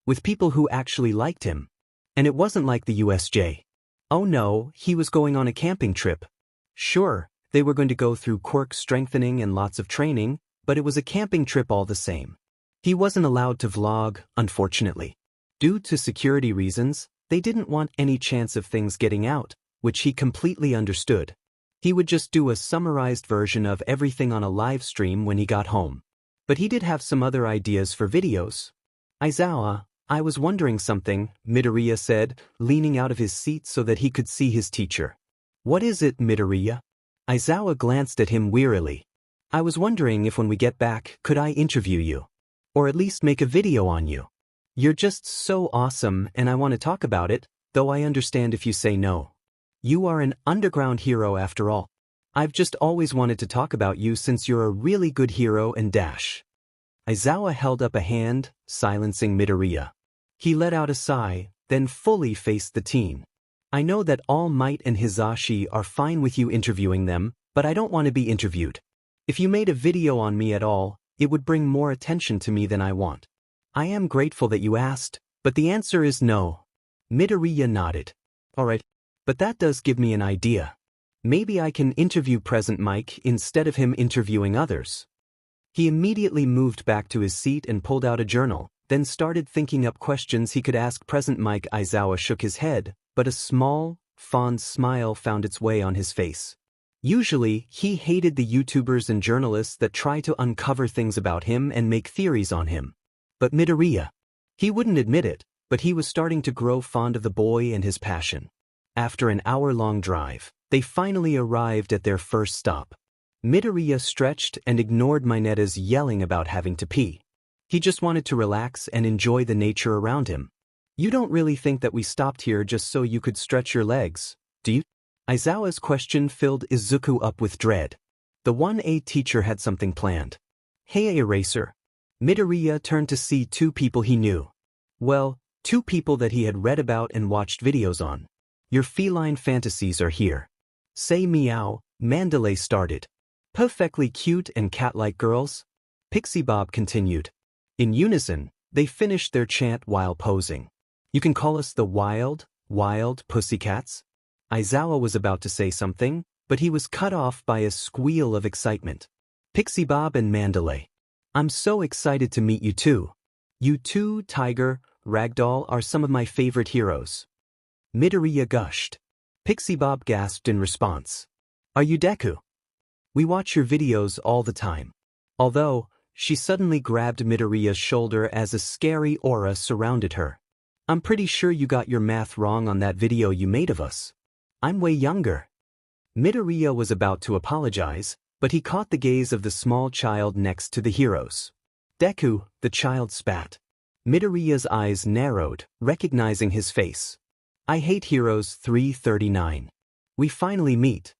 With people who actually liked him. And it wasn't like the USJ. Oh no, he was going on a camping trip. Sure, they were going to go through quirk strengthening and lots of training, but it was a camping trip all the same. He wasn't allowed to vlog, unfortunately. Due to security reasons, they didn't want any chance of things getting out, which he completely understood. He would just do a summarized version of everything on a live stream when he got home. But he did have some other ideas for videos. Aizawa, I was wondering something, Midoriya said, leaning out of his seat so that he could see his teacher. What is it, Midoriya? Aizawa glanced at him wearily. I was wondering if when we get back, could I interview you? Or at least make a video on you. You're just so awesome and I want to talk about it, though I understand if you say no. You are an underground hero after all. I've just always wanted to talk about you since you're a really good hero and dash. Aizawa held up a hand, silencing Midoriya. He let out a sigh, then fully faced the teen. I know that All Might and Hisashi are fine with you interviewing them, but I don't want to be interviewed. If you made a video on me at all, it would bring more attention to me than I want. I am grateful that you asked, but the answer is no. Midoriya nodded. Alright, but that does give me an idea. Maybe I can interview Present Mike instead of him interviewing others. He immediately moved back to his seat and pulled out a journal, then started thinking up questions he could ask Present Mike. Aizawa shook his head, but a small, fond smile found its way on his face. Usually, he hated the YouTubers and journalists that try to uncover things about him and make theories on him. But Midoriya. He wouldn't admit it, but he was starting to grow fond of the boy and his passion. After an hour-long drive, they finally arrived at their first stop. Midoriya stretched and ignored Mineta's yelling about having to pee. He just wanted to relax and enjoy the nature around him. You don't really think that we stopped here just so you could stretch your legs, do you? Aizawa's question filled Izuku up with dread. The 1A teacher had something planned. Hey Eraser. Midoriya turned to see two people he knew. Well, two people that he had read about and watched videos on. Your feline fantasies are here. Say meow, Mandalay started. Perfectly cute and cat-like girls. 𝗵𝗃𝗄𝗏 continued. In unison, they finished their chant while posing. You can call us the wild pussycats? Aizawa was about to say something, but he was cut off by a squeal of excitement. 𝗵𝗃𝗏𝗏 and Mandalay. I'm so excited to meet you too. You two, Tiger, Ragdoll are some of my favorite heroes. Midoriya gushed. 𝗵𝗃𝗏𝗏 gasped in response. Are you Deku? We watch your videos all the time. Although, she suddenly grabbed Midoriya's shoulder as a scary aura surrounded her. I'm pretty sure you got your math wrong on that video you made of us. I'm way younger. Midoriya was about to apologize, but he caught the gaze of the small child next to the heroes. Deku, the child spat. Midoriya's eyes narrowed, recognizing his face. I hate Heroes 339. We finally meet.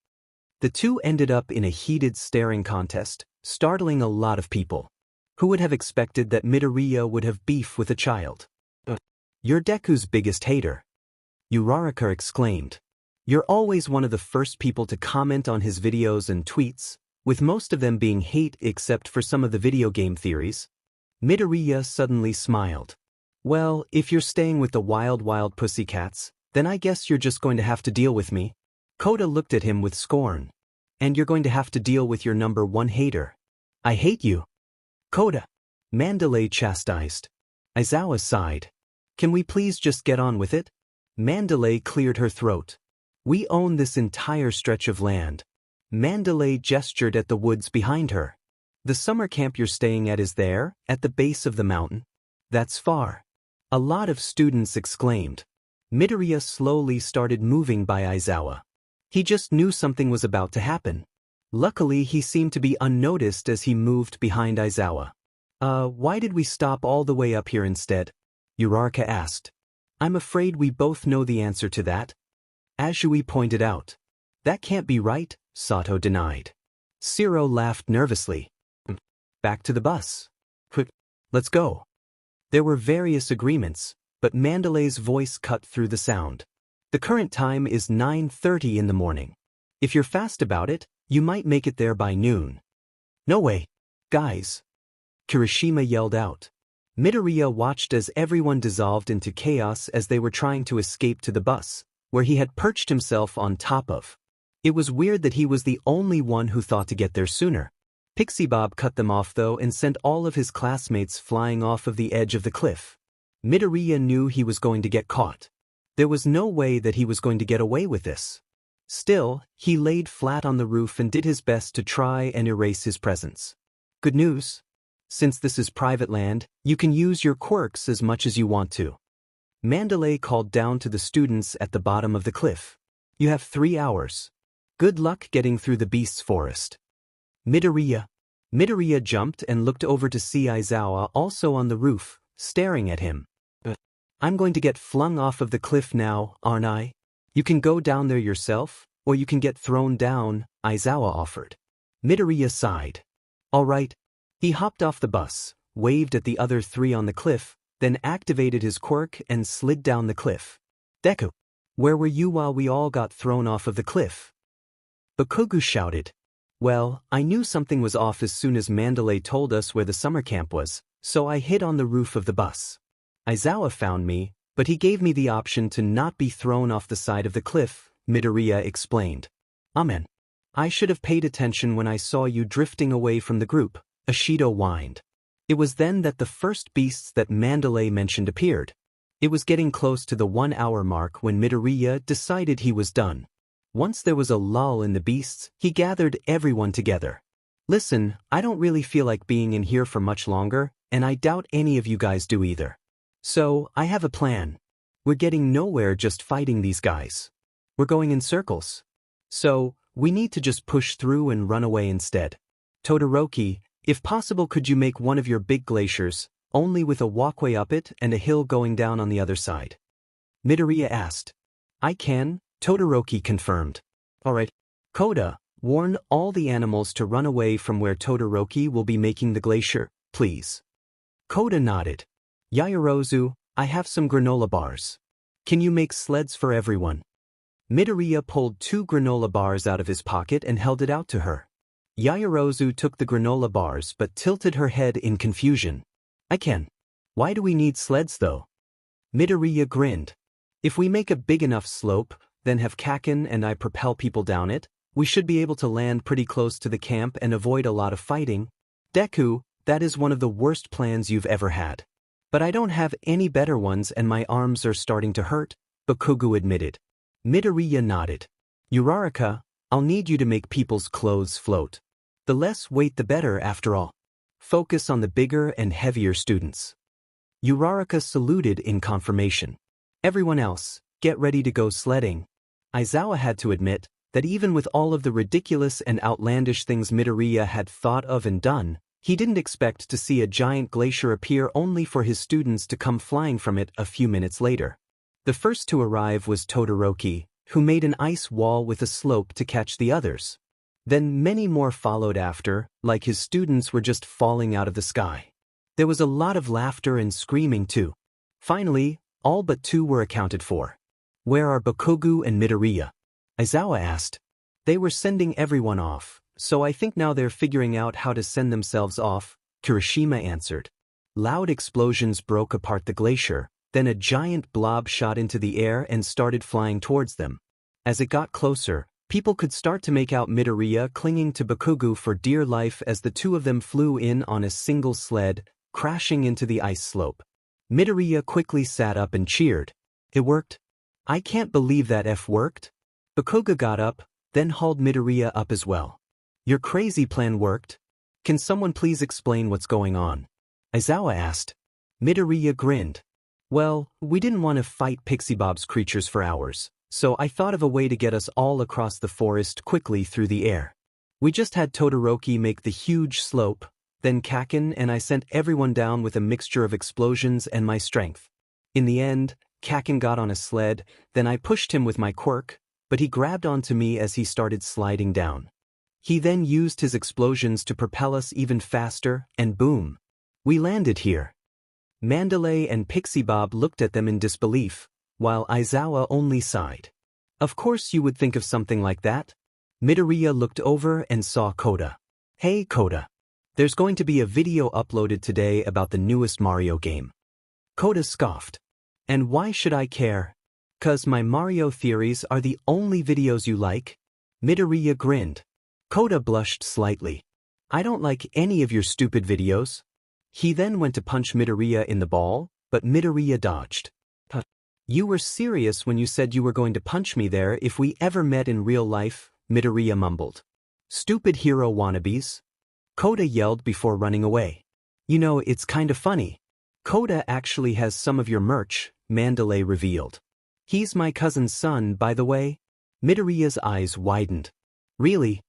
The two ended up in a heated staring contest, startling a lot of people. Who would have expected that Midoriya would have beef with a child? You're Deku's biggest hater. 𝗬𝗧𝗏 exclaimed. You're always one of the first people to comment on his videos and tweets, with most of them being hate except for some of the video game theories. Midoriya suddenly smiled. Well, if you're staying with the wild pussycats, then I guess you're just going to have to deal with me. Kota looked at him with scorn. and you're going to have to deal with your number one hater. I hate you. 𝗕𝗶𝗯𝗹𝗶 chastised. Aizawa sighed. Can we please just get on with it? 𝗵𝗃 cleared her throat. We own this entire stretch of land. 𝗵𝗃 gestured at the woods behind her. The summer camp you're staying at is there, at the base of the mountain. That's far. A lot of students exclaimed. Midoriya slowly started moving by Aizawa. He just knew something was about to happen. Luckily, he seemed to be unnoticed as he moved behind Aizawa. Why did we stop all the way up here instead? Uraraka asked. I'm afraid we both know the answer to that. Azui pointed out. That can't be right, Sato denied. Shiro laughed nervously. Back to the bus. Quick, let's go. There were various agreements, but 𝗵𝗃's voice cut through the sound. The current time is 9:30 in the morning. If you're fast about it, you might make it there by noon. No way. Guys. Kirishima yelled out. Midoriya watched as everyone dissolved into chaos as they were trying to escape to the bus, where he had perched himself on top of. It was weird that he was the only one who thought to get there sooner. Pixie Bob cut them off though and sent all of his classmates flying off of the edge of the cliff. Midoriya knew he was going to get caught. There was no way that he was going to get away with this. Still, he laid flat on the roof and did his best to try and erase his presence. Good news. Since this is private land, you can use your quirks as much as you want to. 𝗵𝗃 called down to the students at the bottom of the cliff. You have 3 hours. Good luck getting through the beast's forest. Midoriya jumped and looked over to see Aizawa also on the roof, staring at him. I'm going to get flung off of the cliff now, aren't I? You can go down there yourself, or you can get thrown down, Aizawa offered. Midoriya sighed. All right. He hopped off the bus, waved at the other 3 on the cliff, then activated his quirk and slid down the cliff. Deku, where were you while we all got thrown off of the cliff? Bakugou shouted. Well, I knew something was off as soon as 𝗵𝗃 told us where the summer camp was, so I hid on the roof of the bus. Aizawa found me, but he gave me the option to not be thrown off the side of the cliff, Midoriya explained. Amen. I should have paid attention when I saw you drifting away from the group, Ashido whined. It was then that the first beasts that 𝗵𝗃 mentioned appeared. It was getting close to the 1 hour mark when Midoriya decided he was done. Once there was a lull in the beasts, he gathered everyone together. Listen, I don't really feel like being in here for much longer, and I doubt any of you guys do either. So, I have a plan. We're getting nowhere just fighting these guys. We're going in circles. So, we need to just push through and run away instead. Todoroki, if possible, could you make one of your big glaciers, only with a walkway up it and a hill going down on the other side? Midoriya asked. I can, Todoroki confirmed. Alright. Koda, warn all the animals to run away from where Todoroki will be making the glacier, please. Koda nodded. Yaoyorozu, I have some granola bars. Can you make sleds for everyone? Midoriya pulled 2 granola bars out of his pocket and held it out to her. Yaoyorozu took the granola bars but tilted her head in confusion. I can. Why do we need sleds though? Midoriya grinned. If we make a big enough slope, then have Kaken and I propel people down it, we should be able to land pretty close to the camp and avoid a lot of fighting. Deku, that is one of the worst plans you've ever had. But I don't have any better ones and my arms are starting to hurt, Bakugou admitted. Midoriya nodded. Uraraka, I'll need you to make people's clothes float. The less weight the better after all. Focus on the bigger and heavier students. Uraraka saluted in confirmation. Everyone else, get ready to go sledding. Aizawa had to admit that even with all of the ridiculous and outlandish things Midoriya had thought of and done, he didn't expect to see a giant glacier appear only for his students to come flying from it a few minutes later. The first to arrive was Todoroki, who made an ice wall with a slope to catch the others. Then many more followed after, like his students were just falling out of the sky. There was a lot of laughter and screaming too. Finally, all but 2 were accounted for. Where are Bakugou and Midoriya? Aizawa asked. They were sending everyone off, so I think now they're figuring out how to send themselves off, Kirishima answered. Loud explosions broke apart the glacier, then a giant blob shot into the air and started flying towards them. As it got closer, People could start to make out Midoriya clinging to Bakugou for dear life as the two of them flew in on a single sled, crashing into the ice slope. Midoriya quickly sat up and cheered. It worked? I can't believe that worked. Bakugou got up, then hauled Midoriya up as well. Your crazy plan worked? Can someone please explain what's going on? Aizawa asked. Midoriya grinned. Well, we didn't want to fight Pixie Bob's creatures for hours, so I thought of a way to get us all across the forest quickly through the air. We just had Todoroki make the huge slope, then Kaken and I sent everyone down with a mixture of explosions and my strength. In the end, Kaken got on a sled, then I pushed him with my quirk, but he grabbed onto me as he started sliding down. He then used his explosions to propel us even faster, and boom! We landed here. Mandalay and Pixie Bob looked at them in disbelief, while Aizawa only sighed. Of course you would think of something like that. Midoriya looked over and saw Koda. Hey Koda. There's going to be a video uploaded today about the newest Mario game. Koda scoffed. And why should I care? 'Cause my Mario theories are the only videos you like? Midoriya grinned. Koda blushed slightly. I don't like any of your stupid videos. He then went to punch Midoriya in the ball, but Midoriya dodged. You were serious when you said you were going to punch me there if we ever met in real life, Midoriya mumbled. Stupid hero wannabes. Koda yelled before running away. You know, it's kinda funny. Koda actually has some of your merch, Mandalay revealed. He's my cousin's son, by the way. Midoriya's eyes widened. Really?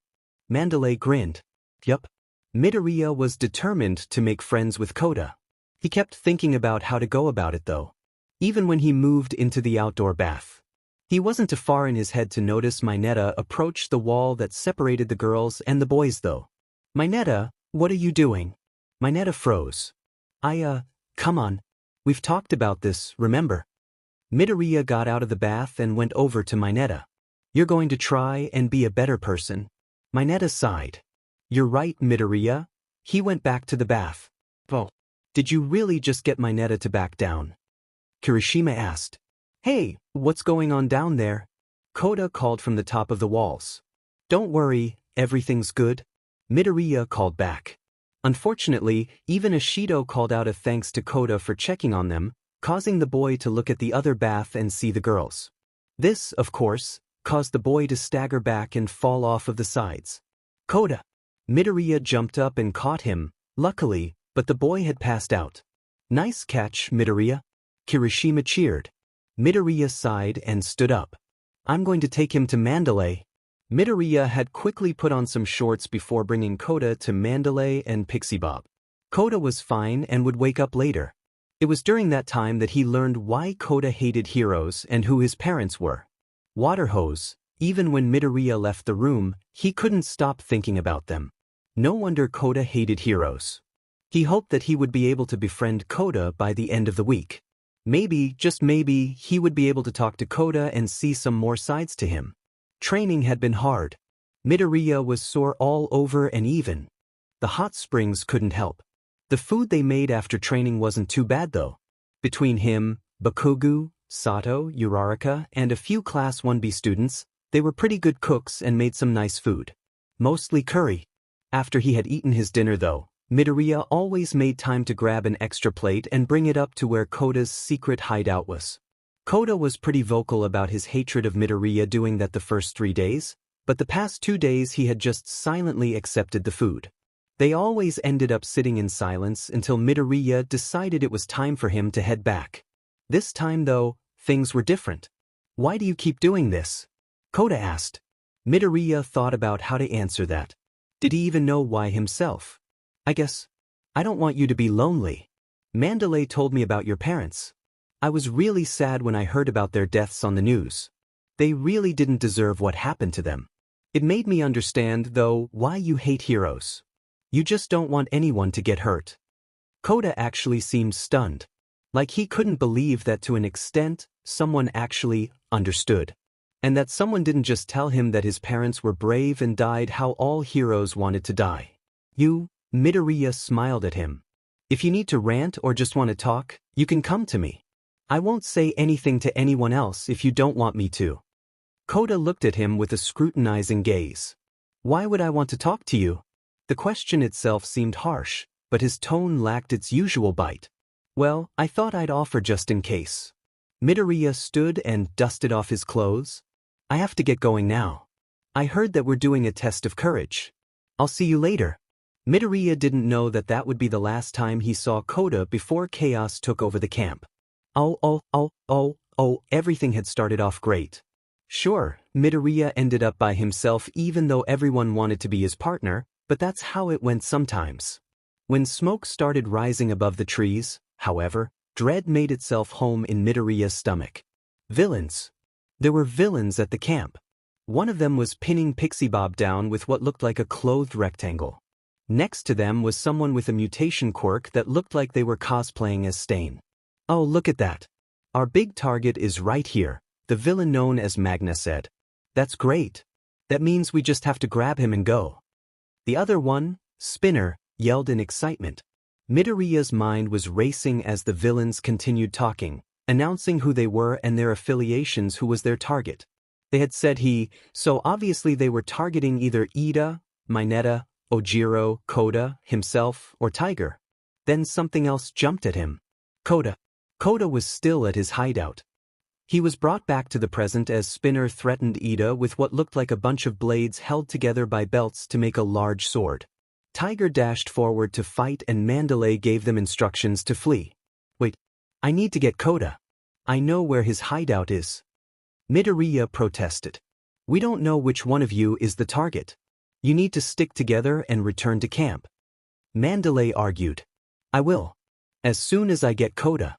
Mandalay grinned. Yup. Midoriya was determined to make friends with Koda. He kept thinking about how to go about it though. Even when he moved into the outdoor bath. He wasn't too far in his head to notice Mineta approach the wall that separated the girls and the boys though. Mineta, what are you doing? Mineta froze. Come on. We've talked about this, remember? Midoriya got out of the bath and went over to Mineta. You're going to try and be a better person. Mineta sighed. You're right, Midoriya. He went back to the bath. Oh. Did you really just get Mineta to back down? Kirishima asked. Hey, what's going on down there? Koda called from the top of the walls. Don't worry, everything's good. Midoriya called back. Unfortunately, even Ashido called out a thanks to Koda for checking on them, causing the boy to look at the other bath and see the girls. This, of course, caused the boy to stagger back and fall off of the sides. Koda! Midoriya jumped up and caught him, luckily, but the boy had passed out. Nice catch, Midoriya. Kirishima cheered. Midoriya sighed and stood up. I'm going to take him to Mandalay. Midoriya had quickly put on some shorts before bringing Koda to Mandalay and Pixie Bob. Koda was fine and would wake up later. It was during that time that he learned why Koda hated heroes and who his parents were. Water hose. Even when Midoriya left the room, he couldn't stop thinking about them. No wonder Koda hated heroes. He hoped that he would be able to befriend Koda by the end of the week. Maybe, just maybe, he would be able to talk to Koda and see some more sides to him. Training had been hard. Midoriya was sore all over and even. The hot springs couldn't help. The food they made after training wasn't too bad though. Between him, Bakugou, Sato, Uraraka, and a few Class 1B students, they were pretty good cooks and made some nice food. Mostly curry. After he had eaten his dinner though, Midoriya always made time to grab an extra plate and bring it up to where Koda's secret hideout was. Koda was pretty vocal about his hatred of Midoriya doing that the first 3 days, but the past 2 days he had just silently accepted the food. They always ended up sitting in silence until Midoriya decided it was time for him to head back. This time though, things were different. Why do you keep doing this? Koda asked. Midoriya thought about how to answer that. Did he even know why himself? I guess. I don't want you to be lonely. Mandalay told me about your parents. I was really sad when I heard about their deaths on the news. They really didn't deserve what happened to them. It made me understand, though, why you hate heroes. You just don't want anyone to get hurt. Koda actually seemed stunned. Like he couldn't believe that to an extent, someone actually understood. And that someone didn't just tell him that his parents were brave and died how all heroes wanted to die. You, Midoriya smiled at him. If you need to rant or just want to talk, you can come to me. I won't say anything to anyone else if you don't want me to. 𝗧𝗏 looked at him with a scrutinizing gaze. Why would I want to talk to you? The question itself seemed harsh, but his tone lacked its usual bite. Well, I thought I'd offer just in case. Midoriya stood and dusted off his clothes. I have to get going now. I heard that we're doing a test of courage. I'll see you later. Midoriya didn't know that that would be the last time he saw 𝗧𝗏 before chaos took over the camp. Everything had started off great. Sure, Midoriya ended up by himself even though everyone wanted to be his partner, but that's how it went sometimes. When smoke started rising above the trees, however, dread made itself home in Midoriya's stomach. Villains. There were villains at the camp. One of them was pinning 𝗵𝗃𝗍𝗵𝗆 down with what looked like a clothed rectangle. Next to them was someone with a mutation quirk that looked like they were cosplaying as Stain. Oh, look at that. Our big target is right here, the villain known as Magna said. That's great. That means we just have to grab him and go. The other one, Spinner, yelled in excitement. Midoriya's mind was racing as the villains continued talking, announcing who they were and their affiliations, who was their target. They had said so obviously they were targeting either Iida, Mineta, Ojiro, 𝗧𝗏, himself, or Tiger. Then something else jumped at him. 𝗧𝗏 was still at his hideout. He was brought back to the present as Spinner threatened Iida with what looked like a bunch of blades held together by belts to make a large sword. Tiger dashed forward to fight and Mandalay gave them instructions to flee. Wait, I need to get 𝗧𝗏. I know where his hideout is. Midoriya protested. We don't know which one of you is the target. You need to stick together and return to camp. Mandalay argued. I will. As soon as I get 𝗧𝗏.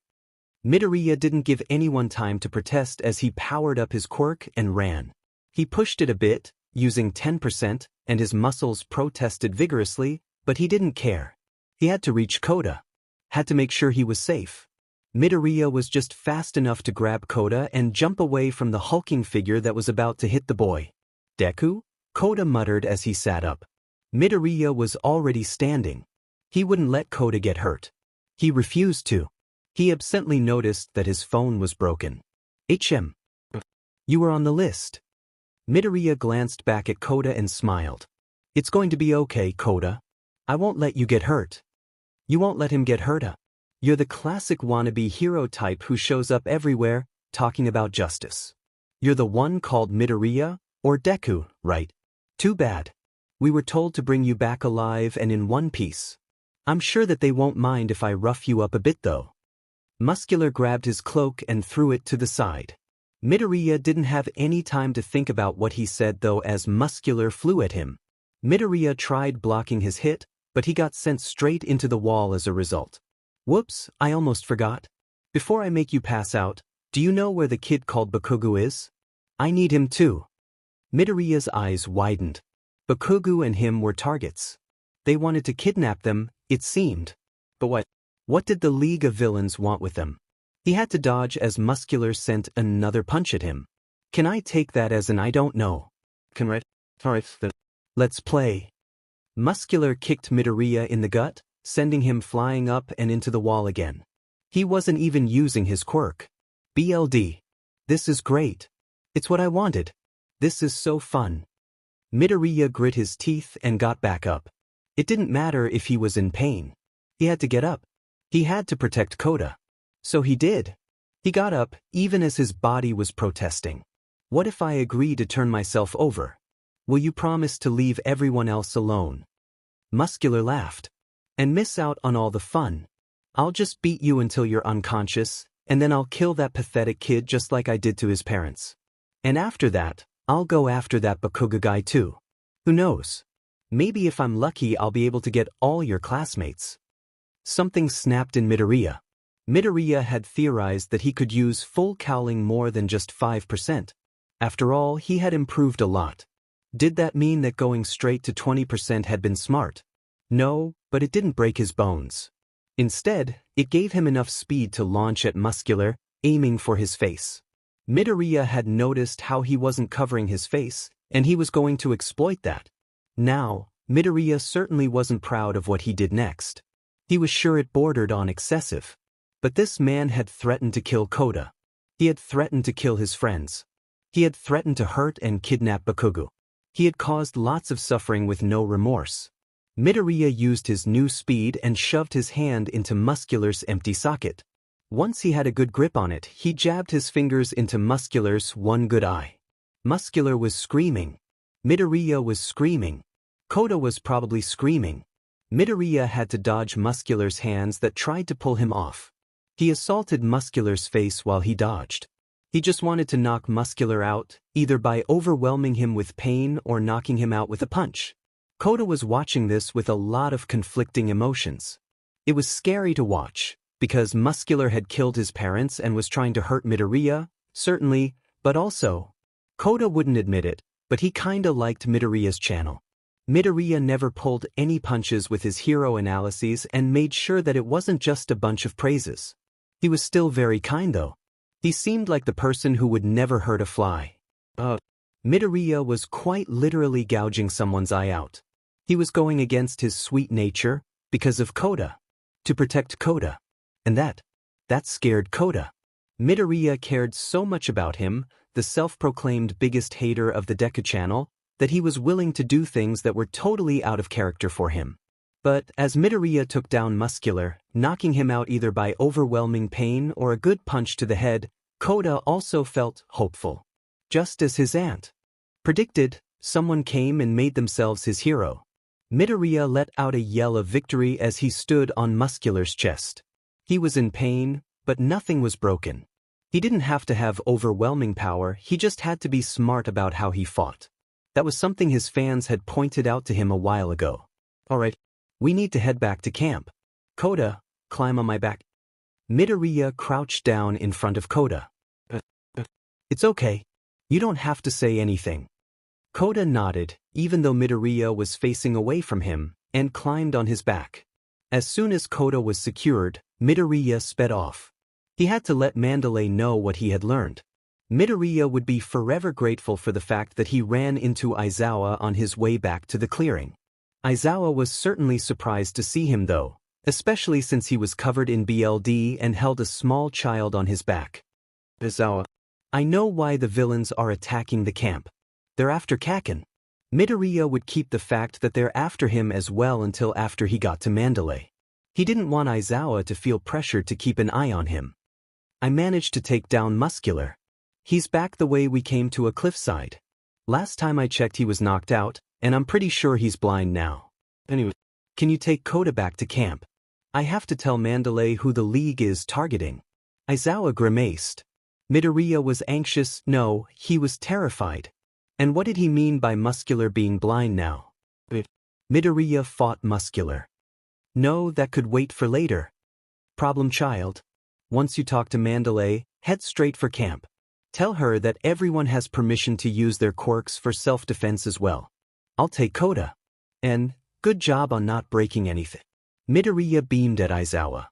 Midoriya didn't give anyone time to protest as he powered up his quirk and ran. He pushed it a bit, using 10%, and his muscles protested vigorously, but he didn't care. He had to reach 𝗧𝗏. Had to make sure he was safe. Midoriya was just fast enough to grab 𝗧𝗏 and jump away from the hulking figure that was about to hit the boy. Deku? 𝗧𝗏 muttered as he sat up. Midoriya was already standing. He wouldn't let 𝗧𝗏 get hurt. He refused to. He absently noticed that his phone was broken. You were on the list. Midoriya glanced back at 𝗧𝗏 and smiled. It's going to be okay, 𝗧𝗏. I won't let you get hurt. You won't let him get hurt. You're the classic wannabe hero type who shows up everywhere, talking about justice. You're the one called Midoriya, or Deku, right? Too bad. We were told to bring you back alive and in one piece. I'm sure that they won't mind if I rough you up a bit though. Muscular grabbed his cloak and threw it to the side. Midoriya didn't have any time to think about what he said though as Muscular flew at him. Midoriya tried blocking his hit, but he got sent straight into the wall as a result. Whoops, I almost forgot. Before I make you pass out, do you know where the kid called Bakugou is? I need him too. Midoriya's eyes widened. Bakugou and him were targets. They wanted to kidnap them, it seemed. But what? What did the League of Villains want with them? He had to dodge as Muscular sent another punch at him. Can I take that as an I don't know? Let's play. Muscular kicked Midoriya in the gut, sending him flying up and into the wall again. He wasn't even using his quirk. BLD. This is great. It's what I wanted. This is so fun. Midoriya grit his teeth and got back up. It didn't matter if he was in pain. He had to get up. He had to protect 𝗧𝗏. So he did. He got up, even as his body was protesting. What if I agree to turn myself over? Will you promise to leave everyone else alone? Muscular laughed. And miss out on all the fun. I'll just beat you until you're unconscious, and then I'll kill that pathetic kid just like I did to his parents. And after that, I'll go after that Bakugou guy too. Who knows? Maybe if I'm lucky I'll be able to get all your classmates. Something snapped in Midoriya. Midoriya had theorized that he could use full cowling more than just 5%. After all, he had improved a lot. Did that mean that going straight to 20% had been smart? No, but it didn't break his bones. Instead, it gave him enough speed to launch at Muscular, aiming for his face. Midoriya had noticed how he wasn't covering his face, and he was going to exploit that. Now, Midoriya certainly wasn't proud of what he did next. He was sure it bordered on excessive. But this man had threatened to kill 𝗧𝗏. He had threatened to kill his friends. He had threatened to hurt and kidnap Bakugou. He had caused lots of suffering with no remorse. Midoriya used his new speed and shoved his hand into Muscular's empty socket. Once he had a good grip on it, he jabbed his fingers into Muscular's one good eye. Muscular was screaming. Midoriya was screaming. 𝗧𝗏 was probably screaming. Midoriya had to dodge Muscular's hands that tried to pull him off. He assaulted Muscular's face while he dodged. He just wanted to knock Muscular out, either by overwhelming him with pain or knocking him out with a punch. 𝗧𝗏 was watching this with a lot of conflicting emotions. It was scary to watch, because Muscular had killed his parents and was trying to hurt Midoriya, certainly, but also, 𝗧𝗏 wouldn't admit it, but he kinda liked Midoriya's channel. Midoriya never pulled any punches with his hero analyses and made sure that it wasn't just a bunch of praises. He was still very kind though. He seemed like the person who would never hurt a fly. Midoriya was quite literally gouging someone's eye out. He was going against his sweet nature, because of 𝗧𝗏. To protect 𝗧𝗏. And that scared 𝗧𝗏. Midoriya cared so much about him, the self-proclaimed biggest hater of the Deku channel, that he was willing to do things that were totally out of character for him. But as Midoriya took down Muscular, knocking him out either by overwhelming pain or a good punch to the head, 𝗧𝗏 also felt hopeful. Just as his aunt predicted, someone came and made themselves his hero. Midoriya let out a yell of victory as he stood on Muscular's chest. He was in pain, but nothing was broken. He didn't have to have overwhelming power, he just had to be smart about how he fought. That was something his fans had pointed out to him a while ago. Alright, we need to head back to camp. 𝗧𝗏, climb on my back. Midoriya crouched down in front of 𝗧𝗏. It's okay. You don't have to say anything. 𝗧𝗏 nodded, even though Midoriya was facing away from him, and climbed on his back. As soon as 𝗧𝗏 was secured, Midoriya sped off. He had to let 𝗵𝗃 know what he had learned. Midoriya would be forever grateful for the fact that he ran into Aizawa on his way back to the clearing. Aizawa was certainly surprised to see him though, especially since he was covered in BLD and held a small child on his back. Aizawa, I know why the villains are attacking the camp. They're after Kaken. Midoriya would keep the fact that they're after him as well until after he got to Mandalay. He didn't want Aizawa to feel pressured to keep an eye on him. I managed to take down Muscular. He's back the way we came to a cliffside. Last time I checked he was knocked out, and I'm pretty sure he's blind now. Anyway, can you take 𝗧𝗏 back to camp? I have to tell Mandalay who the League is targeting. Aizawa grimaced. Midoriya was anxious, no, he was terrified. And what did he mean by Muscular being blind now? Midoriya fought Muscular. No, that could wait for later. Problem child. Once you talk to Mandalay, head straight for camp. Tell her that everyone has permission to use their quirks for self-defense as well. I'll take 𝗧𝗏. And, good job on not breaking anything. Midoriya beamed at Aizawa.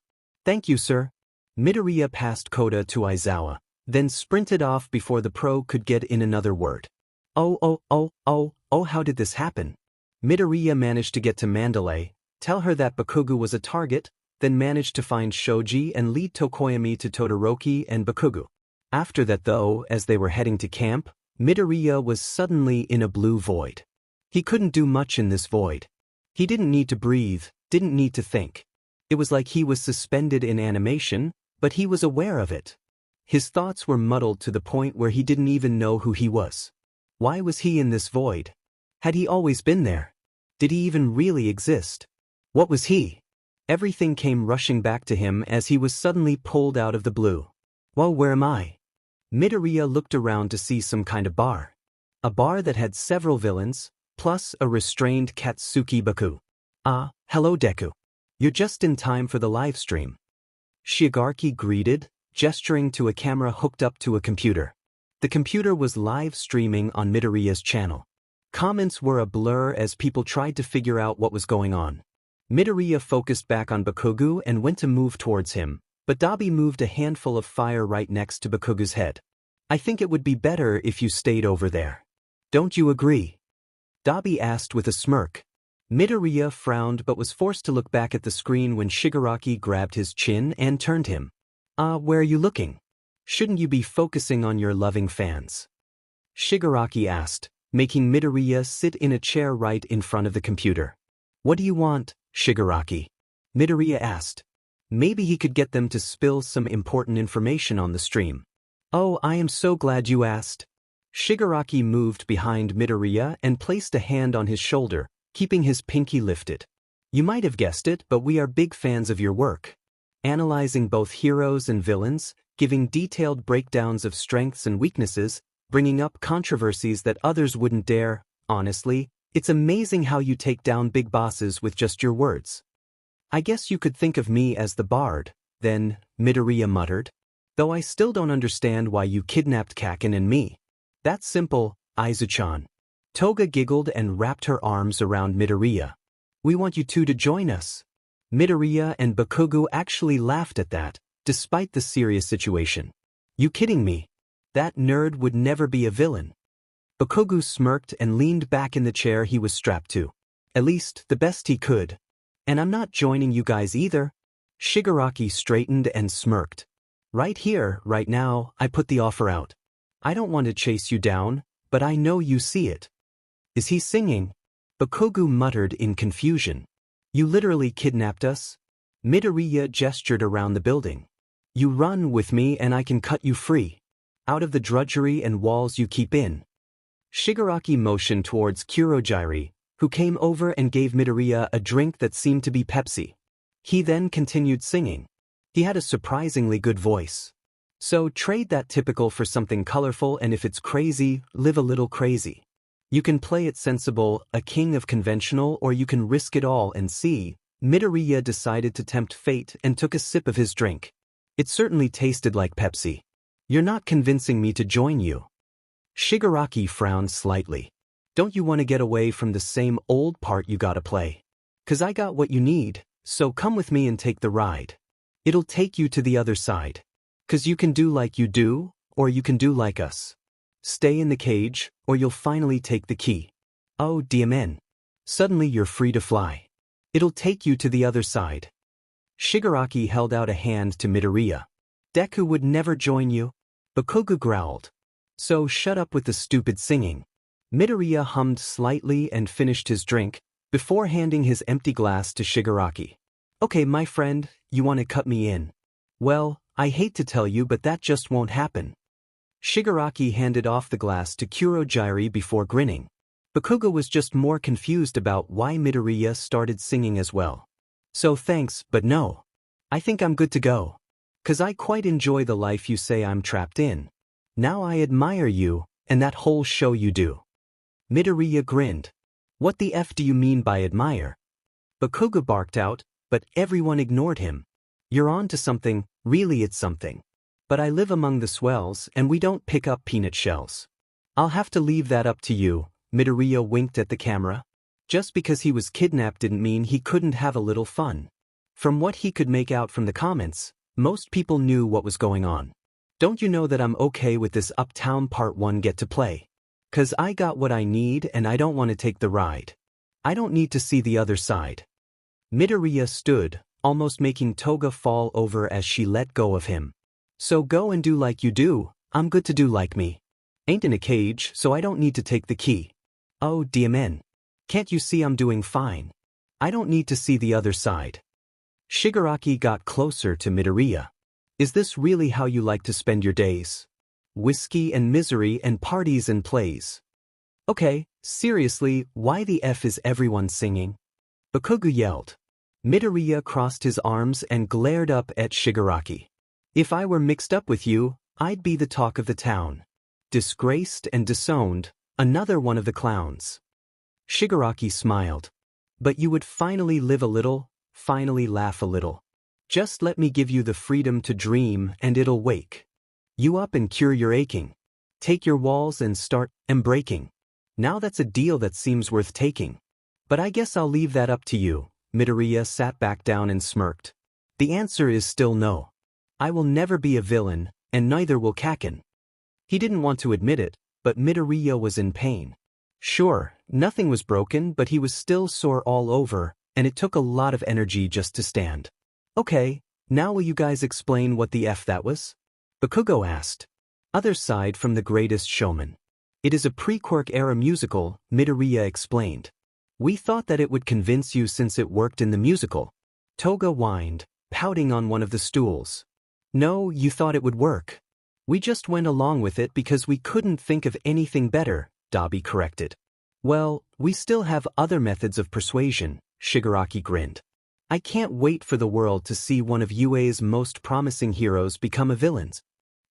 Thank you, sir. Midoriya passed 𝗧𝗏 to Aizawa, then sprinted off before the pro could get in another word. Oh, how did this happen? Midoriya managed to get to Mandalay, tell her that Bakugou was a target, then managed to find Shoji and lead Tokoyami to Todoroki and Bakugou. After that though, as they were heading to camp, Midoriya was suddenly in a blue void. He couldn't do much in this void. He didn't need to breathe, didn't need to think. It was like he was suspended in animation, but he was aware of it. His thoughts were muddled to the point where he didn't even know who he was. Why was he in this void? Had he always been there? Did he even really exist? What was he? Everything came rushing back to him as he was suddenly pulled out of the blue. Well, where am I? Midoriya looked around to see some kind of bar. A bar that had several villains, plus a restrained Katsuki Baku. Ah, hello Deku. You're just in time for the live stream. Shigaraki greeted, gesturing to a camera hooked up to a computer. The computer was live streaming on Midoriya's channel. Comments were a blur as people tried to figure out what was going on. Midoriya focused back on Bakugou and went to move towards him, but 𝗲𝗏 moved a handful of fire right next to Bakugou's head. I think it would be better if you stayed over there. Don't you agree? 𝗲𝗏 asked with a smirk. Midoriya frowned but was forced to look back at the screen when Shigaraki grabbed his chin and turned him. Where are you looking? Shouldn't you be focusing on your loving fans? Shigaraki asked, making Midoriya sit in a chair right in front of the computer. What do you want, Shigaraki? Midoriya asked. Maybe he could get them to spill some important information on the stream. Oh, I am so glad you asked. Shigaraki moved behind Midoriya and placed a hand on his shoulder, keeping his pinky lifted. You might have guessed it, but we are big fans of your work. Analyzing both heroes and villains, giving detailed breakdowns of strengths and weaknesses, bringing up controversies that others wouldn't dare. Honestly, it's amazing how you take down big bosses with just your words. I guess you could think of me as the bard, then, Midoriya muttered. Though I still don't understand why you kidnapped Kaken and me. That's simple, Aizu-chan. Toga giggled and wrapped her arms around Midoriya. We want you two to join us. Midoriya and Bakugou actually laughed at that, despite the serious situation. You kidding me? That nerd would never be a villain. Bakugou smirked and leaned back in the chair he was strapped to. At least, the best he could. And I'm not joining you guys either. Shigaraki straightened and smirked. Right here, right now, I put the offer out. I don't want to chase you down, but I know you see it. Is he singing? Bakugou muttered in confusion. You literally kidnapped us? Midoriya gestured around the building. You run with me and I can cut you free. Out of the drudgery and walls you keep in. Shigaraki motioned towards Kurogyri, who came over and gave Midoriya a drink that seemed to be Pepsi. He then continued singing. He had a surprisingly good voice. So trade that typical for something colorful, and if it's crazy, live a little crazy. You can play it sensible, a king of conventional, or you can risk it all and see. Midoriya decided to tempt fate and took a sip of his drink. It certainly tasted like Pepsi. You're not convincing me to join you. Shigaraki frowned slightly. Don't you want to get away from the same old part you gotta play? 'Cause I got what you need, so come with me and take the ride. It'll take you to the other side. 'Cause you can do like you do, or you can do like us. Stay in the cage, or you'll finally take the key. Oh, 𝗵𝗵𝗃𝗲. Suddenly you're free to fly. It'll take you to the other side. Shigaraki held out a hand to Midoriya. Deku would never join you. Bakugou growled. So shut up with the stupid singing. Midoriya hummed slightly and finished his drink, before handing his empty glass to Shigaraki. Okay, my friend, you want to cut me in? Well, I hate to tell you, but that just won't happen. Shigaraki handed off the glass to Kurogyri before grinning. Bakugou was just more confused about why Midoriya started singing as well. So thanks, but no. I think I'm good to go. 'Cause I quite enjoy the life you say I'm trapped in. Now I admire you, and that whole show you do. Midoriya grinned. What the F do you mean by admire? Bakugou barked out, but everyone ignored him. You're on to something, really it's something. But I live among the swells and we don't pick up peanut shells. I'll have to leave that up to you, Midoriya winked at the camera. Just because he was kidnapped didn't mean he couldn't have a little fun. From what he could make out from the comments, most people knew what was going on. Don't you know that I'm okay with this Uptown Part 1 get to play? 'Cause I got what I need and I don't want to take the ride. I don't need to see the other side. Midoriya stood, almost making Toga fall over as she let go of him. So go and do like you do, I'm good to do like me. Ain't in a cage, so I don't need to take the key. Oh, 𝗵𝗵𝗃𝗲. Can't you see I'm doing fine? I don't need to see the other side. Shigaraki got closer to Midoriya. Is this really how you like to spend your days? Whiskey and misery and parties and plays. Okay, seriously, why the F is everyone singing? Bakugou yelled. Midoriya crossed his arms and glared up at Shigaraki. If I were mixed up with you, I'd be the talk of the town. Disgraced and disowned, another one of the clowns. Shigaraki smiled. But you would finally live a little, finally laugh a little. Just let me give you the freedom to dream and it'll wake you up and cure your aching. Take your walls and start breaking. Now that's a deal that seems worth taking. But I guess I'll leave that up to you. Midoriya sat back down and smirked. The answer is still no. I will never be a villain, and neither will Kaken. He didn't want to admit it, but Midoriya was in pain. Sure, nothing was broken, but he was still sore all over, and it took a lot of energy just to stand. Okay, now will you guys explain what the F that was? Bakugou asked. Other side from The Greatest Showman. It is a pre-quirk era musical, Midoriya explained. We thought that it would convince you since it worked in the musical. Toga whined, pouting on one of the stools. No, you thought it would work. We just went along with it because we couldn't think of anything better, 𝗕𝗵𝗃 corrected. Well, we still have other methods of persuasion, Shigaraki grinned. I can't wait for the world to see one of UA's most promising heroes become a villain.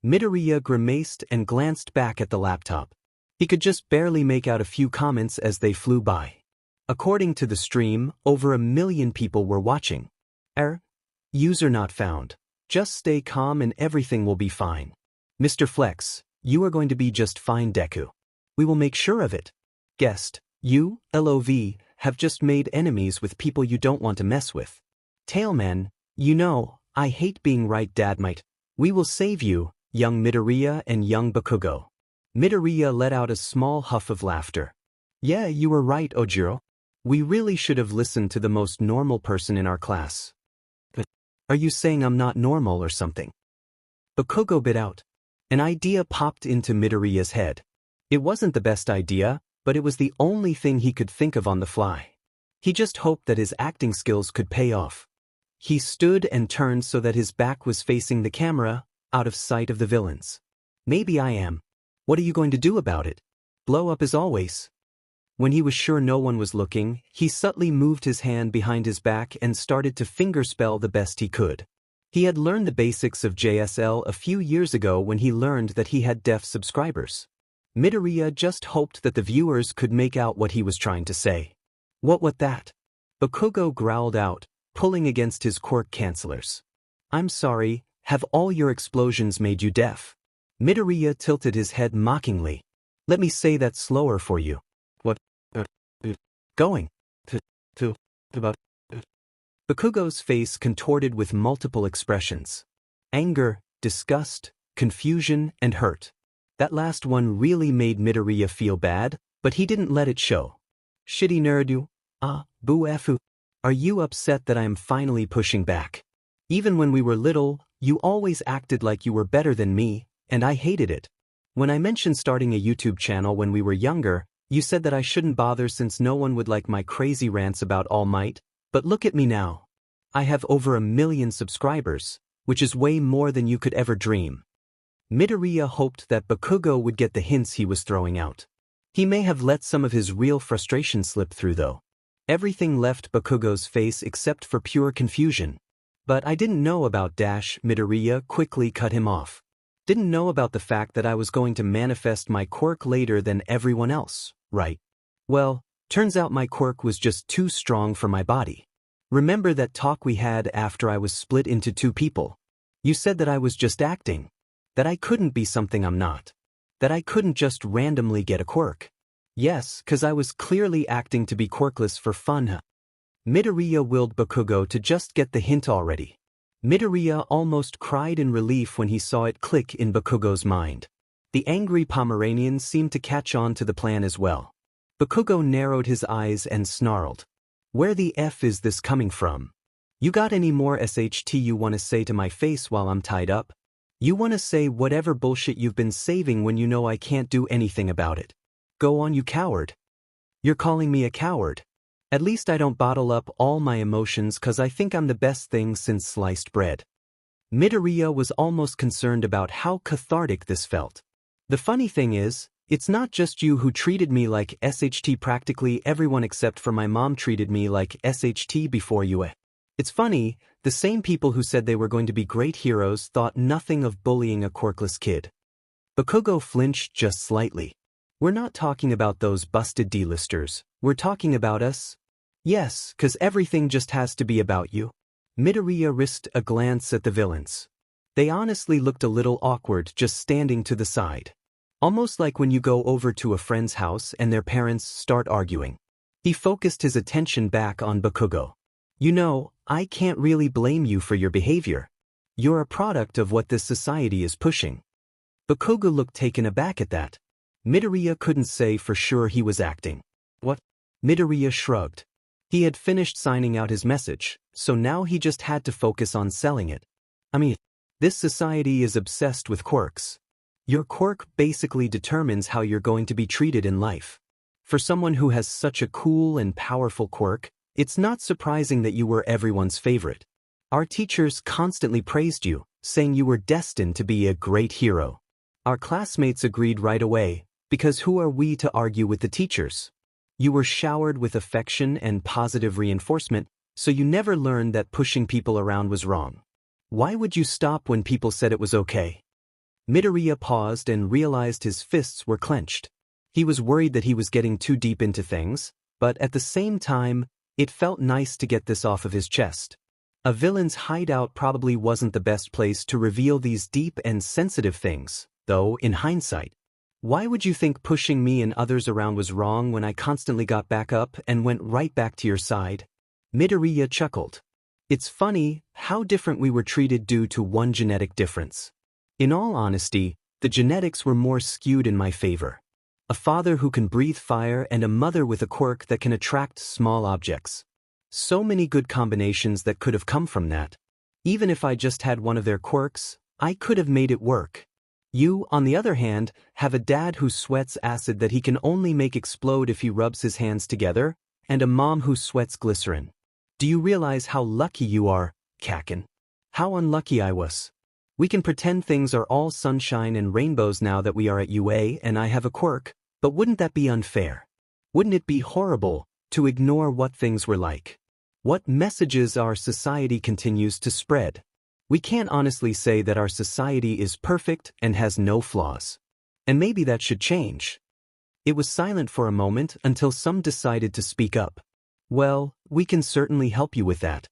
Midoriya grimaced and glanced back at the laptop. He could just barely make out a few comments as they flew by. According to the stream, over 1 million people were watching. User not found. Just stay calm and everything will be fine. Mr. Flex, you are going to be just fine, Deku. We will make sure of it. Guest, you, LOV, have just made enemies with people you don't want to mess with. Tailman, you know, I hate being right, Dadmite. We will save you, young Midoriya and young Bakugo. Midoriya let out a small huff of laughter. Yeah, you were right, Ojiro. We really should have listened to the most normal person in our class. But are you saying I'm not normal or something? Bakugo bit out. An idea popped into Midoriya's head. It wasn't the best idea, but it was the only thing he could think of on the fly. He just hoped that his acting skills could pay off. He stood and turned so that his back was facing the camera, out of sight of the villains. Maybe I am. What are you going to do about it? Blow up as always. When he was sure no one was looking, he subtly moved his hand behind his back and started to fingerspell the best he could. He had learned the basics of JSL a few years ago when he learned that he had deaf subscribers. Midoriya just hoped that the viewers could make out what he was trying to say. What that? Bakugo growled out, pulling against his quirk cancelers. I'm sorry, have all your explosions made you deaf? Midoriya tilted his head mockingly. Let me say that slower for you. What? Going? Bakugo's face contorted with multiple expressions. Anger, disgust, confusion, and hurt. That last one really made Midoriya feel bad, but he didn't let it show. Shitty nerdu. Boo-effu. Are you upset that I am finally pushing back? Even when we were little, you always acted like you were better than me, and I hated it. When I mentioned starting a YouTube channel when we were younger, you said that I shouldn't bother since no one would like my crazy rants about All Might, but look at me now. I have over 1 million subscribers, which is way more than you could ever dream. Midoriya hoped that Bakugo would get the hints he was throwing out. He may have let some of his real frustration slip through though. Everything left Bakugo's face except for pure confusion. But I didn't know about Midoriya quickly cut him off. Didn't know about the fact that I was going to manifest my quirk later than everyone else, right? Well, turns out my quirk was just too strong for my body. Remember that talk we had after I was split into 2 people? You said that I was just acting. That I couldn't be something I'm not. That I couldn't just randomly get a quirk. Yes, 'cause I was clearly acting to be quirkless for fun. Midoriya willed Bakugo to just get the hint already. Midoriya almost cried in relief when he saw it click in Bakugo's mind. The angry Pomeranian seemed to catch on to the plan as well. Bakugo narrowed his eyes and snarled. Where the F is this coming from? You got any more SHT you want to say to my face while I'm tied up? You want to say whatever bullshit you've been saving when you know I can't do anything about it. Go on, you coward. You're calling me a coward. At least I don't bottle up all my emotions 'cause I think I'm the best thing since sliced bread. Midoriya was almost concerned about how cathartic this felt. The funny thing is, it's not just you who treated me like SHT. Practically everyone except for my mom treated me like SHT before you. It's funny, the same people who said they were going to be great heroes thought nothing of bullying a quirkless kid. Bakugo flinched just slightly. We're not talking about those busted D-listers, we're talking about us. Yes, 'cause everything just has to be about you. Midoriya risked a glance at the villains. They honestly looked a little awkward just standing to the side. Almost like when you go over to a friend's house and their parents start arguing. He focused his attention back on Bakugo. You know, I can't really blame you for your behavior. You're a product of what this society is pushing. Bakugo looked taken aback at that. Midoriya couldn't say for sure he was acting. What? Midoriya shrugged. He had finished signing out his message, so now he just had to focus on selling it. I mean, this society is obsessed with quirks. Your quirk basically determines how you're going to be treated in life. For someone who has such a cool and powerful quirk, it's not surprising that you were everyone's favorite. Our teachers constantly praised you, saying you were destined to be a great hero. Our classmates agreed right away, because who are we to argue with the teachers? You were showered with affection and positive reinforcement, so you never learned that pushing people around was wrong. Why would you stop when people said it was okay? Midoriya paused and realized his fists were clenched. He was worried that he was getting too deep into things, but at the same time, it felt nice to get this off of his chest. A villain's hideout probably wasn't the best place to reveal these deep and sensitive things, though, in hindsight. Why would you think pushing me and others around was wrong when I constantly got back up and went right back to your side? Midoriya chuckled. It's funny how different we were treated due to one genetic difference. In all honesty, the genetics were more skewed in my favor. A father who can breathe fire and a mother with a quirk that can attract small objects. So many good combinations that could have come from that. Even if I just had one of their quirks, I could have made it work. You, on the other hand, have a dad who sweats acid that he can only make explode if he rubs his hands together, and a mom who sweats glycerin. Do you realize how lucky you are, Kaken? How unlucky I was. We can pretend things are all sunshine and rainbows now that we are at UA and I have a quirk, but wouldn't that be unfair? Wouldn't it be horrible to ignore what things were like? What messages our society continues to spread? We can't honestly say that our society is perfect and has no flaws. And maybe that should change. It was silent for a moment until some decided to speak up. Well, we can certainly help you with that.